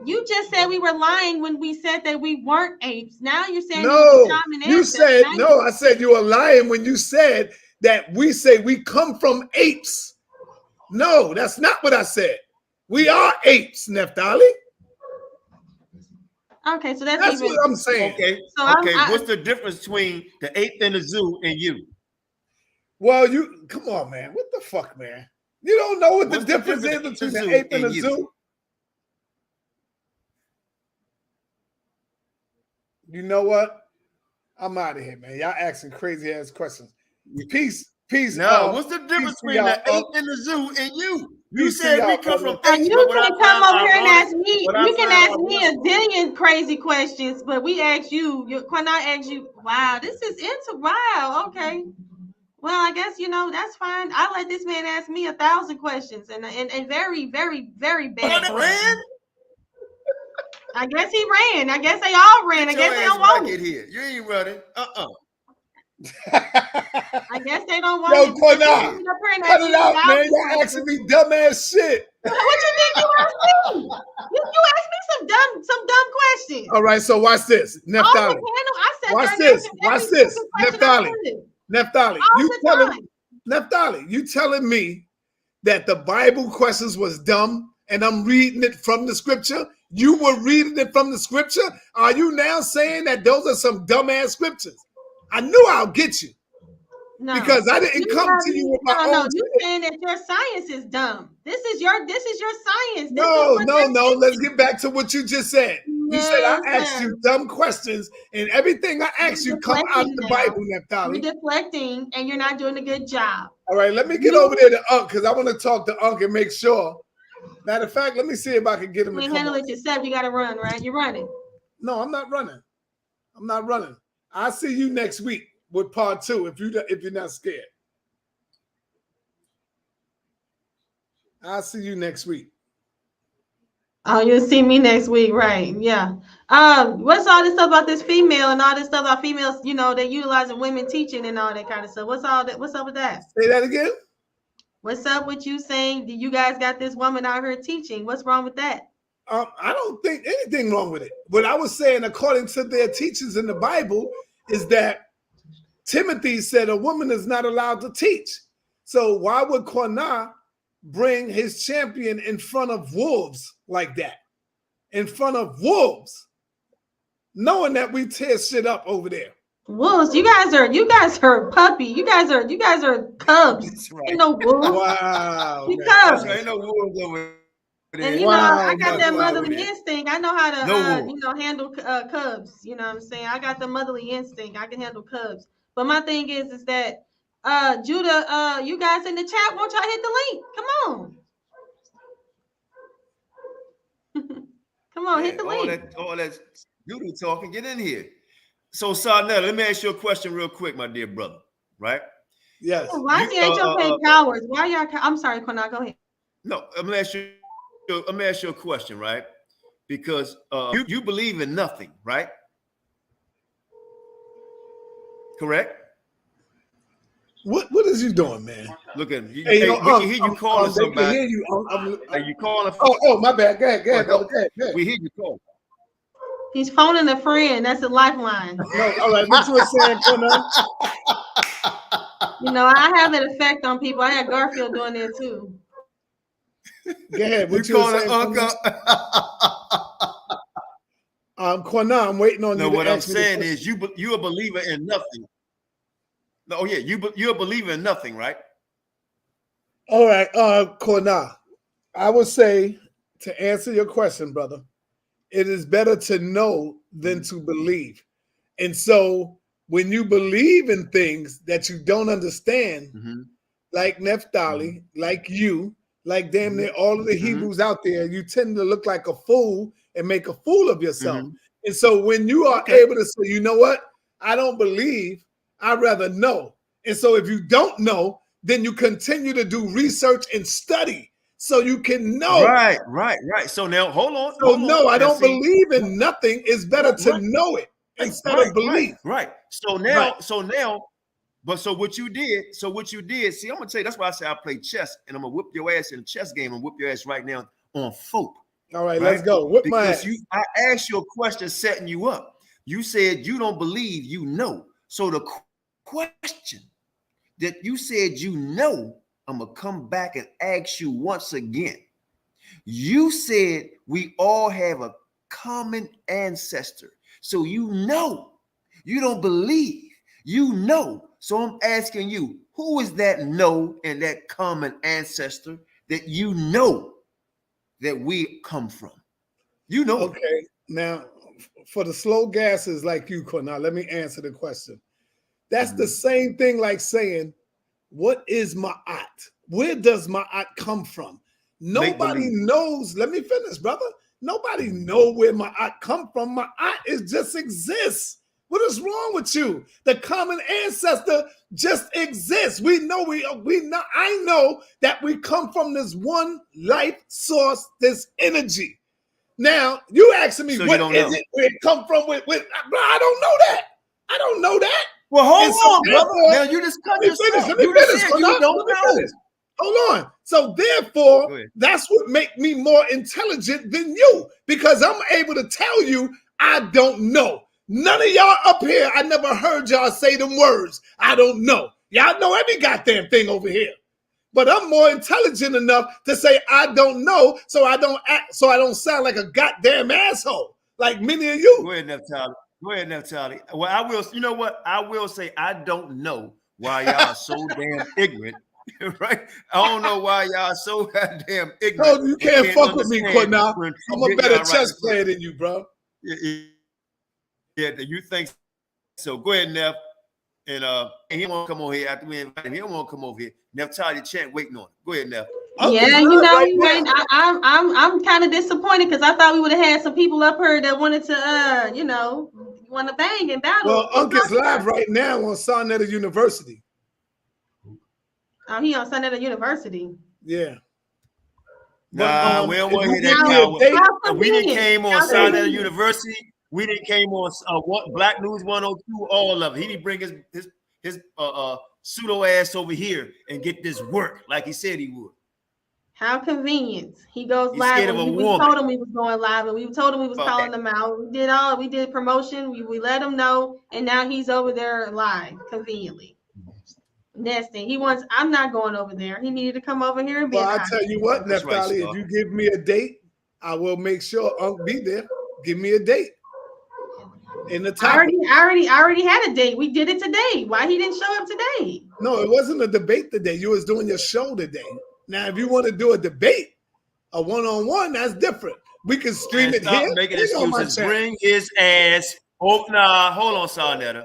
You just said we were lying when we said that we weren't apes. Now you're saying no. You said no. I said you were lying when you said that we say we come from apes. No, that's not what I said. We are apes, Naphtali. Okay, so that's what I'm saying. Okay, so what's the difference between the ape in the zoo and you? Well, you come on, man. What the fuck, man? You don't know what the difference is between the ape and the zoo? You know what? I'm out of here, man. Y'all asking crazy ass questions. Peace. No, what's the difference between the ape in the zoo and you? You said we come from apes. You can come over here and ask me. You can ask me a zillion crazy questions, but we asked you. Qanath asked you. Wow, this is wow. Okay. Well, I guess that's fine. I let this man ask me 1,000 questions and very, very, very bad. I guess he ran. I guess they all ran. I guess they don't want it. Here. You ain't running. I guess they don't want it. Yo, Qanath, cut it out, man. You're asking me dumbass shit. What you think you asked me? You asked me some dumb questions. All right, so watch this, Naphtali. Watch this, Naphtali. Naphtali, you telling me that the Bible questions was dumb, and I'm reading it from the scripture? You were reading it from the scripture? Are you now saying that those are some dumbass scriptures? I knew I'll get you. No, because I didn't come to you with my own. No, you saying that your science is dumb. This is your science. No. Let's get back to what you just said. You said I asked you dumb questions, and everything I asked you come out of the Bible, Naphtali. You're deflecting, and you're not doing a good job. All right, let me get over there to Ankn, because I want to talk to Ankn and make sure. Matter of fact, let me see if I can get him to come handle it yourself. You got to run, right? You're running. No, I'm not running. I'll see you next week with part 2 if you're not scared. I'll see you next week. Oh, you'll see me next week, right? Yeah. What's all this stuff about this female and all this stuff about females? They're utilizing women teaching and all that kind of stuff. What's up with that? Say that again. What's up with you saying you guys got this woman out here teaching? What's wrong with that? I don't think anything wrong with it. What I was saying, according to their teachings in the Bible, is that Timothy said a woman is not allowed to teach. So why would Qanath bring his champion in front of wolves like that? In front of wolves, knowing that we tear shit up over there. Wolves, you guys are puppy. You guys are cubs. That's right. Ain't no wolves. Wow. You cubs. Ain't no wolves over there. And I got that motherly instinct. I know how to handle cubs. You know what I'm saying? I got the motherly instinct. I can handle cubs. But my thing is that Judah, you guys in the chat, won't y'all hit the link? Come on. Come on, hit the link. All that Judah talking, get in here. So Sarnetta, let me ask you a question real quick, my dear brother. Right? Yes. Why is y'all paying cowards? Why y'all? I'm sorry, Qanath, go ahead. No, let me ask you a question, right? Because you believe in nothing, right? Correct? What is you doing, man? Look at you. Hey, we can hear you calling somebody. Hear you. Are you calling? Oh, my bad. Go ahead. We hear you calling. He's phoning a friend. That's a lifeline. No, all right. What you were saying, Qanath? I have that effect on people. I had Garfield doing that too. Go ahead. What you calling Uncle? Qanath, I'm waiting on you. No, what I'm saying is you're a believer in nothing. No, yeah, you're a believer in nothing, right? All right, Qanath, I would say to answer your question, brother, it is better to know than to believe. And so when you believe in things that you don't understand, like Naphtali, like you, like damn near all of the Hebrews out there, you tend to look like a fool and make a fool of yourself. And so when you are able to say, you know what, I don't believe, I'd rather know. And so if you don't know, then you continue to do research and study so you can know. Right. So now, hold on. So no, I don't believe in nothing. It's better to know it instead of believe. Right. So now, but so what you did, see, I'm gonna tell you, that's why I say I play chess, and I'm gonna whip your ass in a chess game and whip your ass right now on FOPE. All right, let's go. Whip my ass. I asked you a question setting you up. You said you don't believe you know. So the question that you said you know, I'm gonna come back and ask you once again. You said we all have a common ancestor. So you know, you don't believe, you know. So I'm asking you, who is that know and that common ancestor that you know that we come from? You know. Okay, now for the slow gases like you, Qanath, let me answer the question. That's the same thing like saying, what is Ma'at? Where does Ma'at come from? Nobody knows. Let me finish, brother. Nobody know where Ma'at come from. Ma'at is just exists. What is wrong with you? The common ancestor just exists. We know I know that we come from this one life source, this energy. Now you asking me, so what is it? Where it come from? Bro, I don't know that. I don't know that. Well, hold on, brother. Now you just cut yourself. Let me finish. Hold on. So therefore, that's what makes me more intelligent than you, because I'm able to tell you I don't know. None of y'all up here, I never heard y'all say them words. I don't know. Y'all know every goddamn thing over here. But I'm more intelligent enough to say I don't know, so I don't sound like a goddamn asshole like many of you. Go ahead, Naphtali. Well, I will. You know what? I will say I don't know why y'all are so damn ignorant. Right? I don't know why y'all so goddamn ignorant. No, you can't fuck with me, Qanath. I'm a better chess player than you, bro. Yeah, you think so? Go ahead, Neff. And he won't come over here after we invite him. He don't want to come over here. Naphtali chat waiting on him. Go ahead, Neff. Yeah, you know, I'm kind of disappointed because I thought we would have had some people up here that wanted to, want to bang and battle. Well, Uncle's live right now on Sonetta University. Oh, he on Sonetta University. Yeah. Nah, we don't want to hear that power. We didn't came on Sonetta University. We didn't came on Black News 102. All of it. He didn't bring his pseudo ass over here and get this work like he said he would. How convenient. He goes live. We told him we was going live, and we told him we was calling them out. We did promotion. We let him know, and now he's over there live conveniently. Nesting. I'm not going over there. He needed to come over here and be. Well, I tell you what, Naphtali, if you give me a date, I will make sure Unc be there. Give me a date. In the top. I already had a date. We did it today. Why he didn't show up today? No, it wasn't a debate today. You was doing your show today. Now, if you want to do a debate, a one-on-one, that's different. We can stream it here. Making excuses. Bring his ass. Oh, nah, hold on, Sonetta.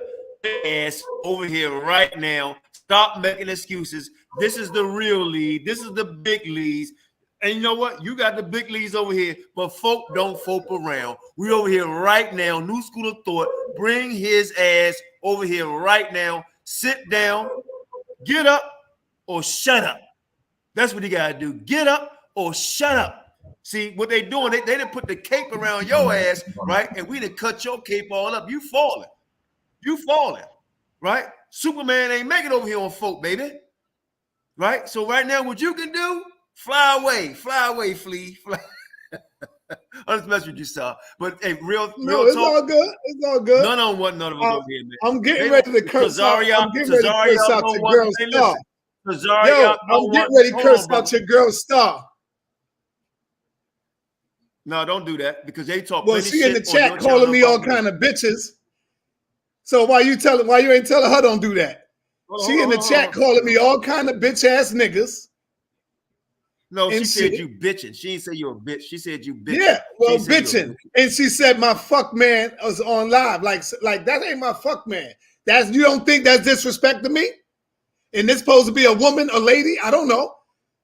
Ass over here right now. Stop making excuses. This is the real lead. This is the big leads. And you know what? You got the big leads over here, but folk don't FOPE around. We over here right now. New school of thought. Bring his ass over here right now. Sit down. Get up or shut up. That's what you got to do. Get up or shut up. See, what they doing, they didn't put the cape around your ass, right? And we didn't cut your cape all up. You falling. You falling, right? Superman ain't making over here on FOPE, baby. Right? So right now, what you can do, fly away, flea, fly. I'm just messing with you, sir. But hey, real it's talk. All good. It's all good. None of them over here, man. I'm getting ready to curse out. I'm getting ready to curse out your girl Star. Yo, I'm getting ready to curse out your girl Star. No, don't do that because they talk. Well, she in the chat calling me all kind of bitches. So why you ain't telling her don't do that? She in the chat calling me all kind of bitch ass niggas. No, she said you bitching. She didn't say you're a bitch. She said you bitching. Yeah, well, bitching. And she said my fuck man was on live. Like that ain't my fuck man. You don't think that's disrespect to me? And this supposed to be a woman, a lady? I don't know.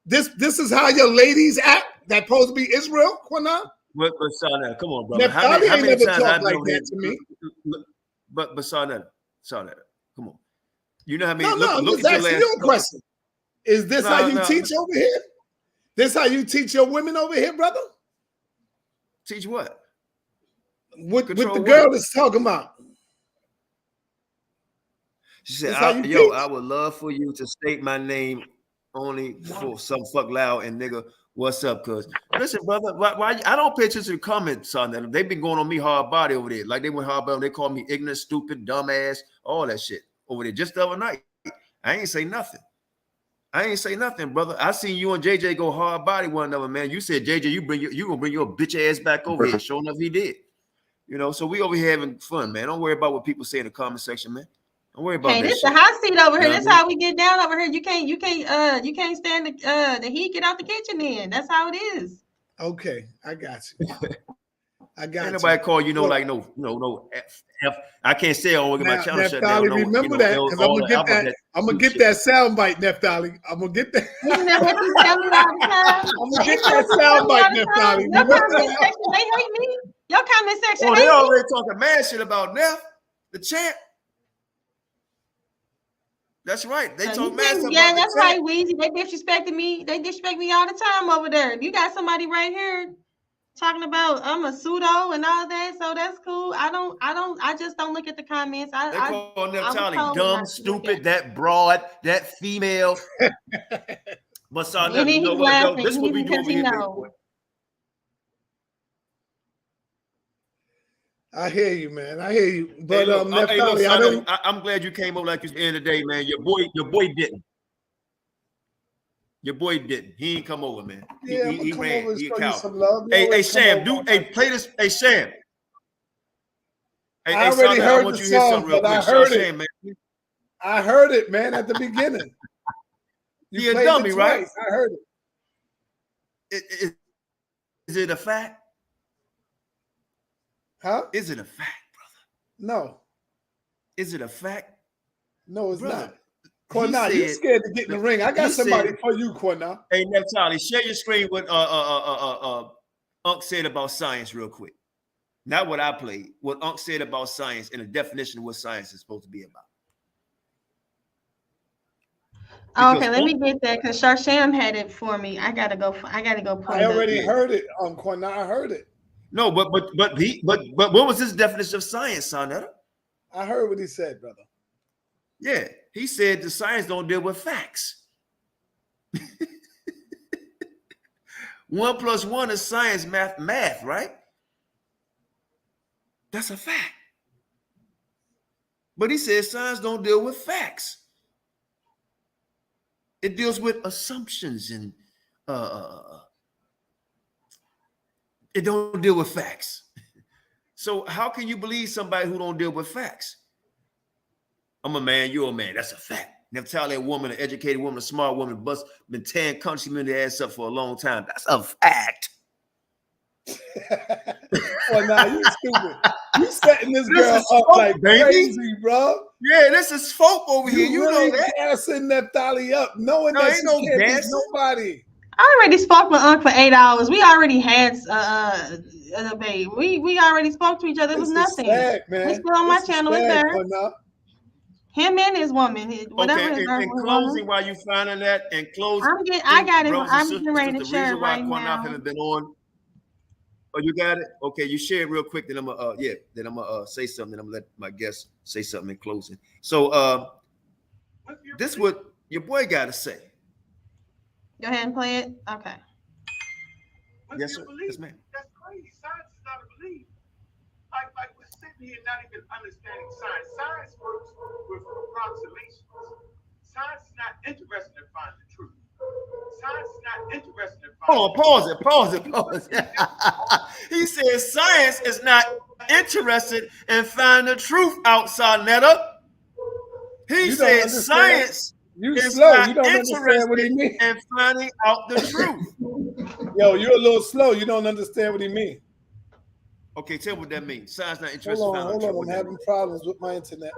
This is how your ladies act? That supposed to be Israel, Qanath? But Sonetta, come on, brother. How many times talk like that to me? But Sonetta, come on. You know how many? No, I'm just asking you a question. Is this how you teach over here? This how you teach your women over here, brother? Teach what? What the girl is talking about? She said, yo, I would love for you to state my name only for some fuck loud and nigga. What's up, cuz? Listen, brother, why I don't pay attention to the comments on that. They've been going on me hard body over there. Like they went hard body. They called me ignorant, stupid, dumbass, all that shit over there just the other night. I ain't say nothing. I ain't say nothing, brother. I seen you and JJ go hard body one another, man. You said, JJ, you gonna bring your bitch ass back over here. Sure enough, he did. You know, so we over here having fun, man. Don't worry about what people say in the comment section, man. Don't worry about that. This the hot seat over here. This how we get down over here. You can't stand the heat. Get out the kitchen then. That's how it is. Okay, I got you. Ain't nobody call you like no F. I can't say on my channel shut down. Naphtali, remember that because I'm gonna get that sound bite, Naphtali. I'm gonna get that. You know what you tell me all the time. I'm gonna get that sound bite, Naphtali. Your comment section, they hate me. Your comment section. Oh, they already talking mad shit about Neff, the champ. That's right. They talk mad stuff. Yeah, that's right, Weezy. They disrespected me. They disrespect me all the time over there. You got somebody right here talking about I'm a pseudo and all that, so that's cool. I just don't look at the comments. They call Naphtali dumb, stupid, that broad, that female. But so you know what? This is what we do over here. I hear you, man. I hear you. But hey, Naphtali, I'm glad you came over like you at the end of the day, man. Your boy didn't. Your boy didn't. He ain't come over, man. Yeah, he ran. He a coward. Hey, Sam, play this. Hey, Sam. I already heard the song, but I heard it. Man. I heard it, man, at the beginning. You a dummy, right? I heard it. Is it a fact? Huh? Is it a fact, brother? No. Is it a fact? No, it's not. Qanath, you scared to get in the ring. I got somebody for you, Qanath. Hey, Naphtali, share your screen with Unc said about science real quick. Not what I played. What Unc said about science and the definition of what science is supposed to be about. Okay, let me get that because Sharsham had it for me. I gotta go. I already heard it. Qanath, I heard it. No, but what was his definition of science, Sonetta? I heard what he said, brother. Yeah, he said the science don't deal with facts. 1 + 1 is science, math, right? That's a fact. But he says science don't deal with facts. It deals with assumptions and it don't deal with facts. So how can you believe somebody who don't deal with facts? I'm a man, you're a man. That's a fact. Naphtali, a woman, an educated woman, a smart woman, been tearing countrymen their ass up for a long time. That's a fact. Well, now you stupid. You setting this girl up like crazy, bro. Yeah, this is FOPE over here. You really know that. Gassing Naphtali up, knowing that ain't no gas. Nobody. I already spoke with Unc for 8 hours. We already had babe. We already spoke to each other. It was nothing. Fact, man. He's still on my channel. It's there. Him and his woman. Whatever. Okay, in closing, while you finding that, in closing, I got it. I'm getting ready to share it right now. Qanath haven't been on. Oh, you got it? Okay, you share it real quick. Then I'm gonna say something. Then I'm gonna let my guest say something in closing. So this is what your boy got to say. Go ahead and play it. Okay. Yes, sir. Yes, ma'am. That's crazy. Science is not a belief. Like we're sitting here not even understanding science. Science works with approximations. Science is not interested in finding the truth. Science is not interested in finding Pause it. He says science is not interested in finding the truth outside Netta. He says science is not interested in finding out the truth. Yo, you're a little slow. You don't understand what he means. Okay, tell me what that means. Science not interested. Hold on. I'm having problems with my internet.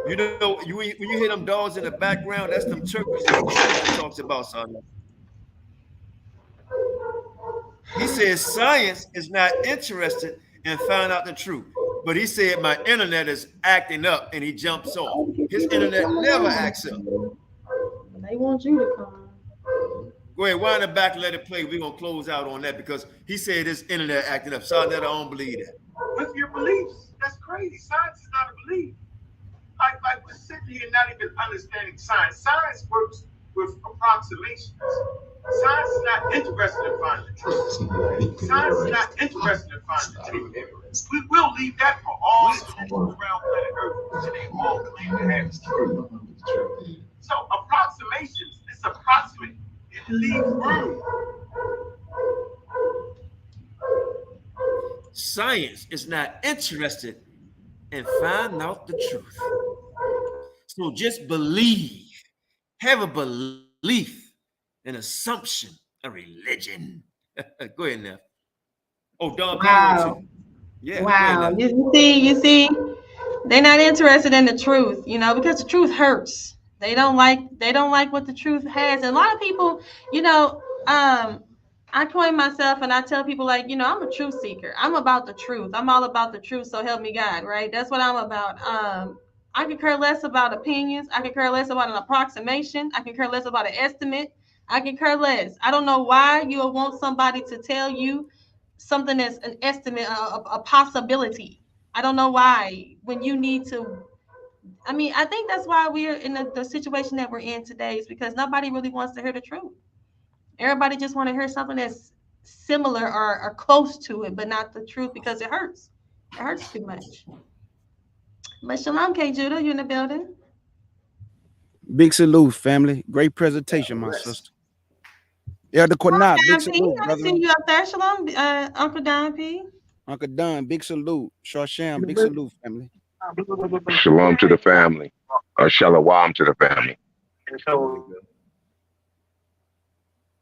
You know, when you hear them dogs in the background, that's them turkeys he talks about, son. He says science is not interested in finding out the truth. But he said my internet is acting up and he jumps off. His internet never acts up. They want you to come. Go ahead, wind it back and let it play. We're gonna close out on that because he said this internet acting up. Sorry that I don't believe that. With your beliefs, that's crazy. Science is not a belief. Like we're sitting here not even understanding science. Science works with approximations. Science is not interested in finding the truth. Science is not interested in finding the truth. We will leave that for all individuals around planet Earth, and they all claim to have the truth. So approximations, it's approximate. It leaves room. Science is not interested in finding out the truth. So just believe, have a belief, an assumption, a religion. Go ahead now. Oh, Don. Wow. Yeah. Wow. You see, they're not interested in the truth, because the truth hurts. They don't like what the truth has. And a lot of people, I coin myself and I tell people I'm a truth seeker. I'm about the truth. I'm all about the truth. So help me God, right? That's what I'm about. I could care less about opinions. I could care less about an approximation. I could care less about an estimate. I could care less. I don't know why you would want somebody to tell you something that's an estimate, a possibility. I don't know why when you need to. I think that's why we're in the situation that we're in today is because nobody really wants to hear the truth. Everybody just want to hear something that's similar or close to it, but not the truth because it hurts. It hurts too much. But Shalom, K. Judah, you in the building? Big salute, family. Great presentation, my sister. Elder Qanath, big salute, brother. I see you up there, Shalom, Uncle Don P. Uncle Don, big salute. Shorsham, big salute, family. Shalom to the family. Shalom to the family.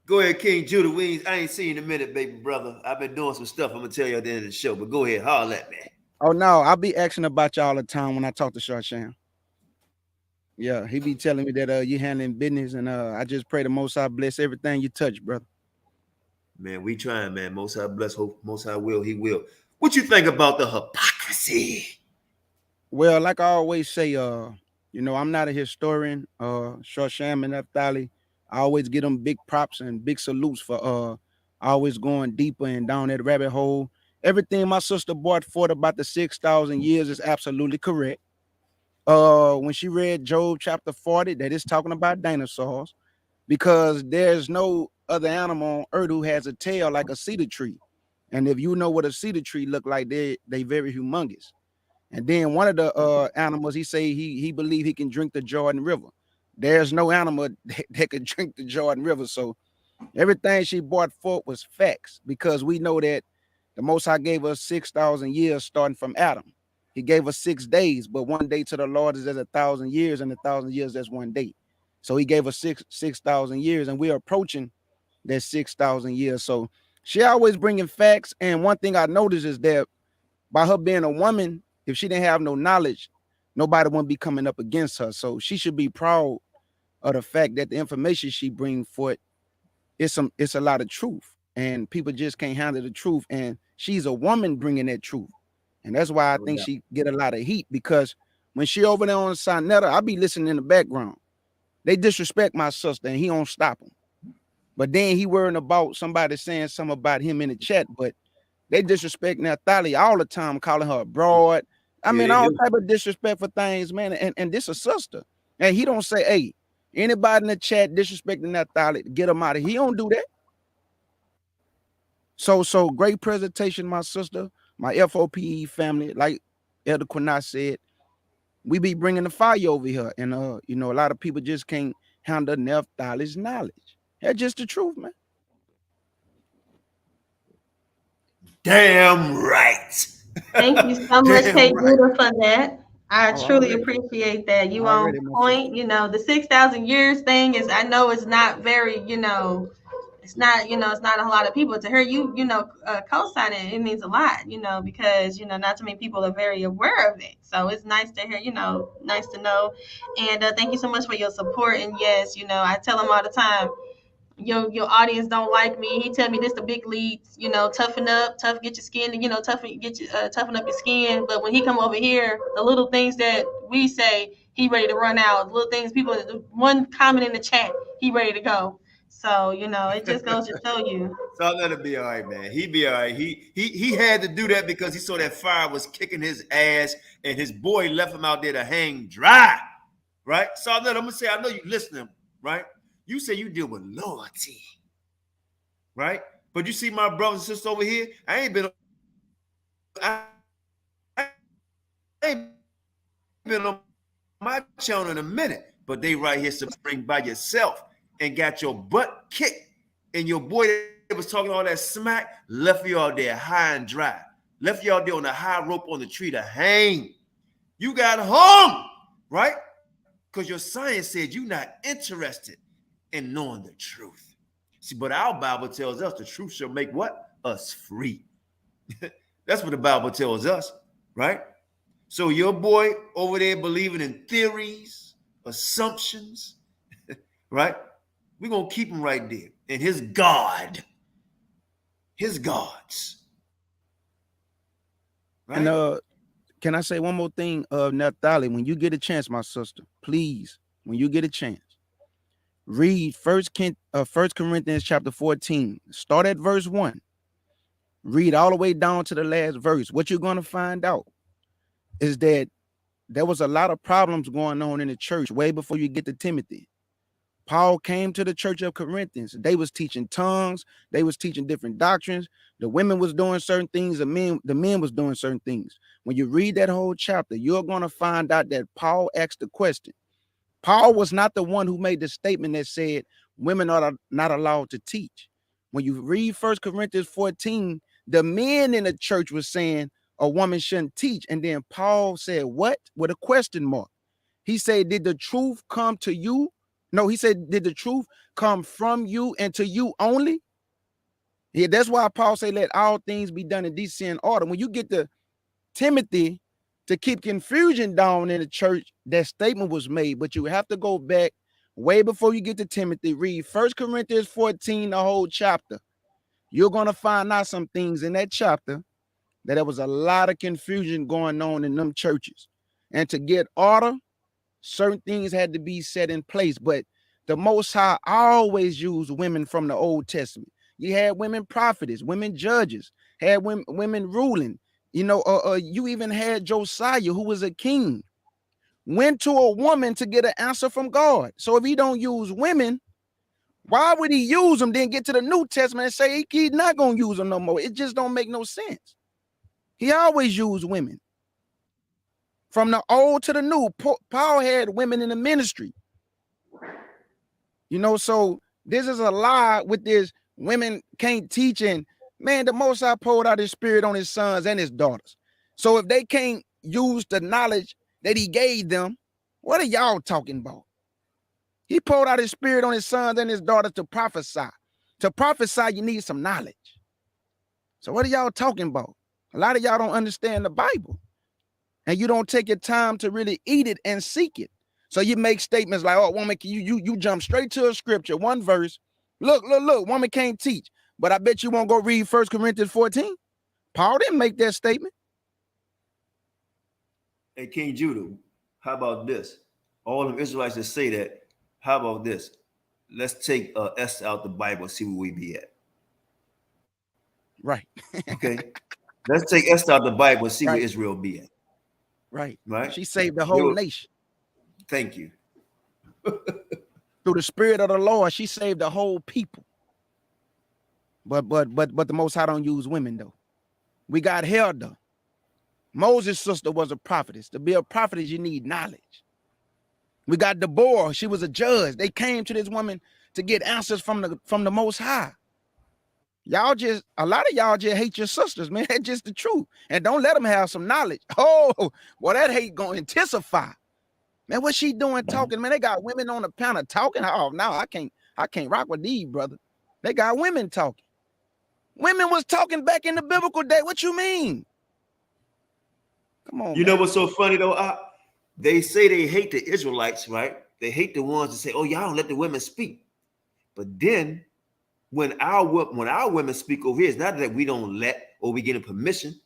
Go ahead, King Judah. I ain't seen you in a minute, baby brother. I've been doing some stuff I'm gonna tell you at the end of the show, but go ahead, holler at me. Oh no, I'll be asking about y'all all the time when I talk to Shorsham. Yeah, he be telling me that you handling business, and I just pray the Most High bless everything you touch, brother. Man, we trying, man. Most High bless, hope Most High will, he will. What you think about the hypocrisy? Well, like I always say, I'm not a historian. Shorsham and Naphtali, I always give them big props and big salutes for always going deeper and down that rabbit hole. Everything my sister brought forth about the 6,000 years is absolutely correct. When she read Job chapter 40, that is talking about dinosaurs, because there's no other animal on earth who has a tail like a cedar tree. And if you know what a cedar tree look like, they very humongous. And then one of the animals, he say he believe he can drink the Jordan River. There's no animal that could drink the Jordan River. So everything she brought forth was facts, because we know that the Most High gave us 6,000 years starting from Adam. He gave us 6 days, but one day to the Lord is as 1,000 years, and 1,000 years as one day. So he gave us 6,000 years, and we're approaching that 6,000 years. So she always bringing facts. And one thing I noticed is that by her being a woman, if she didn't have no knowledge, nobody wouldn't be coming up against her. So she should be proud of the fact that the information she brings forth, it's a lot of truth, and people just can't handle the truth. And she's a woman bringing that truth. And that's why I think she get a lot of heat, because when she over there on Sinetta, I be listening in the background. They disrespect my sister and he don't stop them. But then he worrying about somebody saying something about him in the chat, but they disrespect Naphtali all the time, calling her a broad. I mean, all type of disrespect for things, man. And this a sister. And he don't say, hey, anybody in the chat disrespecting Naphtali, get them out of here. He don't do that. So great presentation, my sister. My F.O.P.E. family, like Elder Qanath said, we be bringing the fire over here. And, a lot of people just can't handle Naphtali's knowledge. That's just the truth, man. Damn right. Thank you so much, K. Judah, for that. I truly appreciate that. You on point. The 6,000 years thing is, I know it's not very, it's not a lot of people to hear you, co-sign it. It means a lot, because, not too many people are very aware of it. So it's nice to hear, nice to know. And thank you so much for your support. And yes, I tell them all the time, your audience don't like me. He tell me this the big leads, toughen up, get your skin, toughen up your skin. But when he come over here, the little things that we say, he ready to run out. Little things, people, one comment in the chat, he ready to go. So, you know, it just goes to show you. So let it be all right, man. He be all right. He had to do that because he saw that fire was kicking his ass, and his boy left him out there to hang dry, right? So I'm gonna say, I know you listening, right? You say you deal with loyalty, right? But you see my brothers and sisters over here, I ain't been on my channel in a minute, but they right here suffering by yourself and got your butt kicked, and your boy that was talking all that smack left you out there high and dry, left you out there on the high rope on the tree to hang. You got hung, right? Because your science said you're not interested in knowing the truth. See, but our Bible tells us the truth shall make what? Us free. That's what the Bible tells us, right? So your boy over there believing in theories, assumptions, right? We're going to keep him right there. And his God, his gods. Right? And can I say one more thing, Naphtali? When you get a chance, my sister, please, when you get a chance, read 1 Corinthians chapter 14. Start at verse 1. Read all the way down to the last verse. What you're going to find out is that there was a lot of problems going on in the church way before you get to Timothy. Paul came to the church of Corinthians. They was teaching tongues. They was teaching different doctrines. The women was doing certain things. The men was doing certain things. When you read that whole chapter, you're going to find out that Paul asked the question. Paul was not the one who made the statement that said women are not allowed to teach. When you read 1 Corinthians 14, the men in the church was saying a woman shouldn't teach. And then Paul said, what? With a question mark. He said, did the truth come to you? No, he said, did the truth come from you and to you only? Yeah, that's why Paul said, let all things be done in decency and order. When you get to Timothy, to keep confusion down in the church, that statement was made, but you have to go back way before you get to Timothy. Read 1 Corinthians 14, the whole chapter. You're going to find out some things in that chapter that there was a lot of confusion going on in them churches. And to get order, certain things had to be set in place. But the Most High always used women from the Old Testament. You had women prophetess, women judges, had women ruling. You know, you even had Josiah, who was a king, went to a woman to get an answer from God. So if he don't use women, why would he use them, then get to the New Testament and say he's not going to use them no more? It just don't make no sense. He always used women. From the old to the new, Paul had women in the ministry. You know, so this is a lie with this women can't teach. And man, the Most High poured out his spirit on his sons and his daughters. So if they can't use the knowledge that he gave them, what are y'all talking about? He poured out his spirit on his sons and his daughters to prophesy. To prophesy, you need some knowledge. So what are y'all talking about? A lot of y'all don't understand the Bible. And you don't take your time to really eat it and seek it. So you make statements like, oh, woman, you jump straight to a scripture, one verse. Look, woman can't teach. But I bet you won't go read 1 Corinthians 14. Paul didn't make that statement. Hey, King Judah, how about this? All of the Israelites that say that, how about this? Let's take Esther out the Bible and see where we be at. Right. Okay. Let's take Esther out the Bible and see where Israel be at. Right. Right. She saved the whole nation. Thank you. Through the spirit of the Lord, she saved the whole people. But the Most High don't use women though. We got Hilda. Moses' sister was a prophetess. To be a prophetess, you need knowledge. We got Deborah. She was a judge. They came to this woman to get answers from the Most High. A lot of y'all just hate your sisters, man. That's just the truth. And don't let them have some knowledge. Oh, well, that hate gonna intensify. Man, what's she doing talking? Man, they got women on the panel talking. Oh, no, I can't rock with these, brother. They got women talking. Women was talking back in the biblical day. What you mean? Come on. You know what's so funny though? They say they hate the Israelites, right? They hate the ones that say, "Oh, y'all don't let the women speak." But then, when our women speak over here, it's not that we don't let or we get them permission.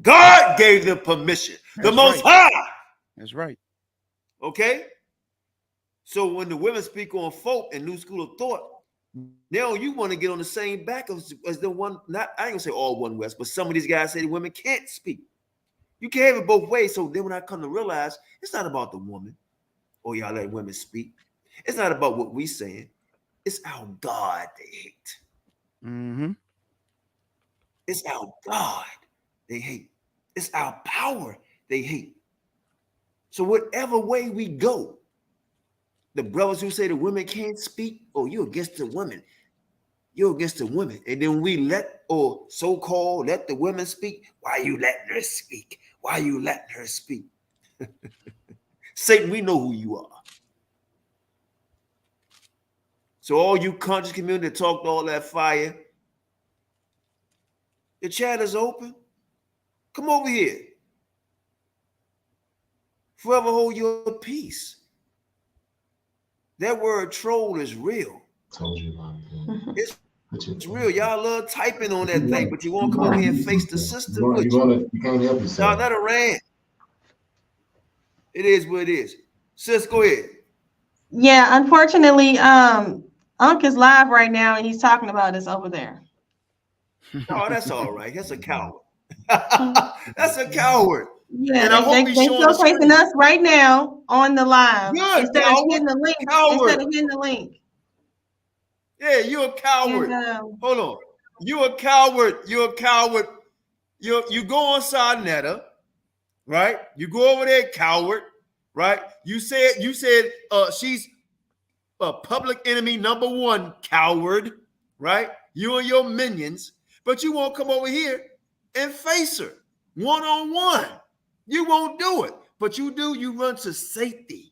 God gave them permission. The Most High. That's right. Okay? So when the women speak on FOPE and New School of Thought, now you want to get on the same back as the one, not, I ain't gonna say all One West, but some of these guys say the women can't speak. You can't have it both ways. So then when I come to realize, it's not about the woman, or y'all let women speak. It's not about what we saying. It's our God they hate. Mm-hmm. It's our God they hate. It's our power they hate. So whatever way we go, the brothers who say the women can't speak, oh, you're against the women. You're against the women. And then we let, or so-called let the women speak. Why you letting her speak? Why you letting her speak? Satan, we know who you are. So all you conscious community that talked all that fire, the chat is open. Come over here. Forever hold your peace. That word troll is real. Told you about it. It's real. Y'all love typing on that thing, but you won't come over here and face the system. You can't help yourself. Y'all let her ran. It is what it is. Sis, go ahead. Yeah, unfortunately, Unc is live right now and he's talking about us over there. Oh, that's all right. That's a coward. That's a coward. Yeah, and I hope he's they showing showcasing us right now on the live. Good, instead coward. of hitting the link. Coward. Instead of hitting the link. Yeah, you're a coward. And, hold on. You're a coward. You're a coward. You go on Sarnetta, right? You go over there, coward, right? You said she's a public enemy number one, coward, right? You and your minions, but you won't come over here and face her one-on-one. You won't do it, but you do. You run to safety,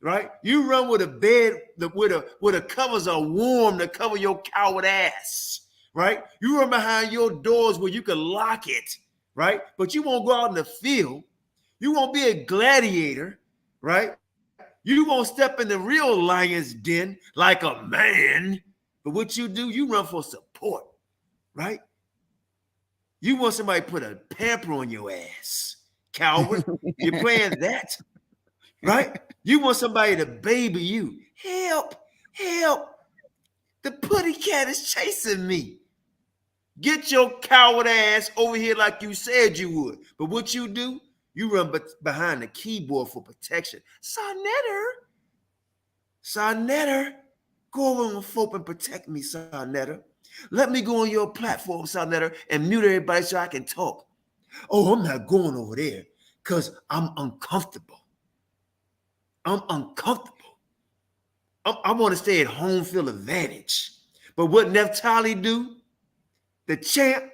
right? You run with a bed where the covers are warm to cover your coward ass, right? You run behind your doors where you can lock it, right? But you won't go out in the field. You won't be a gladiator, right? You won't step in the real lion's den like a man. But what you do, you run for support, right? You want somebody to put a pamper on your ass, coward. You're playing that, right? You want somebody to baby you. Help, help. The putty cat is chasing me. Get your coward ass over here like you said you would. But what you do, you run behind the keyboard for protection. Sarnetter, go over on FOPE and protect me, Sarnetter. Let me go on your platform, Sarnetter, and mute everybody so I can talk. Oh, I'm not going over there because I'm uncomfortable. I'm uncomfortable. I want to stay at home field advantage. But what Naphtali do? The champ,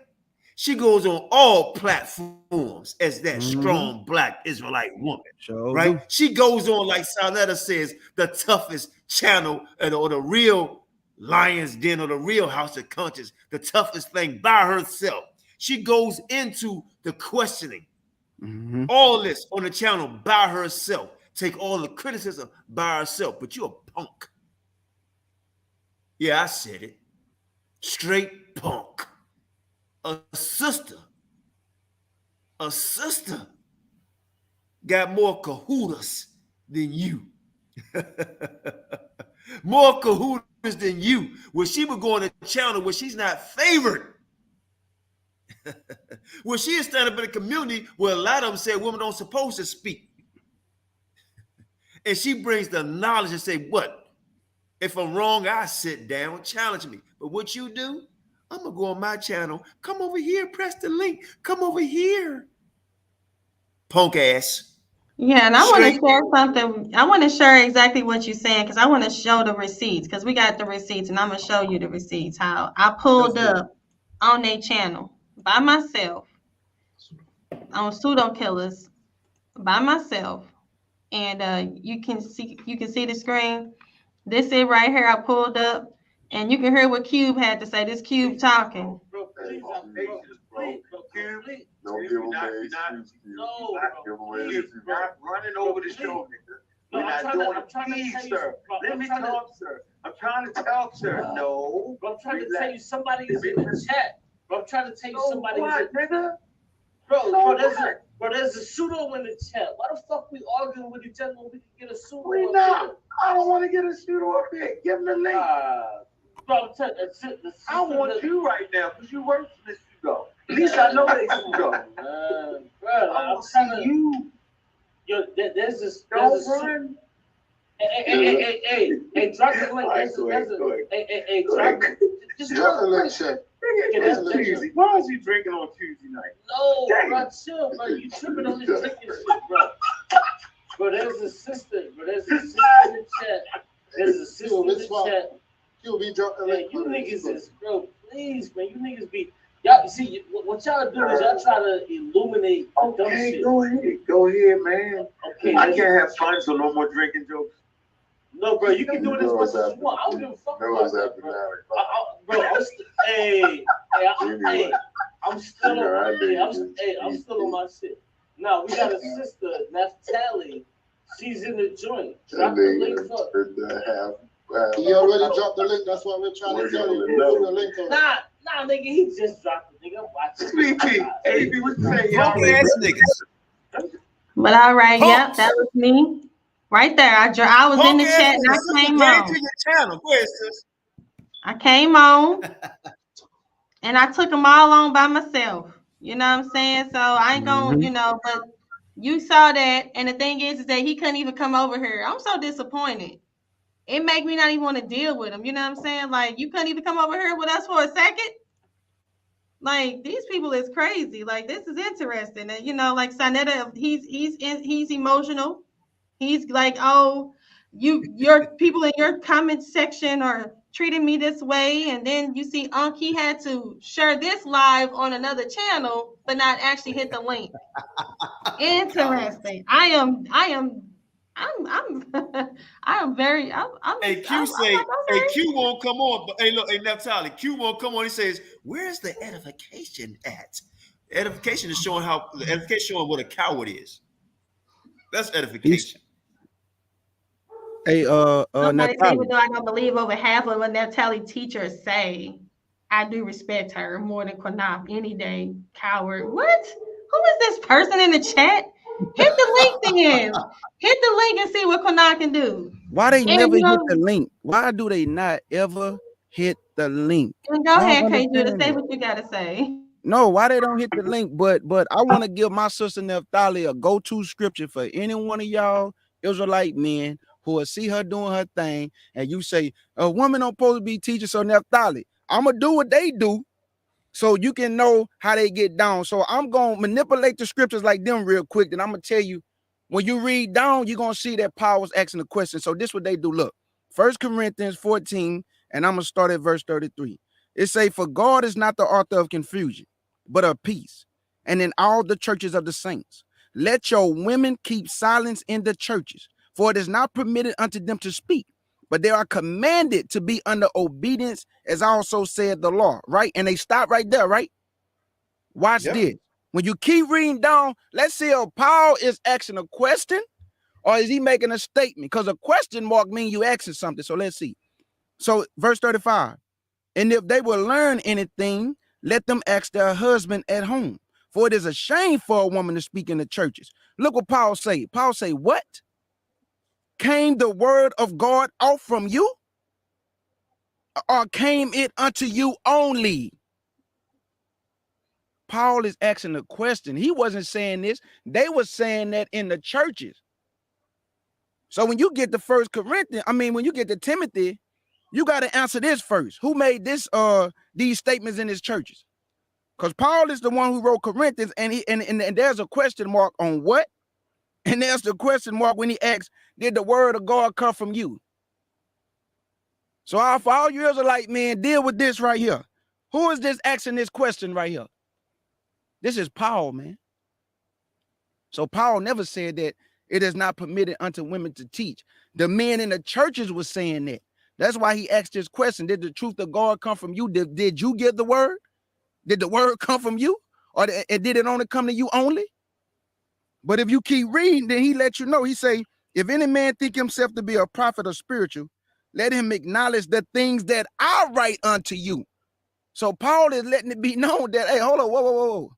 she goes on all platforms as that strong Black Israelite woman, right? She goes on, like Sarnetta says, the toughest channel or the real lion's den or the real house of conscience, the toughest thing by herself. She goes into the questioning, all this on the channel by herself. Take all the criticism by herself, but you're a punk. Yeah, I said it. Straight punk. A sister got more kahootas than you. More kahootas than you. Where she would go on a channel where she's not favored. Where she is standing up in a community where a lot of them say women don't supposed to speak. And she brings the knowledge and say, what? If I'm wrong, I sit down, challenge me. But what you do? I'm going to go on my channel. Come over here, press the link. Come over here. Punk ass. Yeah, and I want to share something. I want to share exactly what you're saying because I want to show the receipts because we got the receipts and I'm going to show you the receipts, how I pulled up on their channel by myself on pseudo killers by myself. And you can see the screen. This is right here. I pulled up and you can hear what Cube had to say. This Cube talking. Don't give away excuse. Not running over the show, nigga. We're not doing it, sir. Let me talk, sir. I'm trying to talk, sir. No. I'm trying to tell you somebody is in the chat. I'm trying to tell you somebody is in nigga. Bro, Bro, there's a pseudo in the chat. Why the fuck we arguing with each other when we can get a pseudo? We not. I don't want to get a pseudo up here. Give him the link. Bro, I want you right now because you work for this pseudo. At least I know they pseudo. Bro, I'm trying to. Yo, there's this. Don't run. Hey, drop the link. Hey, drop the link, Chef. That's Tuesday. Why is he drinking on Tuesday night? No, bro, chill, bro. You tripping on this drinking shit, bro. Bro, there's a sister. Bro, there's a sister in the chat. There's a sister in the chat. You'll be dropping the link. You niggas is, bro, please, man. You niggas be. Y'all see what y'all do is y'all try to illuminate dumb shit. Go ahead, man. Okay, I can't have fun, so no more drinking jokes. No, bro, you can do it as much as you want. I don't give a fuck about that, bro. I'm still on my shit. Now we got a sister, Naphtali. She's in the joint. Drop the link up. He already dropped the link. That's why we're trying to tell you. The link on Nah, nigga, he just dropped it. Nigga, I'm watching. Sleepy. Hey, what you say? But all right, yep, that was me. Right there. I was in the chat and I came on. Go ahead, sis. I came on and I took them all on by myself. You know what I'm saying? So I ain't gonna, but you saw that. And the thing is that he couldn't even come over here. I'm so disappointed. It make me not even want to deal with him. You know what I'm saying? Like, you couldn't even come over here with us for a second. Like, these people is crazy. Like, this is interesting. And like Sanetta, he's emotional. He's like, oh, your people in your comment section are treating me this way. And then you see he had to share this live on another channel, but not actually hit the link. Interesting. I am very. Hey, Q Q won't come on, but hey, look, hey, Naphtali, Q won't come on. He says, "Where's the edification at?" Edification is showing what a coward is. That's edification. Hey, Somebody say, even though I don't believe over half of what Naphtali teachers say, I do respect her more than Qanath any day. Coward. What? Who is this person in the chat? Hit the link then. Hit the link and see what Qanath can do. Why they never hit the link? Why do they not ever hit the link? Go ahead, KJ, say what you gotta say. No, why they don't hit the link? But I want to give my sister Naphtali a go-to scripture for any one of y'all Israelite men who will see her doing her thing, and you say a woman don't supposed to be teaching. So Naphtali, I'm gonna do what they do, so you can know how they get down. So I'm gonna manipulate the scriptures like them real quick. Then I'm gonna tell you, when you read down, you're gonna see that Paul was asking a question. So this is what they do. Look, 1 Corinthians 14, and I'm gonna start at verse 33. It say, "For God is not the author of confusion, but of peace, and in all the churches of the saints. Let your women keep silence in the churches, for it is not permitted unto them to speak, but they are commanded to be under obedience, as also said the law." Right? And they stop right there, right? Watch this. When you keep reading down, let's see if Paul is asking a question or is he making a statement? Because a question mark means you asking something. So let's see. So verse 35. "And if they will learn anything, let them ask their husband at home. For it is a shame for a woman to speak in the churches." Look what Paul say. Paul say, what? "Came the word of God out from you? Or came it unto you only?" Paul is asking a question. He wasn't saying this. They were saying that in the churches. So when you get to 1 Corinthians, when you get to Timothy, you got to answer this first. Who made these statements in his churches? Because Paul is the one who wrote Corinthians, and there's a question mark on what? And there's the question mark when he asks, did the word of God come from you? So for all you Israelite men, deal with this right here. Who is this asking this question right here? This is Paul, man. So Paul never said that it is not permitted unto women to teach. The men in the churches was saying that. That's why he asked this question. Did the truth of God come from you? Did you get the word? Did the word come from you? Or did it only come to you only? But if you keep reading, then he let you know. He say, "If any man think himself to be a prophet or spiritual, let him acknowledge the things that I write unto you." So Paul is letting it be known that, hey, hold on, whoa.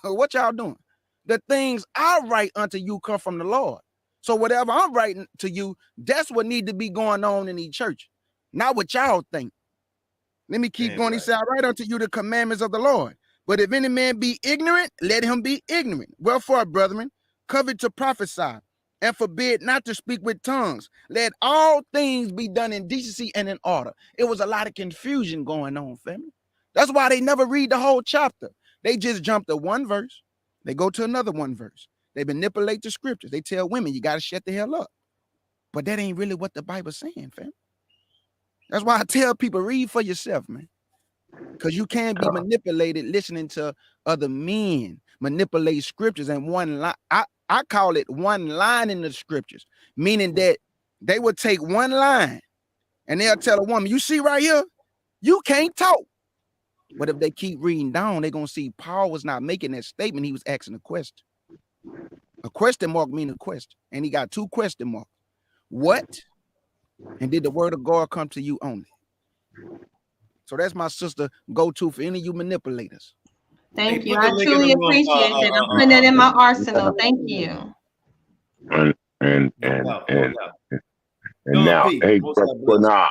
What y'all doing? The things I write unto you come from the Lord. So whatever I'm writing to you, that's what need to be going on in the church, not what y'all think. Let me keep going. Right. He said, I write unto you the commandments of the Lord. But if any man be ignorant, let him be ignorant. Wherefore, brethren, covet to prophesy, and forbid not to speak with tongues. Let all things be done in decency and in order. It was a lot of confusion going on, family. That's why they never read the whole chapter. They just jump to one verse. They go to another one verse. They manipulate the scriptures. They tell women, you got to shut the hell up. But that ain't really what the Bible's saying, fam. That's why I tell people, read for yourself, man. Because you can't be manipulated listening to other men manipulate scriptures and one line. I call it one line in the scriptures, meaning that they would take one line and they'll tell a woman, you see right here, you can't talk. But if they keep reading down, they're going to see Paul was not making that statement. He was asking a question. A question mark means a question. And he got two question marks. What? And did the word of God come to you only? So that's my sister go-to for any of you manipulators. Thank you. I truly appreciate that. I'm putting that in my arsenal. Thank you. And now, hey, Qanath,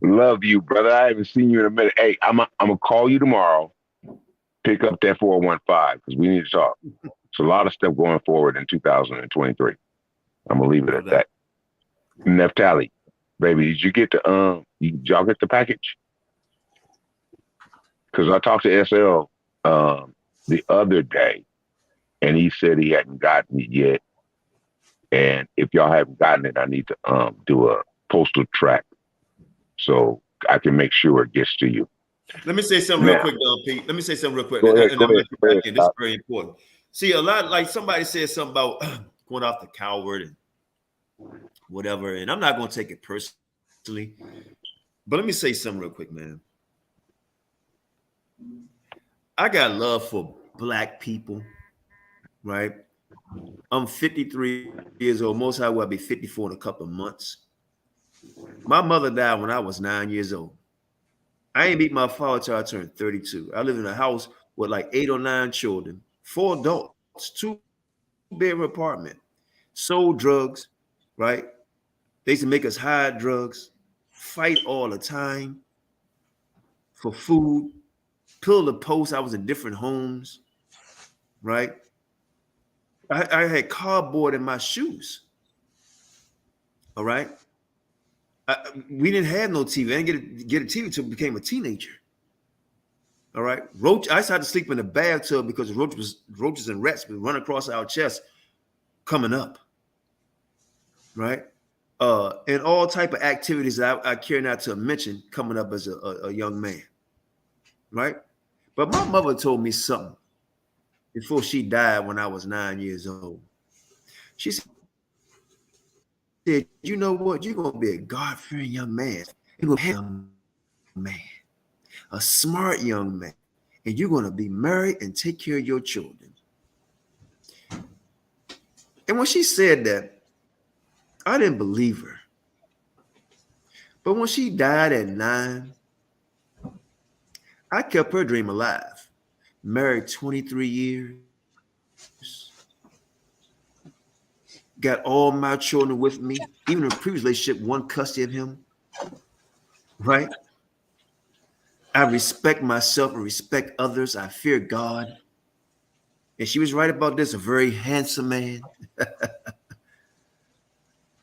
love you, brother. I haven't seen you in a minute. Hey, I'm gonna call you tomorrow. Pick up that 415 because we need to talk. It's a lot of stuff going forward in 2023. I'm gonna leave it at that. Naphtali, baby, did you get the y'all get the package? Because I talked to SL the other day, and he said he hadn't gotten it yet. And if y'all haven't gotten it, I need to do a postal track so I can make sure it gets to you. Let me say something real quick, Pete. Let me say something real quick. Go ahead. This is very important. See, a lot, like somebody said something about going off the coward and whatever, and I'm not going to take it personally. But let me say something real quick, man. I got love for black people, right? I'm 53 years old. Most high will be 54 in a couple of months. My mother died when I was 9 years old. I ain't meet my father till I turned 32. I lived in a house with like 8 or 9 children, 4 adults, 2-bedroom apartment, sold drugs, right? They used to make us hide drugs, fight all the time for food, pillar posts. I was in different homes, right? I had cardboard in my shoes. All right. We didn't have no TV. I didn't get a TV until I became a teenager. All right. I used to have to sleep in the bathtub because roaches and rats would run across our chest coming up. Right. And all type of activities that I care not to mention coming up as a young man. Right. But my mother told me something before she died when I was 9 years old. She said, you know what? You're going to be a God-fearing young man. You're going to be a young man, a smart young man, and you're going to be married and take care of your children. And when she said that, I didn't believe her. But when she died at 9, I kept her dream alive. Married 23 years. Got all my children with me. Even in a previous relationship, one custody of him. Right? I respect myself and respect others. I fear God. And she was right about this, a very handsome man.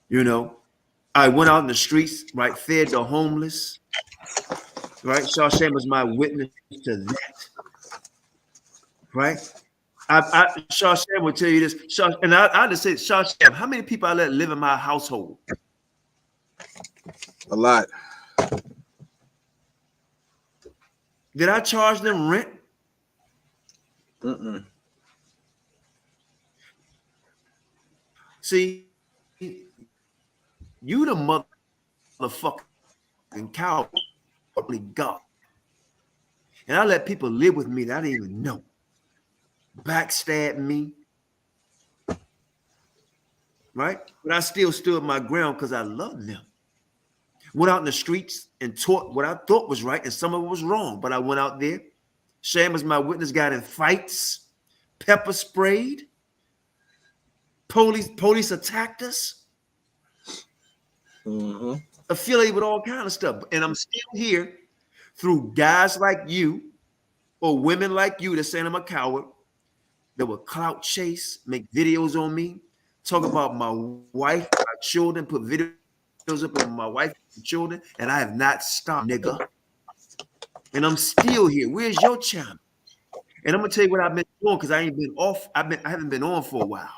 You know, I went out in the streets, right? Fed the homeless. Right? Shawshank was my witness to that. Right? Shawshank will tell you this. And I just say, Shawshank, how many people I let live in my household? A lot. Did I charge them rent? See, you the motherfucking cowardly God. And I let people live with me that I didn't even know. Backstab me. Right? But I still stood my ground because I loved them. Went out in the streets and taught what I thought was right, and some of it was wrong. But I went out there. Sham was my witness, got in fights, pepper sprayed, Police attacked us. Affiliated with all kind of stuff. And I'm still here through guys like you or women like you that saying I'm a coward, that will clout chase, make videos on me, talk about my wife, my children, put videos up of my wife and children, and I have not stopped, nigga. And I'm still here. Where's your channel? And I'm gonna tell you what I've been doing because I ain't been off. I haven't been on for a while.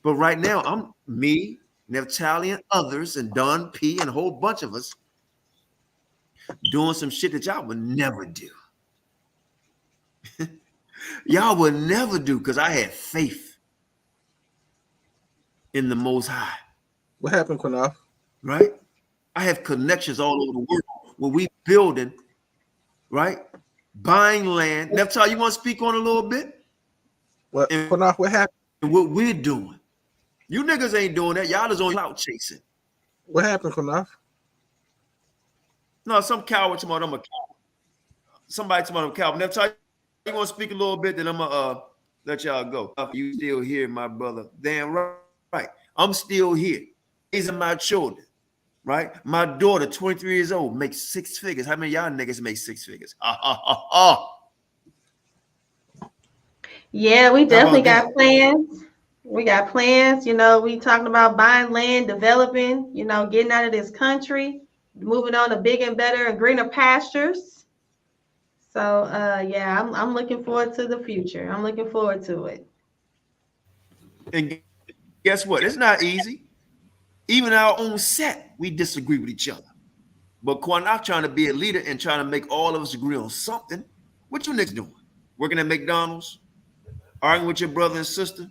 But right now, I'm me, Naphtali, and others, and Don P, and a whole bunch of us doing some shit that y'all would never do. Y'all would never do because I had faith in the Most High. What happened, Qanath? Right? I have connections all over the world where we building, right? Buying land. Naphtali, you want to speak on a little bit? What, Qanath, what happened? And what we're doing. You niggas ain't doing that. Y'all is on clout chasing. What happened, Qanath? No, some coward tomorrow. I'm a coward. Somebody tomorrow, I'm a coward. Naphtali, you want to speak a little bit, then I'm going to let y'all go. You still here, my brother. Damn right. I'm still here. These are my children, right? My daughter, 23 years old, makes 6 figures. How many of y'all niggas make 6 figures? Yeah, we definitely got plans. We got plans. You know, we talking about buying land, developing, you know, getting out of this country, moving on to bigger and better and greener pastures. So, yeah, I'm looking forward to the future. I'm looking forward to it. And guess what? It's not easy. Even our own set, we disagree with each other. But Qanath trying to be a leader and trying to make all of us agree on something. What you niggas doing? Working at McDonald's? Arguing with your brother and sister?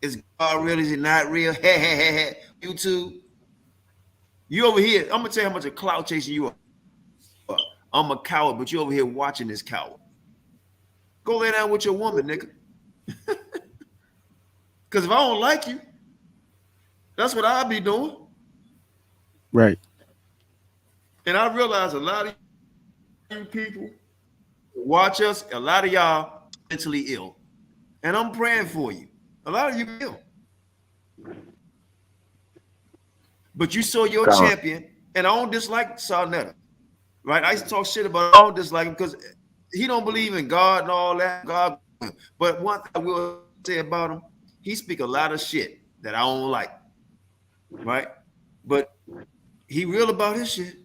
Is God real? Is it not real? YouTube. You over here. I'm gonna tell you how much of clout chasing you are. I'm a coward, but you over here watching this coward. Go lay down with your woman, nigga. Because if I don't like you, that's what I'll be doing. Right. And I realize a lot of you people watch us, a lot of y'all mentally ill. And I'm praying for you. A lot of you ill. But you saw your champion, and I don't dislike Sarnetta. Right? I used to talk shit about him. I don't dislike him because he don't believe in God and all that. God. But one thing I will say about him, he speak a lot of shit that I don't like. Right? But he real about his shit.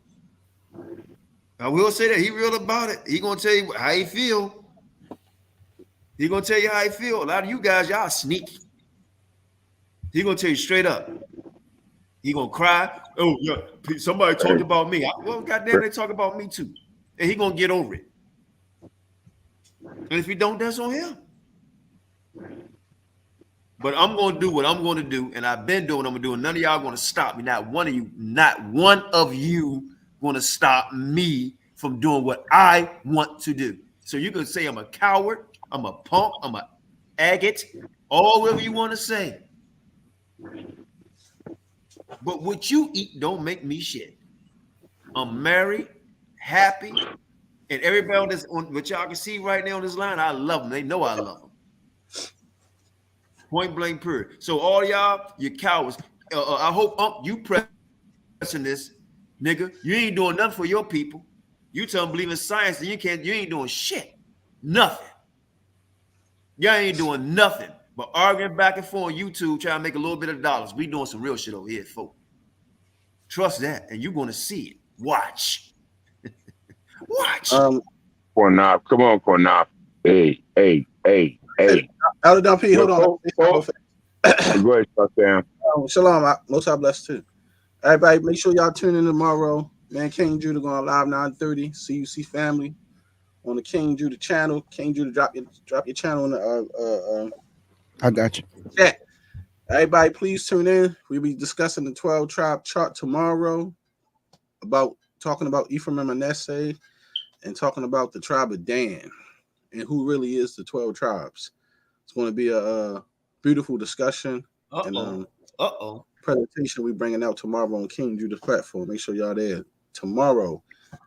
I will say that he real about it. He gonna tell you how he feel. He gonna tell you how he feel. A lot of you guys, y'all sneaky. He gonna tell you straight up. He gonna cry. Oh yeah, somebody talked about me. Well, goddamn, they talk about me too. And he gonna get over it. And if he don't, that's on him. But I'm gonna do what I'm gonna do, and I've been doing what I'm gonna do, and none of y'all gonna stop me. Not one of you gonna stop me from doing what I want to do. So you can say I'm a coward, I'm a punk, I'm a agate, all whatever you want to say. But what you eat don't make me shit. I'm married, happy, and everybody on this, what y'all can see right now on this line, I love them. They know I love them. Point blank period. So all y'all, you cowards. I hope you pressing this, nigga. You ain't doing nothing for your people. You tell them believe in science, and you ain't doing shit. Nothing. Y'all ain't doing nothing but arguing back and forth on YouTube, trying to make a little bit of dollars. We doing some real shit over here, folks. Trust that, and you're gonna see it. Watch. Watch. Qanath, come on, Qanath. Hey. Elder Don P, hold on. Go ahead, Sam. Shalom, most I bless too. Everybody, make sure y'all tune in tomorrow. Man, King Judah going live 9:30. CUC family on the King Judah channel. King Judah, drop your channel in the I got you. Yeah. Everybody, please tune in. We'll be discussing the 12 tribe chart tomorrow, talking about Ephraim and Manasseh, and talking about the tribe of Dan and who really is the 12 tribes. It's going to be a beautiful discussion and presentation we're bringing out tomorrow on King Judah's platform. Make sure y'all there tomorrow,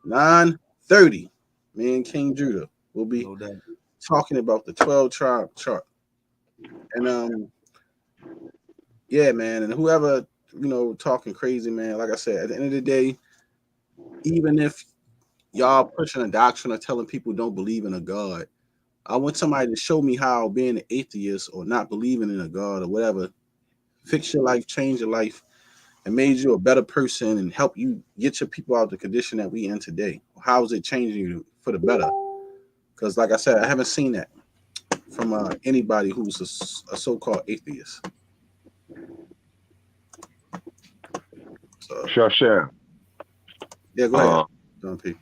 9:30. Me and King Judah will be talking about the 12 tribe chart. And yeah, man, and whoever, talking crazy, man, like I said, at the end of the day, even if y'all pushing a doctrine or telling people don't believe in a God, I want somebody to show me how being an atheist or not believing in a God or whatever fix your life, change your life, and made you a better person and help you get your people out of the condition that we in today. How is it changing you for the better? Because like I said, I haven't seen that from anybody who's a so-called atheist. So, Sure. yeah, go ahead, John P.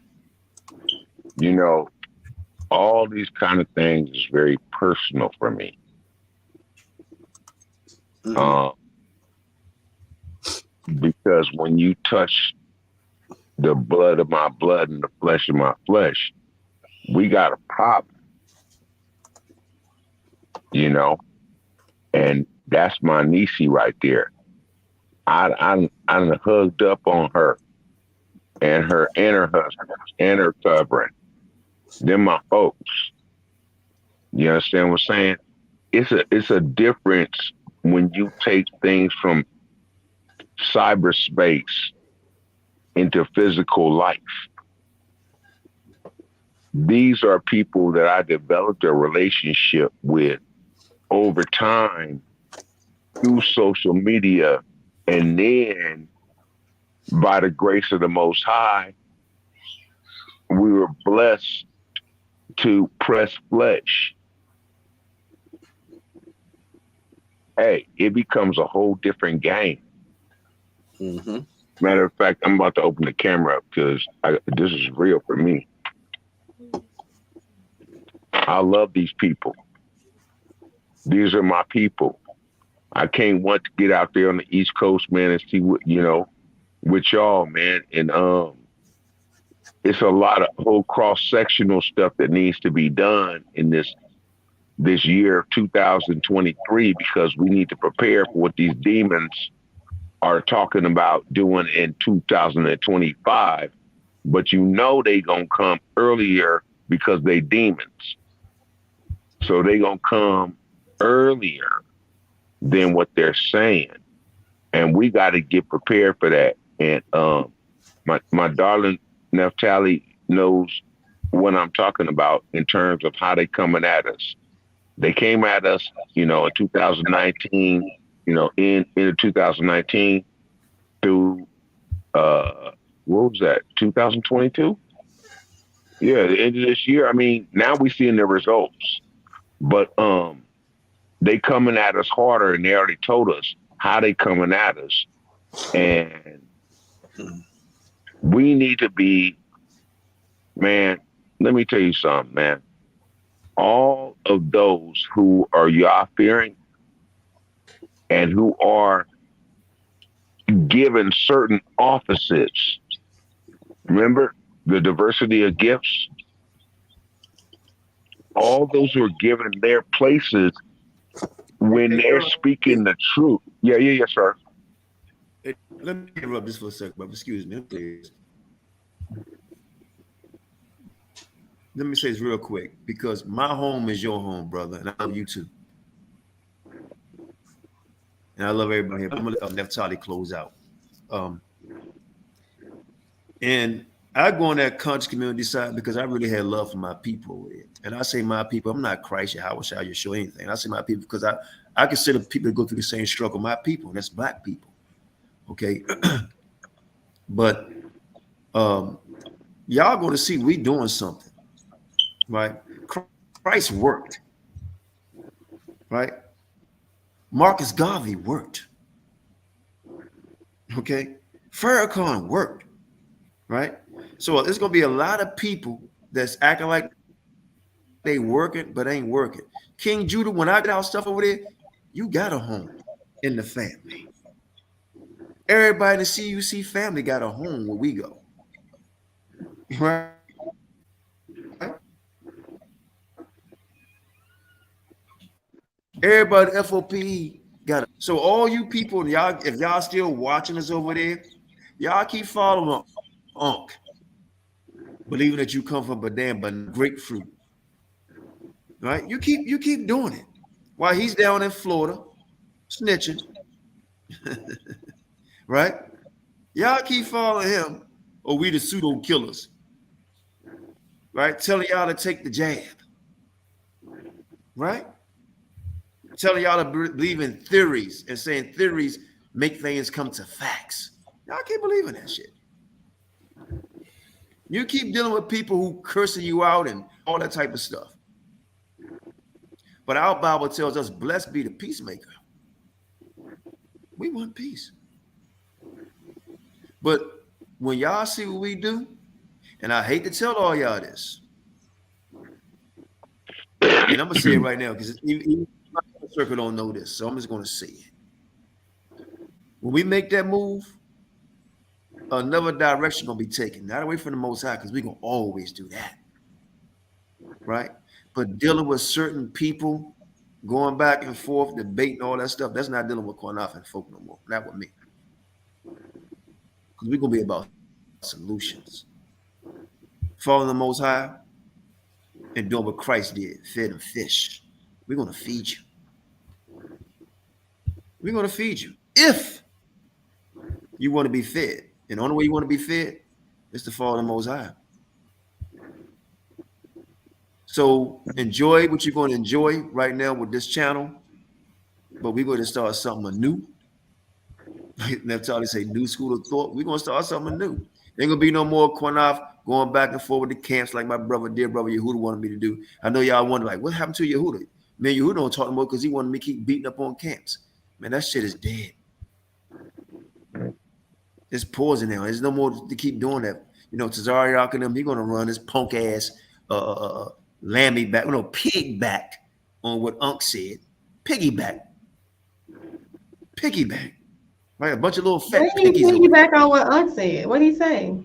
All these kind of things is very personal for me. Because when you touch the blood of my blood and the flesh of my flesh, we got a problem, and that's my niecey right there. I hugged up on her and her husband and her covering. They're my folks. You understand what I'm saying? It's a difference when you take things from cyberspace into physical life. These are people that I developed a relationship with over time through social media, and then by the grace of the Most High, we were blessed to press flesh. Hey, it becomes a whole different game. Matter of fact, I'm about to open the camera up because this is real for me. I love these people. These are my people. I can't wait to get out there on the East Coast, man, and see what, with y'all, man. And it's a lot of whole cross-sectional stuff that needs to be done in this year of 2023, because we need to prepare for what these demons are talking about doing in 2025. But they gonna come earlier because they demons. So they gonna come earlier than what they're saying. And we got to get prepared for that. And my darling Naphtali knows what I'm talking about in terms of how they coming at us. They came at us, in 2019, in 2019 through, what was that, 2022? Yeah, the end of this year. I mean, now we're seeing the results. But they coming at us harder, and they already told us how they coming at us. And we need to be, man, let me tell you something, man. All of those who are Yah-fearing and who are given certain offices, remember the diversity of gifts? All those who are given their places when they're speaking the truth. Yeah, sir. Let me interrupt this for a second, but excuse me, please. Let me say this real quick, because my home is your home, brother, and I love you too. And I love everybody here. I'm gonna let Naphtali close out. And I go on that conscious community side because I really had love for my people. And I say my people, I'm not Christ, Yahawashi, Yeshua, anything. I say my people because I consider people that go through the same struggle, my people, and that's Black people. Okay. But y'all going to see we doing something, right? Christ worked, right? Marcus Garvey worked. Okay. Farrakhan worked, right? So there's going to be a lot of people that's acting like they working, but ain't working. King Judah, when I got our stuff over there, you got a home in the family. Everybody in the CUC family got a home where we go. Right? Everybody F.O.P.E. got it. So all you people, y'all, if y'all still watching us over there, y'all keep following Ankn, believing that you come from but grapefruit. Right? You keep doing it while he's down in Florida snitching, Right? Y'all keep following him, or we the pseudo killers. Right? Telling y'all to take the jab. Right? Telling y'all to believe in theories and saying theories make things come to facts. Y'all keep believing that shit. You keep dealing with people who cursing you out and all that type of stuff. But our Bible tells us, blessed be the peacemaker. We want peace. But when y'all see what we do, and I hate to tell all y'all this, and I'm going to say it right now because even my circle don't know this, so I'm just going to say it. When we make that move, another direction going to be taken, not away from the Most High, because we're going to always do that. Right? But dealing with certain people, going back and forth, debating all that stuff, that's not dealing with Qanath and folk no more. Not with me. Because we're going to be about solutions. Following the Most High and doing what Christ did, fed them fish. We're going to feed you. We're going to feed you. If you want to be fed. And the only way you want to be fed is to follow the Most High. So enjoy what you're going to enjoy right now with this channel. But we're going to start something new. Naphtali say new school of thought. We're going to start something new. Ain't going to be no more Qanath going back and forth with the camps like my brother, dear brother Yehuda wanted me to do. I know y'all wonder, like, what happened to Yehuda? Man, Yehuda don't talk no more because he wanted me to keep beating up on camps. Man, that shit is dead. It's pausing now. There's no more to keep doing that. You know, Tazari and them, he going to run his punk ass lammy back, pig back on what Ankn said. Piggyback. Right, a bunch of little fat piggies. Piggyback on what Ankn said. What did he say?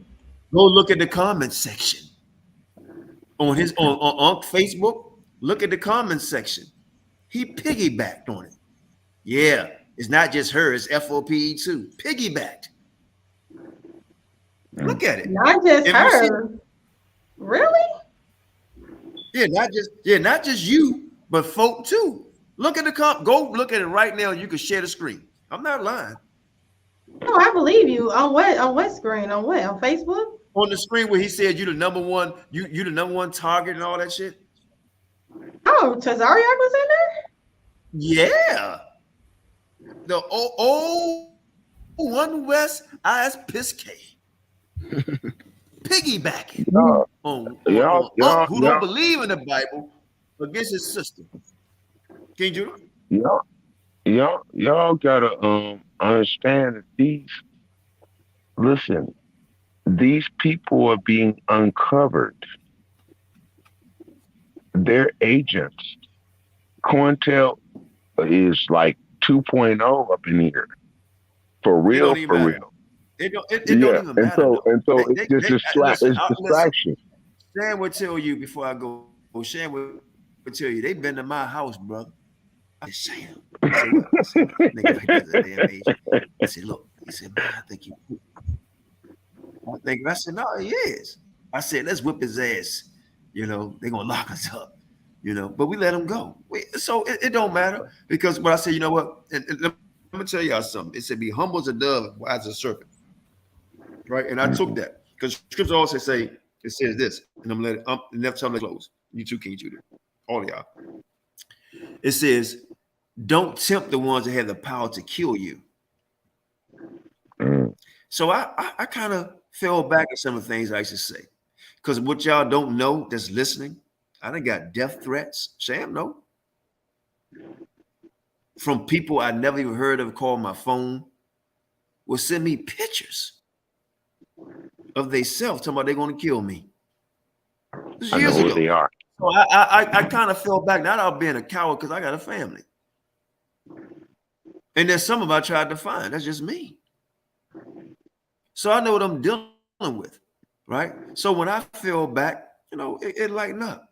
Go look at the comment section on his on Ankn Facebook. Look at the comment section. He piggybacked on it. Yeah, it's not just her. It's F.O.P.E. too. Piggybacked. Look at it. Not just her. Really? Yeah, not just you, but folk too. Look at the go look at it right now. You can share the screen. I'm not lying. No, I believe you. On what? On what screen? On what? On Facebook? On the screen where he said you the number one, you the number one target and all that shit. Oh, Tazariak was in there? Yeah. The one West IS Piscay. Piggybacking on who don't believe in the Bible against his sister. King Judah? Y'all gotta understand that these people are being uncovered. They're agents. COINTEL is like 2.0 up in here. For real. It don't even matter. And so it's just distraction. Shan would tell you before I go. Shan would tell you they've been to my house, brother. I said, Shan. I said, nigga, like that's a damn age. I said, look. He said, man, I think you. I said, no, he is. I said, let's whip his ass. You know, they're gonna lock us up. You know, but we let him go. So it don't matter because what I said, you know what? And let me tell y'all something. It said, "Be humble as a dove, wise as a serpent." Right, and I took that because Scripture also say it says this, and I'm letting never time to close. You too, King Judah, all of y'all. It says, "Don't tempt the ones that have the power to kill you." So I kind of fell back at some of the things I used to say because what y'all don't know that's listening, I done got death threats. Sam, no. From people I never even heard of call my phone will send me pictures of themselves talking about they're going to kill me. This I know who they are. So I kind of fell back. Not out being a coward because I got a family. And there's some of I tried to find. That's just me. So I know what I'm dealing with, right? So when I fell back, you know, it lightened up.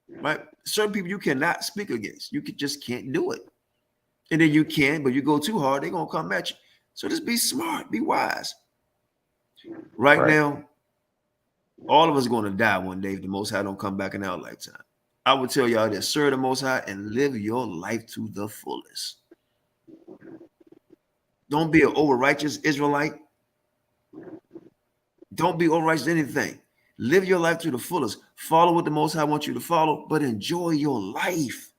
Right? Certain people you cannot speak against. You just can't do it. And then you can, but you go too hard, they're gonna come at you. So just be smart, be wise. Right now, all of us are gonna die one day if the Most High don't come back in our lifetime. I would tell y'all this: serve the Most High and live your life to the fullest. Don't be an over-righteous Israelite. Don't be over-righteous anything. Live your life to the fullest. Follow what the Most High wants you to follow, but enjoy your life.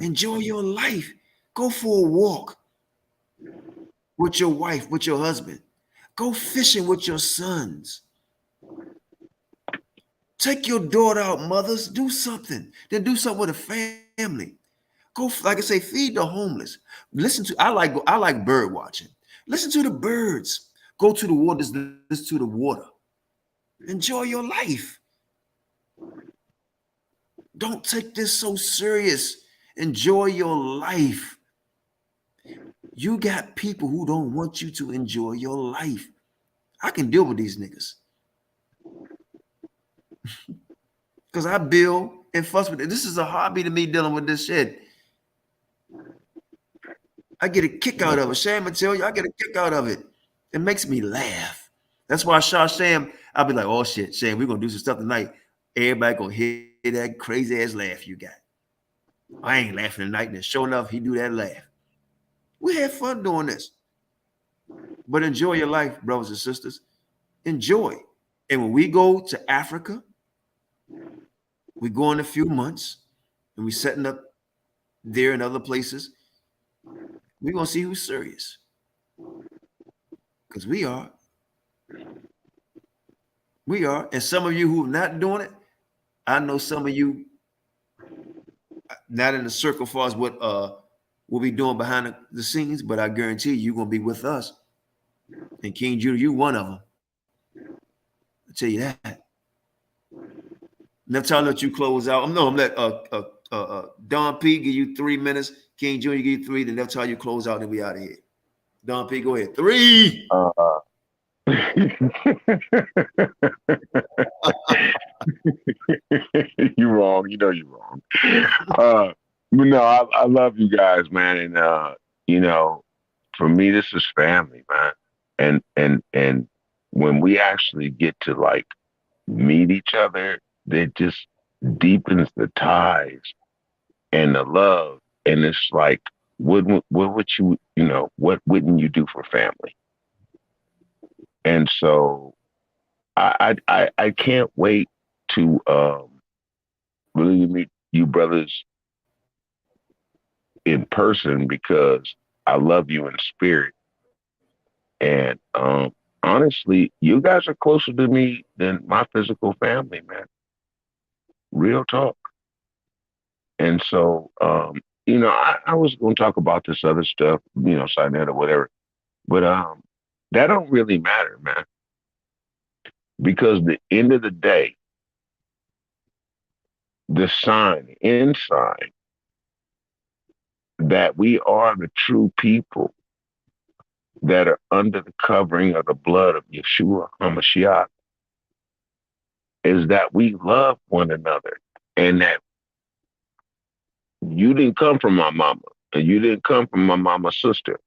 Enjoy your life. Go for a walk with your wife, with your husband. Go fishing with your sons. Take your daughter out, mothers. Do something. Then do something with a family. Go, like I say, feed the homeless. Listen to, I like bird watching. Listen to the birds. Go to the water, listen to the water. Enjoy your life. Don't take this so serious. Enjoy your life. You got people who don't want you to enjoy your life. I can deal with these niggas. Because I build and fuss with it. This is a hobby to me dealing with this shit. I get a kick out of it. Shame, I tell you, I get a kick out of it. It makes me laugh. That's why Sham, I'll be like, oh shit, Sham, we're gonna do some stuff tonight. Everybody gonna hear that crazy ass laugh you got. I ain't laughing tonight. And sure enough, he do that laugh. We had fun doing this. But enjoy your life, brothers and sisters. Enjoy. And when we go to Africa, we go in a few months and we setting up there and other places. We're going to see who's serious. Because we are. We are. And some of you who are not doing it, I know some of you not in the circle as far as what we'll be doing behind the scenes, but I guarantee you're going to be with us. And King Judah, you one of them. I'll tell you that. Next time I let you close out. I'm let Don P give you 3 minutes. King Jr. give you 3. Then that's how you close out and we out of here. Don P, go ahead. 3. You wrong. You know you're wrong. But no, I love you guys, man. And you know, for me, this is family, man. And when we actually get to like meet each other, it just deepens the ties and the love. And it's like, what would you know, what wouldn't you do for family? And so I can't wait to really meet you brothers in person, because I love you in spirit. And honestly, you guys are closer to me than my physical family, man. Real talk. And so, you know, I was going to talk about this other stuff, you know, Sinette or whatever, but that don't really matter, man. Because the end of the day, the sign, inside, that we are the true people that are under the covering of the blood of Yeshua Ha Mashayach, is that we love one another, and that you didn't come from my mama, and you didn't come from my mama's sister.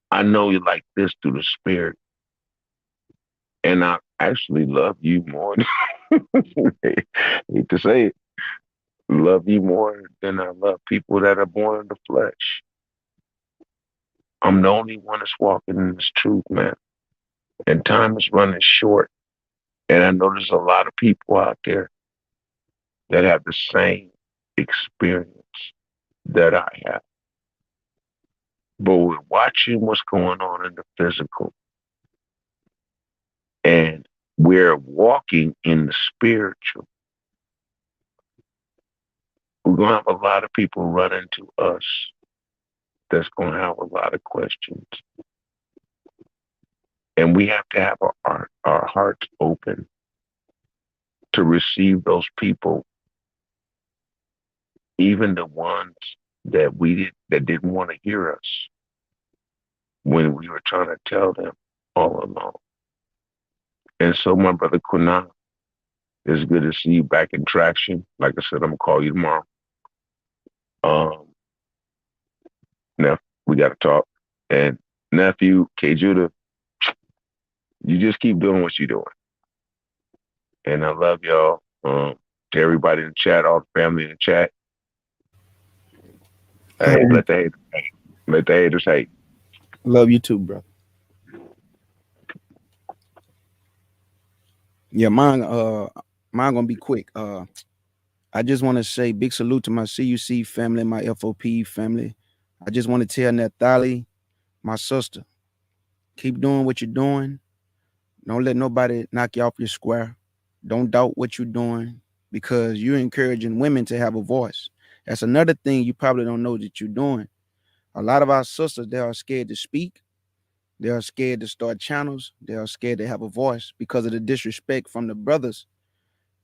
I know you like this through the spirit, and I actually love you more. Hate to say it, love you more than I love people that are born in the flesh. I'm the only one that's walking in this truth, man. And time is running short. And I know there's a lot of people out there that have the same experience that I have. But we're watching what's going on in the physical. And we're walking in the spiritual. We're going to have a lot of people run into us that's going to have a lot of questions. And we have to have our hearts open to receive those people, even the ones that didn't want to hear us when we were trying to tell them all along. And so, my brother Qanath, it's good to see you back in traction. Like I said, I'm gonna call you tomorrow. Now we got to talk. And nephew K Judah, you just keep doing what you're doing. And I love y'all. To everybody in the chat, all the family in the chat. Hey, let the haters hate. Let the haters hate. Love you too, bro. Yeah, mine gonna be quick. I just want to say big salute to my CUC family, my F.O.P.E family. I just want to tell Naphtali, my sister, keep doing what you're doing. Don't let nobody knock you off your square. Don't doubt what you're doing because you're encouraging women to have a voice. That's another thing you probably don't know that you're doing. A lot of our sisters, they are scared to speak. They are scared to start channels. They are scared to have a voice because of the disrespect from the brothers.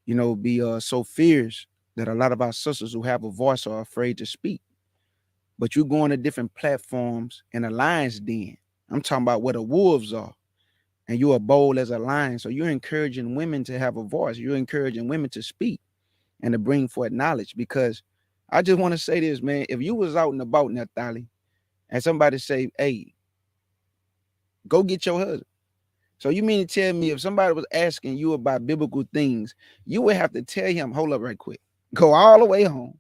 You know, be so fierce that a lot of our sisters who have a voice are afraid to speak. But you go on to different platforms and a lion's den. I'm talking about where the wolves are. And you are bold as a lion. So you're encouraging women to have a voice. You're encouraging women to speak and to bring forth knowledge. Because I just want to say this, man. If you was out and about, Naphtali, and somebody say, hey, go get your husband. So you mean to tell me if somebody was asking you about biblical things, you would have to tell him, hold up right quick, go all the way home,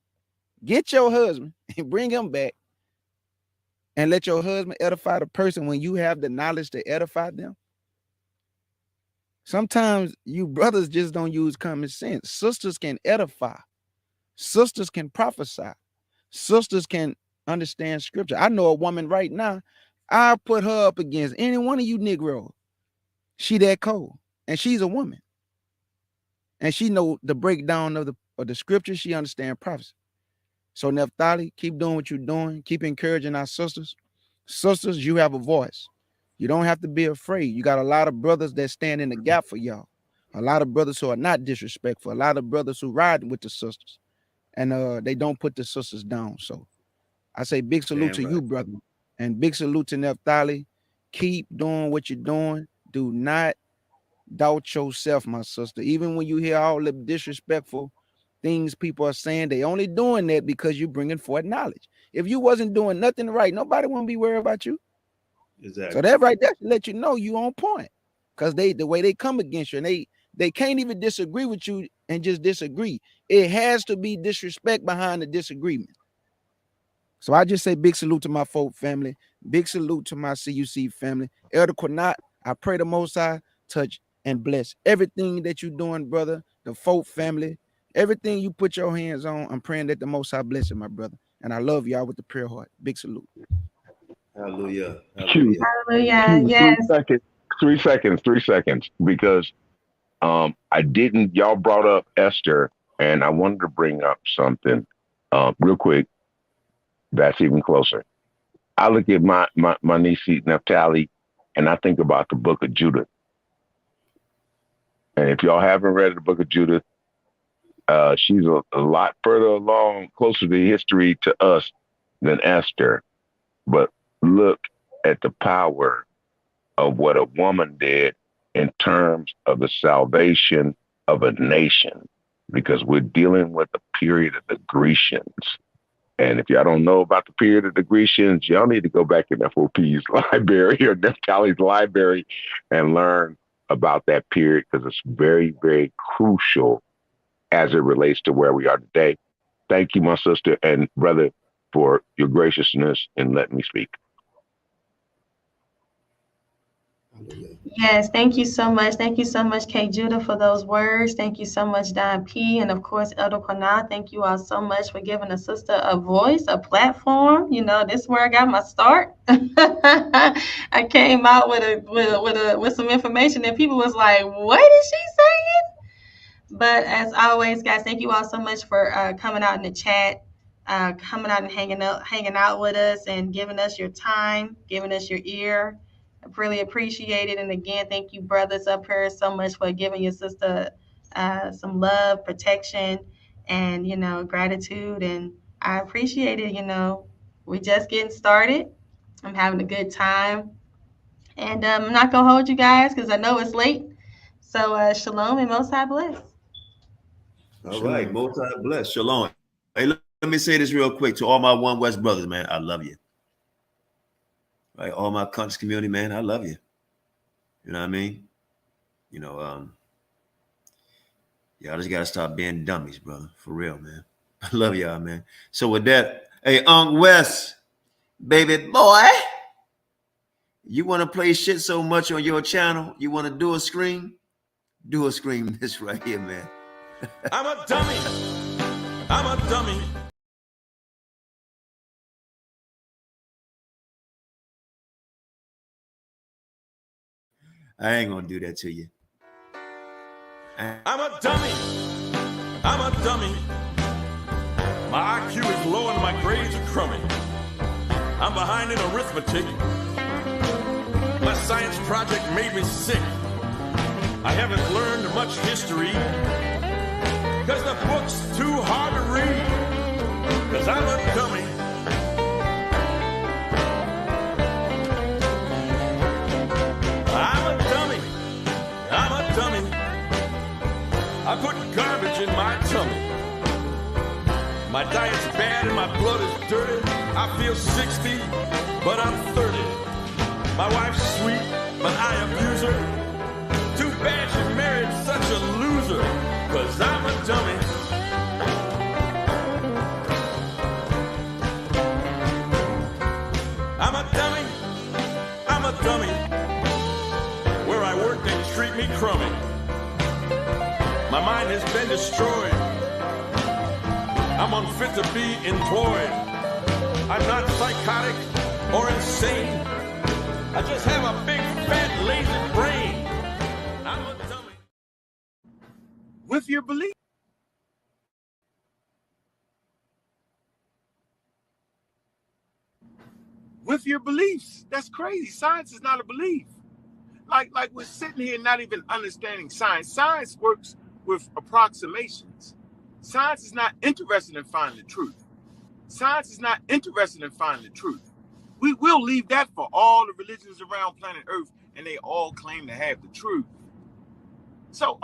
get your husband and bring him back and let your husband edify the person when you have the knowledge to edify them? Sometimes you brothers just don't use common sense. Sisters can edify. Sisters can prophesy. Sisters can understand scripture. I know a woman right now, I'll put her up against any one of you Negroes. She that cold, and she's a woman, and she know the breakdown of the scripture. She understand prophecy. So Naphtali, keep doing what you're doing. Keep encouraging our sisters. Sisters, you have a voice. You don't have to be afraid. You got a lot of brothers that stand in the gap for y'all. A lot of brothers who are not disrespectful. A lot of brothers who ride with the sisters, and they don't put the sisters down. So I say big salute to you, brother, and big salute to Naphtali. Keep doing what you're doing. Do not doubt yourself, my sister. Even when you hear all the disrespectful things people are saying, they only doing that because you're bringing forth knowledge. If you wasn't doing nothing right, nobody wouldn't be worried about you. Exactly. So that right there should let you know you on point, because the way they come against you, and they can't even disagree with you and just disagree. It has to be disrespect behind the disagreement. So I just say big salute to my FOPE family. Big salute to my CUC family. Elder Qanath, I pray the Most High touch and bless everything that you're doing, brother. The FOPE family, everything you put your hands on, I'm praying that the Most High bless it, my brother. And I love y'all with the prayer heart. Big salute. Hallelujah. Q, Hallelujah. Yes. 3 seconds, 3 seconds, because I didn't, y'all brought up Esther, and I wanted to bring up something real quick that's even closer. I look at my niece Naphtali, and I think about the book of Judith. And if y'all haven't read the book of Judith, she's a lot further along, closer to history to us than Esther. But look at the power of what a woman did in terms of the salvation of a nation, because we're dealing with the period of the Grecians. And if y'all don't know about the period of the Grecians, y'all need to go back in F.O.P.'s library or Naphtali's library and learn about that period, because it's very, very crucial as it relates to where we are today. Thank you, my sister and brother, for your graciousness in letting me speak. Yes, thank you so much. Thank you so much, K. Judah, for those words. Thank you so much, Don P. And of course, Elder Qanath. Thank you all so much for giving a sister a voice, a platform. You know, this is where I got my start. I came out with some information and people was like, what is she saying? But as always, guys, thank you all so much for coming out in the chat, coming out and hanging out with us and giving us your time, giving us your ear. I really appreciate it. And again, thank you, brothers up here, so much for giving your sister some love, protection, and, you know, gratitude. And I appreciate it. You know, we're just getting started. I'm having a good time. And I'm not going to hold you guys because I know it's late. So shalom and most high bless. All right, most high bless. Shalom. Hey, let me say this real quick to all my One West brothers, man. I love you. Right, all my conscious community, man. I love you. You know what I mean? You know, y'all just gotta stop being dummies, brother. For real, man. I love y'all, man. So with that, Hey, West, baby boy, you want to play shit so much on your channel? You want to do a scream? Do a scream this right here, man. I'm a dummy. I'm a dummy. I ain't gonna do that to you. I'm a dummy. I'm a dummy. My IQ is low and my grades are crummy. I'm behind in arithmetic. My science project made me sick. I haven't learned much history because the book's too hard to read. Because I'm a dummy. I'm a dummy. I'm a dummy. I put garbage in my tummy. My diet's bad and my blood is dirty. I feel 60, but I'm 30. My wife's sweet, but I abuse her. Too bad she married such a loser, 'cause I'm a dummy. I'm a dummy. I'm a dummy. Where I work, they treat me crummy. My mind has been destroyed. I'm unfit to be employed. I'm not psychotic or insane. I just have a big, fat, lazy brain. I'm a dummy. With your belief. With your beliefs. That's crazy. Science is not a belief. Like we're sitting here not even understanding science. Science works with approximations. Science is not interested in finding the truth. Science is not interested in finding the truth. We will leave that for all the religions around planet Earth, and they all claim to have the truth. So